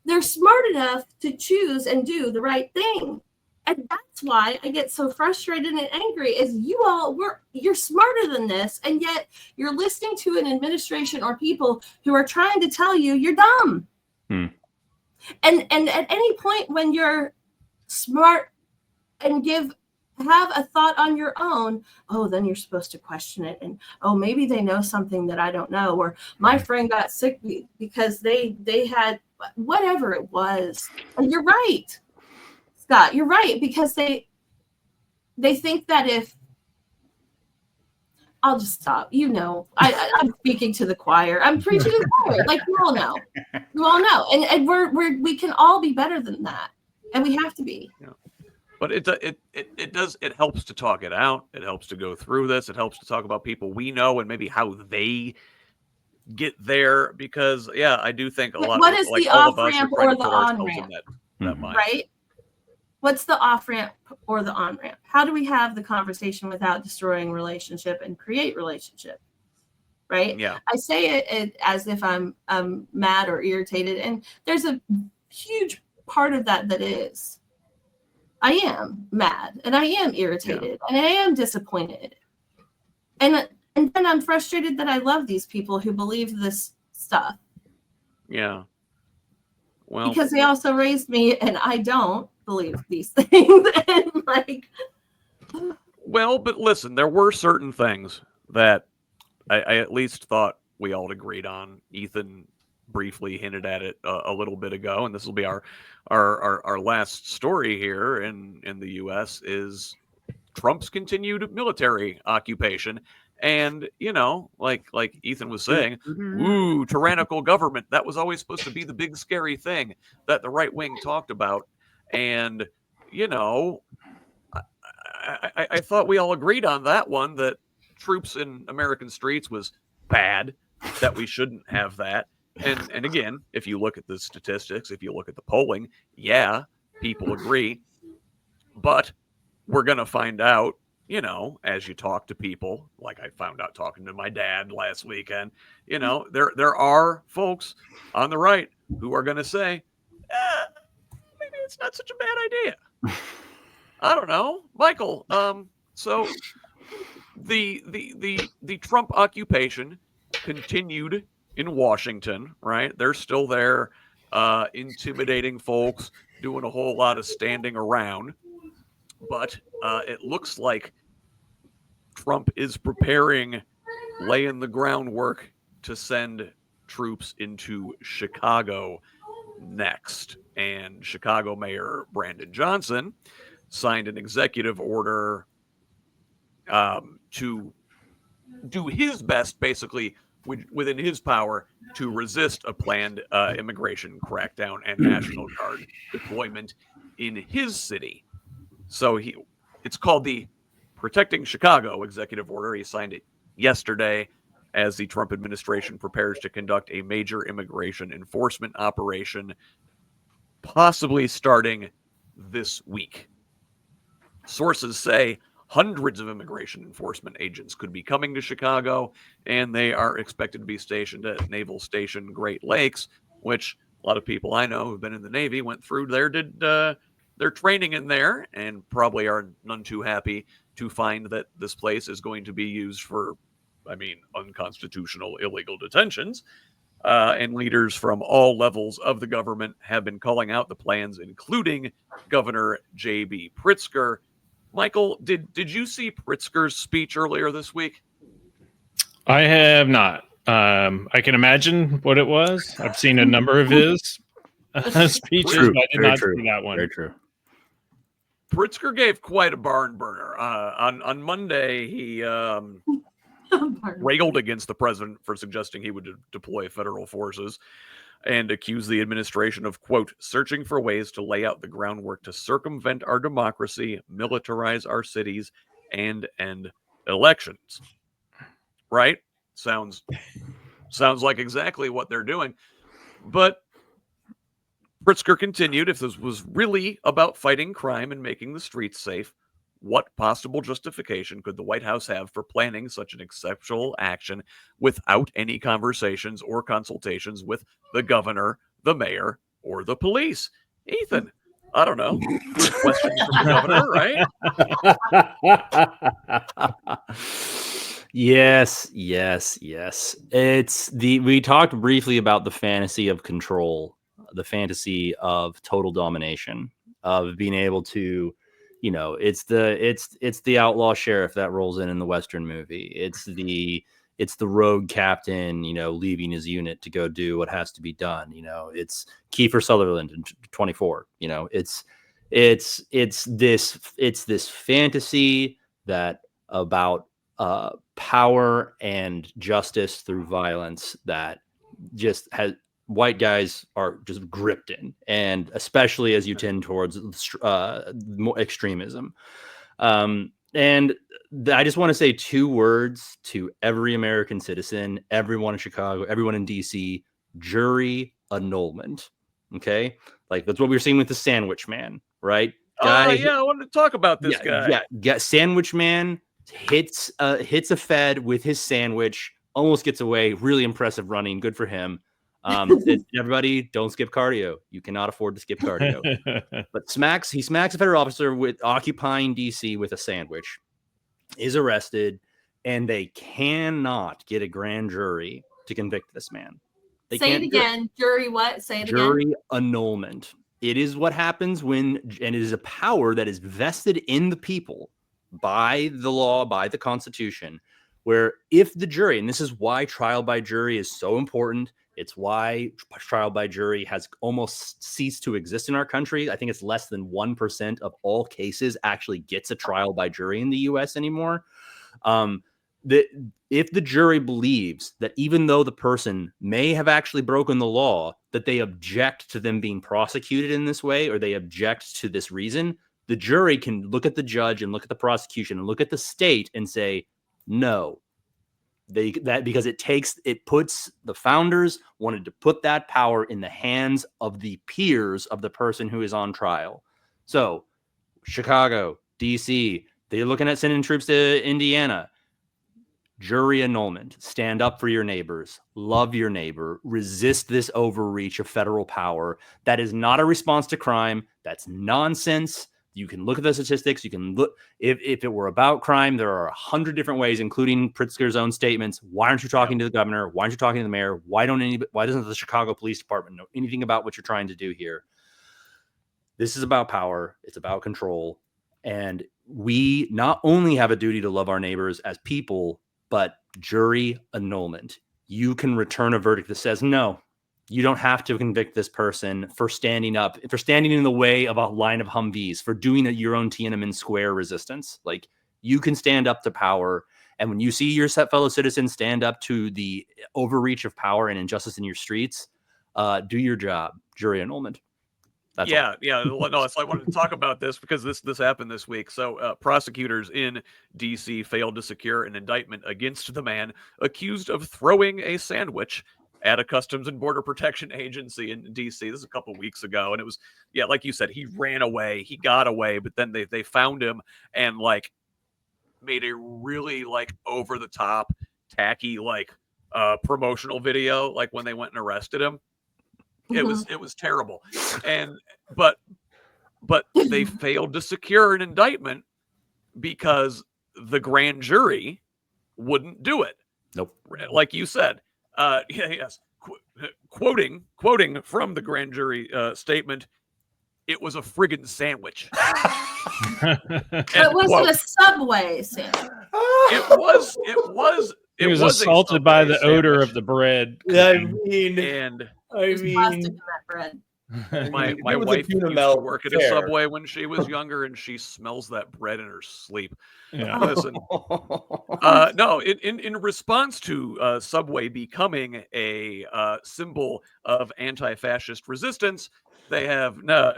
they're smart enough to choose and do the right thing. And that's why I get so frustrated and angry, is you're smarter than this, and yet you're listening to an administration or people who are trying to tell you you're dumb. And at any point when you're smart and have a thought on your own, then you're supposed to question it, and maybe they know something that I don't know, or my friend got sick because they had whatever it was. And you're right, Scott, you're right, because they think that if I'll just stop. I'm speaking to the choir. I'm preaching to the choir, like you all know. And we can all be better than that, and we have to be. Yeah. But it helps to talk it out. It helps to go through this. It helps to talk about people we know and maybe how they get there. Because I do think a lot. What is like the all off of us ramp are trying or to the put on ourselves ramp? in that mind. Right? What's the off ramp or the on ramp? How do we have the conversation without destroying relationship and create relationship? Right? Yeah. I say it as if I'm mad or irritated, and there's a huge part of that is I am mad, and I am irritated, and I am disappointed, and then I'm frustrated that I love these people who believe this stuff. Yeah. Well, because they also raised me, and I don't believe these things. And well, but listen, there were certain things that I at least thought we all agreed on. Ethan briefly hinted at it a little bit ago, and this will be our last story here in the U.S. is Trump's continued military occupation. And like Ethan was saying, ooh, tyrannical government. That was always supposed to be the big scary thing that the right wing talked about. And I thought we all agreed on that one, that troops in American streets was bad, that we shouldn't have that. And again, if you look at the statistics, if you look at the polling, people agree. But we're going to find out, as you talk to people, like I found out talking to my dad last weekend, there are folks on the right who are going to say, maybe it's not such a bad idea. I don't know, Michael. So the Trump occupation continued in Washington, right? They're still there, intimidating folks, doing a whole lot of standing around. But it looks like Trump is laying the groundwork to send troops into Chicago next. And Chicago Mayor Brandon Johnson signed an executive order to do his best, basically, within his power to resist a planned immigration crackdown and National Guard deployment in his city. So it's called the Protecting Chicago executive order. He signed it yesterday as the Trump administration prepares to conduct a major immigration enforcement operation, possibly starting this week. Sources say hundreds of immigration enforcement agents could be coming to Chicago, and they are expected to be stationed at Naval Station Great Lakes, which a lot of people I know who've been in the Navy went through there, did their training in there, and probably are none too happy to find that this place is going to be used for, unconstitutional, illegal detentions. And leaders from all levels of the government have been calling out the plans, including Governor J.B. Pritzker. Michael, did you see Pritzker's speech earlier this week? I have not. I can imagine what it was. I've seen a number of his speeches, but I did not see that one. Very true. Pritzker gave quite a barn burner. On Monday, he railed against the president for suggesting he would deploy federal forces and accused the administration of, quote, searching for ways to lay out the groundwork to circumvent our democracy, militarize our cities, and end elections. Right? Sounds like exactly what they're doing. But Pritzker continued, if this was really about fighting crime and making the streets safe, what possible justification could the White House have for planning such an exceptional action without any conversations or consultations with the governor, the mayor, or the police? Ethan, I don't know. Good questions from the governor, right? Yes. We talked briefly about the fantasy of control, the fantasy of total domination, of being able to, it's the outlaw sheriff that rolls in the Western movie. It's the rogue captain, leaving his unit to go do what has to be done. It's Kiefer Sutherland in 24. It's this fantasy that about power and justice through violence that just has white guys are just gripped in, and especially as you tend towards more extremism. And I just want to say two words to every American citizen, everyone in Chicago, everyone in DC: jury annulment. Okay, like that's what we were seeing with the Sandwich Man, right? I wanted to talk about this guy. Yeah, Sandwich Man hits a Fed with his sandwich, almost gets away. Really impressive running, good for him. Everybody, don't skip cardio. You cannot afford to skip cardio. But he smacks a federal officer with occupying DC with a sandwich, is arrested, and they cannot get a grand jury to convict this man. Say it again. Jury what? Say it again. Jury annulment. It is what happens and it is a power that is vested in the people by the law, by the Constitution, where if the jury, and this is why trial by jury is so important, it's why trial by jury has almost ceased to exist in our country. I think it's less than 1% of all cases actually gets a trial by jury in the U.S. anymore. If the jury believes that even though the person may have actually broken the law, that they object to them being prosecuted in this way, or they object to this reason, the jury can look at the judge and look at the prosecution and look at the state and say, no. Because it puts the founders wanted to put that power in the hands of the peers of the person who is on trial. So Chicago, DC, they're looking at sending troops to Indiana. Jury annulment. Stand up for your neighbors. Love your neighbor. Resist this overreach of federal power. That is not a response to crime. That's nonsense. You can look at the statistics. You can look if it were about crime, there are 100 different ways, including Pritzker's own statements. Why aren't you talking to the governor? Why aren't you talking to the mayor? Why doesn't the Chicago Police Department know anything about what you're trying to do here? This is about power. It's about control. And we not only have a duty to love our neighbors as people, but jury annulment. You can return a verdict that says, no, you don't have to convict this person for standing up, for standing in the way of a line of Humvees, for doing your own Tiananmen Square resistance. Like, you can stand up to power. And when you see your fellow citizens stand up to the overreach of power and injustice in your streets, do your job. Jury annulment. That's all. No, so I wanted to talk about this because this happened this week. So prosecutors in D.C. failed to secure an indictment against the man accused of throwing a sandwich at a Customs and Border Protection agency in D.C. This is a couple weeks ago, and it was, like you said, he ran away, he got away, but then they found him and like made a really like over the top, tacky like promotional video, like when they went and arrested him. It was terrible, but they failed to secure an indictment because the grand jury wouldn't do it. Nope. Like you said, quoting from the grand jury statement, it was a friggin' sandwich. It wasn't a Subway sandwich. It was. He was assaulted by the odor of the bread. Yeah, plastic in that bread. My wife used to work at a Subway when she was younger, and she smells that bread in her sleep. Yeah. Listen, no, in response to Subway becoming a symbol of anti-fascist resistance, they have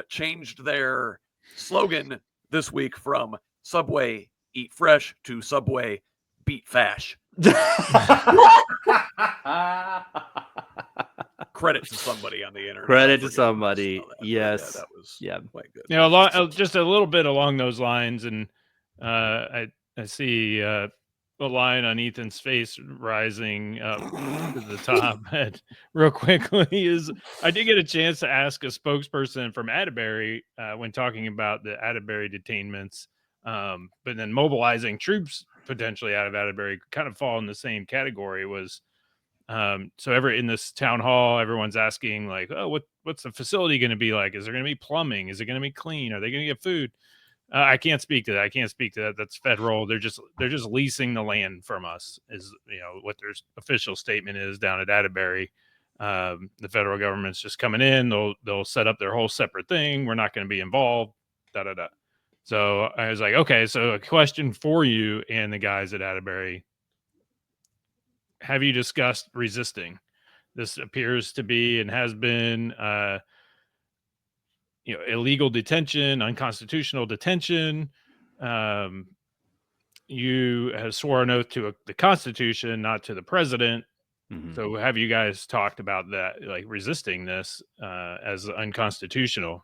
changed their slogan this week from Subway Eat Fresh to Subway Beat Fash. Credit to somebody on the internet. Credit to somebody. Yes. That was quite good. Just a little bit along those lines, and I see a line on Ethan's face rising up to the top. And real quickly, is I did get a chance to ask a spokesperson from Atterbury when talking about the Atterbury detainments, but then mobilizing troops potentially out of Atterbury kind of fall in the same category. Was so in this town hall, everyone's asking like, oh, what's the facility going to be like? Is there going to be plumbing? Is it going to be clean? Are they going to get food? I can't speak to that. That's federal. They're just leasing the land from us, is what their official statement is down at Atterbury. The federal government's just coming in. They'll set up their whole separate thing. We're not going to be involved. So I was like, okay, so a question for you and the guys at Atterbury. Have you discussed resisting? This appears to be and has been illegal detention, unconstitutional detention. You have swore an oath to the Constitution, not to the president. Mm-hmm. So have you guys talked about that, like resisting this as unconstitutional?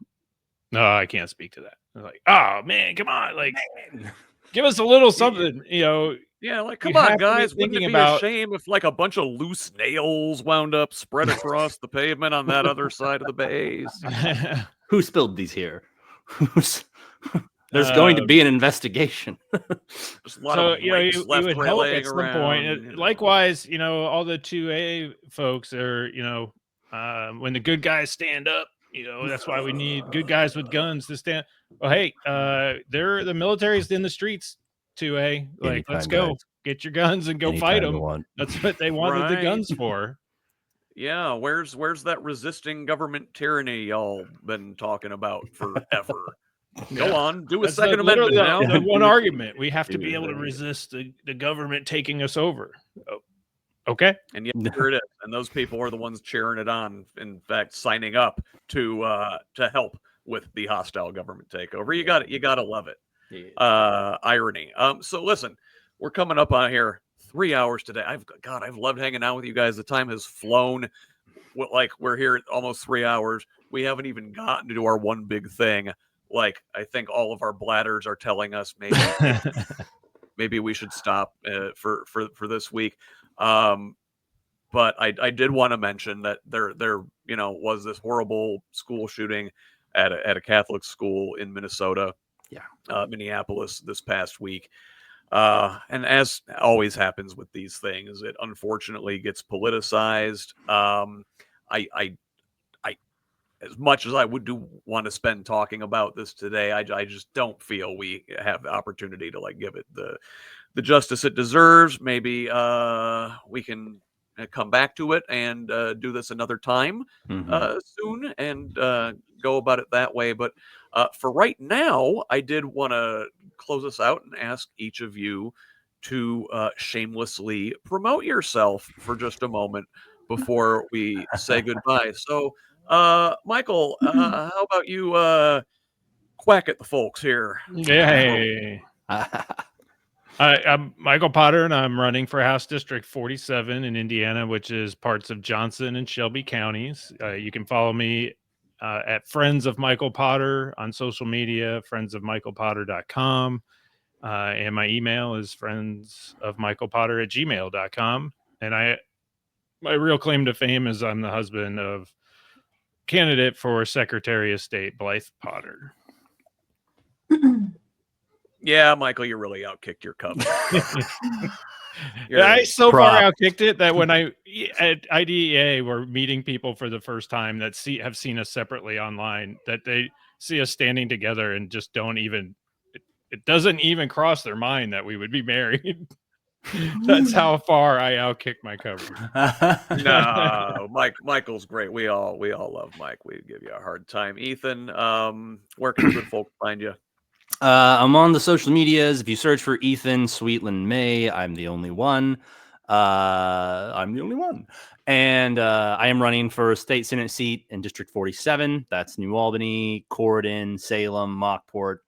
No, I can't speak to that. I'm like, oh man, come on, like give us a little something, Yeah, like come on, guys. Wouldn't it be a shame if like a bunch of loose nails wound up spread across the pavement on that other side of the base? Who spilled these here? There's going to be an investigation. There's a lot of you would hope at some point. Likewise, all the 2A folks are, when the good guys stand up, that's why we need good guys with guns to stand. Well, hey, the military's in the streets. 2A, like anytime, let's go, guys. Get your guns and go anytime fight them. That's what they wanted the guns for. Yeah, where's that resisting government tyranny y'all been talking about forever? Go on, do a Second Amendment now. The one argument we have to be able to resist the government taking us over. Oh, okay, and here it is. And those people are the ones cheering it on. In fact, signing up to help with the hostile government takeover. You got to love it. Irony. So listen, we're coming up on here 3 hours today. I've loved hanging out with you guys. The time has flown. We're here almost 3 hours. We haven't even gotten to do our one big thing. Like I think all of our bladders are telling us maybe we should stop for this week. But I did want to mention that there was this horrible school shooting at a Catholic school in Minnesota. Minneapolis this past week. And as always happens with these things, it unfortunately gets politicized. I as much as I do want to spend talking about this today, I just don't feel we have the opportunity to like give it the justice it deserves. Maybe we can come back to it and do this another time soon and go about it that way. But For right now, I did want to close us out and ask each of you to shamelessly promote yourself for just a moment before we say goodbye. So, Michael, how about you quack at the folks here? Yay. I'm Michael Potter, and I'm running for House District 47 in Indiana, which is parts of Johnson and Shelby counties. You can follow me at Friends of Michael Potter on social media, friendsofmichaelpotter.com. And my email is friendsofmichaelpotter@gmail.com. And my real claim to fame is I'm the husband of candidate for Secretary of State Blythe Potter. Yeah, Michael, you really outkicked your cover. I so far outkicked it that when I at IDEA we're meeting people for the first time that have seen us separately online, that they see us standing together and just don't even it doesn't even cross their mind that we would be married. That's how far I outkicked my coverage. No, Michael's great. We all love Mike. We give you a hard time. Ethan, where can the good folk find you? I'm on the social medias. If you search for Ethan Sweetland-May, I'm the only one. And I am running for a state Senate seat in District 47. That's New Albany, Corydon, Salem, Mockport.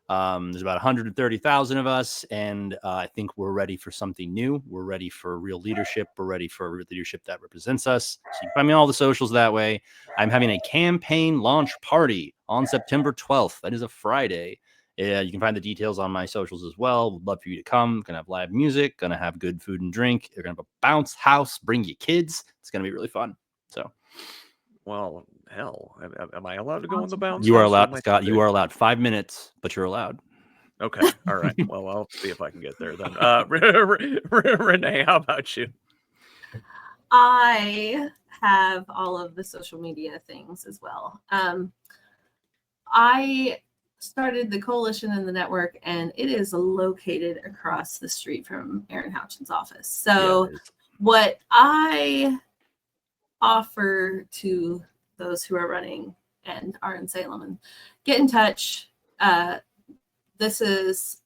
There's about 130,000 of us, and I think we're ready for something new. We're ready for real leadership. We're ready for real leadership that represents us. So you can find me on all the socials that way. I'm having a campaign launch party on September 12th. That is a Friday. You can find the details on my socials as well. Would love for you to come. Gonna have live music. Gonna have good food and drink. They're gonna have a bounce house. Bring your kids. It's gonna be really fun. So, well, hell, am I allowed to go on the bounce? You are allowed, Scott. You are allowed 5 minutes, but you're allowed. Okay, all right. Well, I'll see if I can get there then. Renee, how about you? I have all of the social media things as well. I started the coalition and the network, and it is located across the street from Aaron Houchin's office. So what I offer to those who are running and are in Salem, and get in touch. This is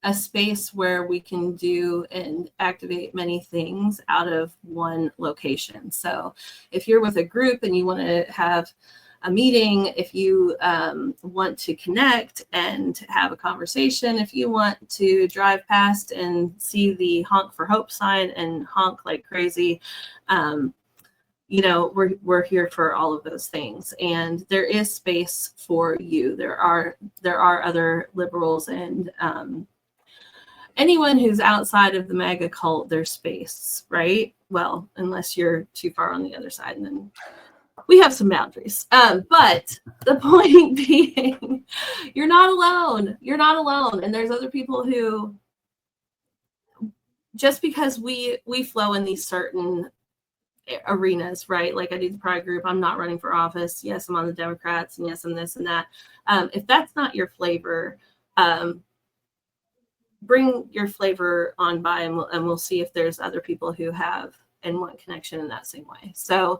a space where we can do and activate many things out of one location. So if you're with a group and you want to have a meeting, if you want to connect and have a conversation, if you want to drive past and see the Honk for Hope sign and honk like crazy, we're here for all of those things, and there is space for you. There are other liberals and anyone who's outside of the MAGA cult. There's space, right? Well, unless you're too far on the other side, and then we have some boundaries. But the point being, you're not alone. You're not alone, and there's other people who, just because we flow in these certain arenas, right? Like I do the Pride group. I'm not running for office. Yes, I'm on the Democrats, and yes, I'm this and that. If that's not your flavor, bring your flavor on by, and we'll see if there's other people who have and want connection in that same way. So,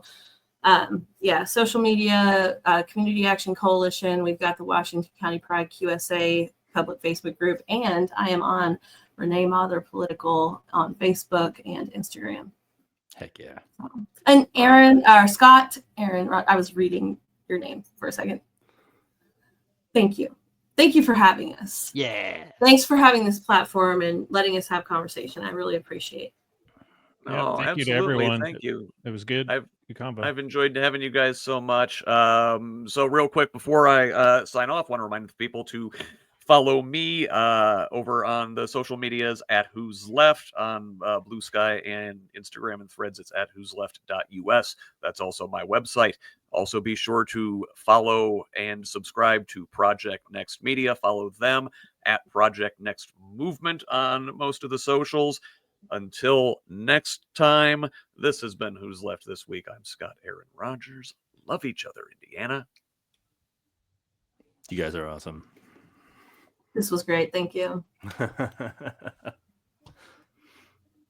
social media, Community Action Coalition. We've got the Washington County Pride QSA public Facebook group, and I am on Renee Mather Political on Facebook and Instagram. Heck yeah. And Scott, I was reading your name for a second. Thank you. Thank you for having us. Yeah. Thanks for having this platform and letting us have conversation. I really appreciate it. Thank you to everyone. Thank you. It was good. I've enjoyed having you guys so much. So real quick before I sign off, I want to remind people to follow me over on the social medias at HoosLeft on Blue Sky and Instagram and Threads. It's at whosleft.us. That's also my website. Also, be sure to follow and subscribe to Project Next Media. Follow them at Project Next Movement on most of the socials. Until next time, this has been Who's Left This Week. I'm Scott Aaron Rogers. Love each other, Indiana. You guys are awesome. This was great. Thank you.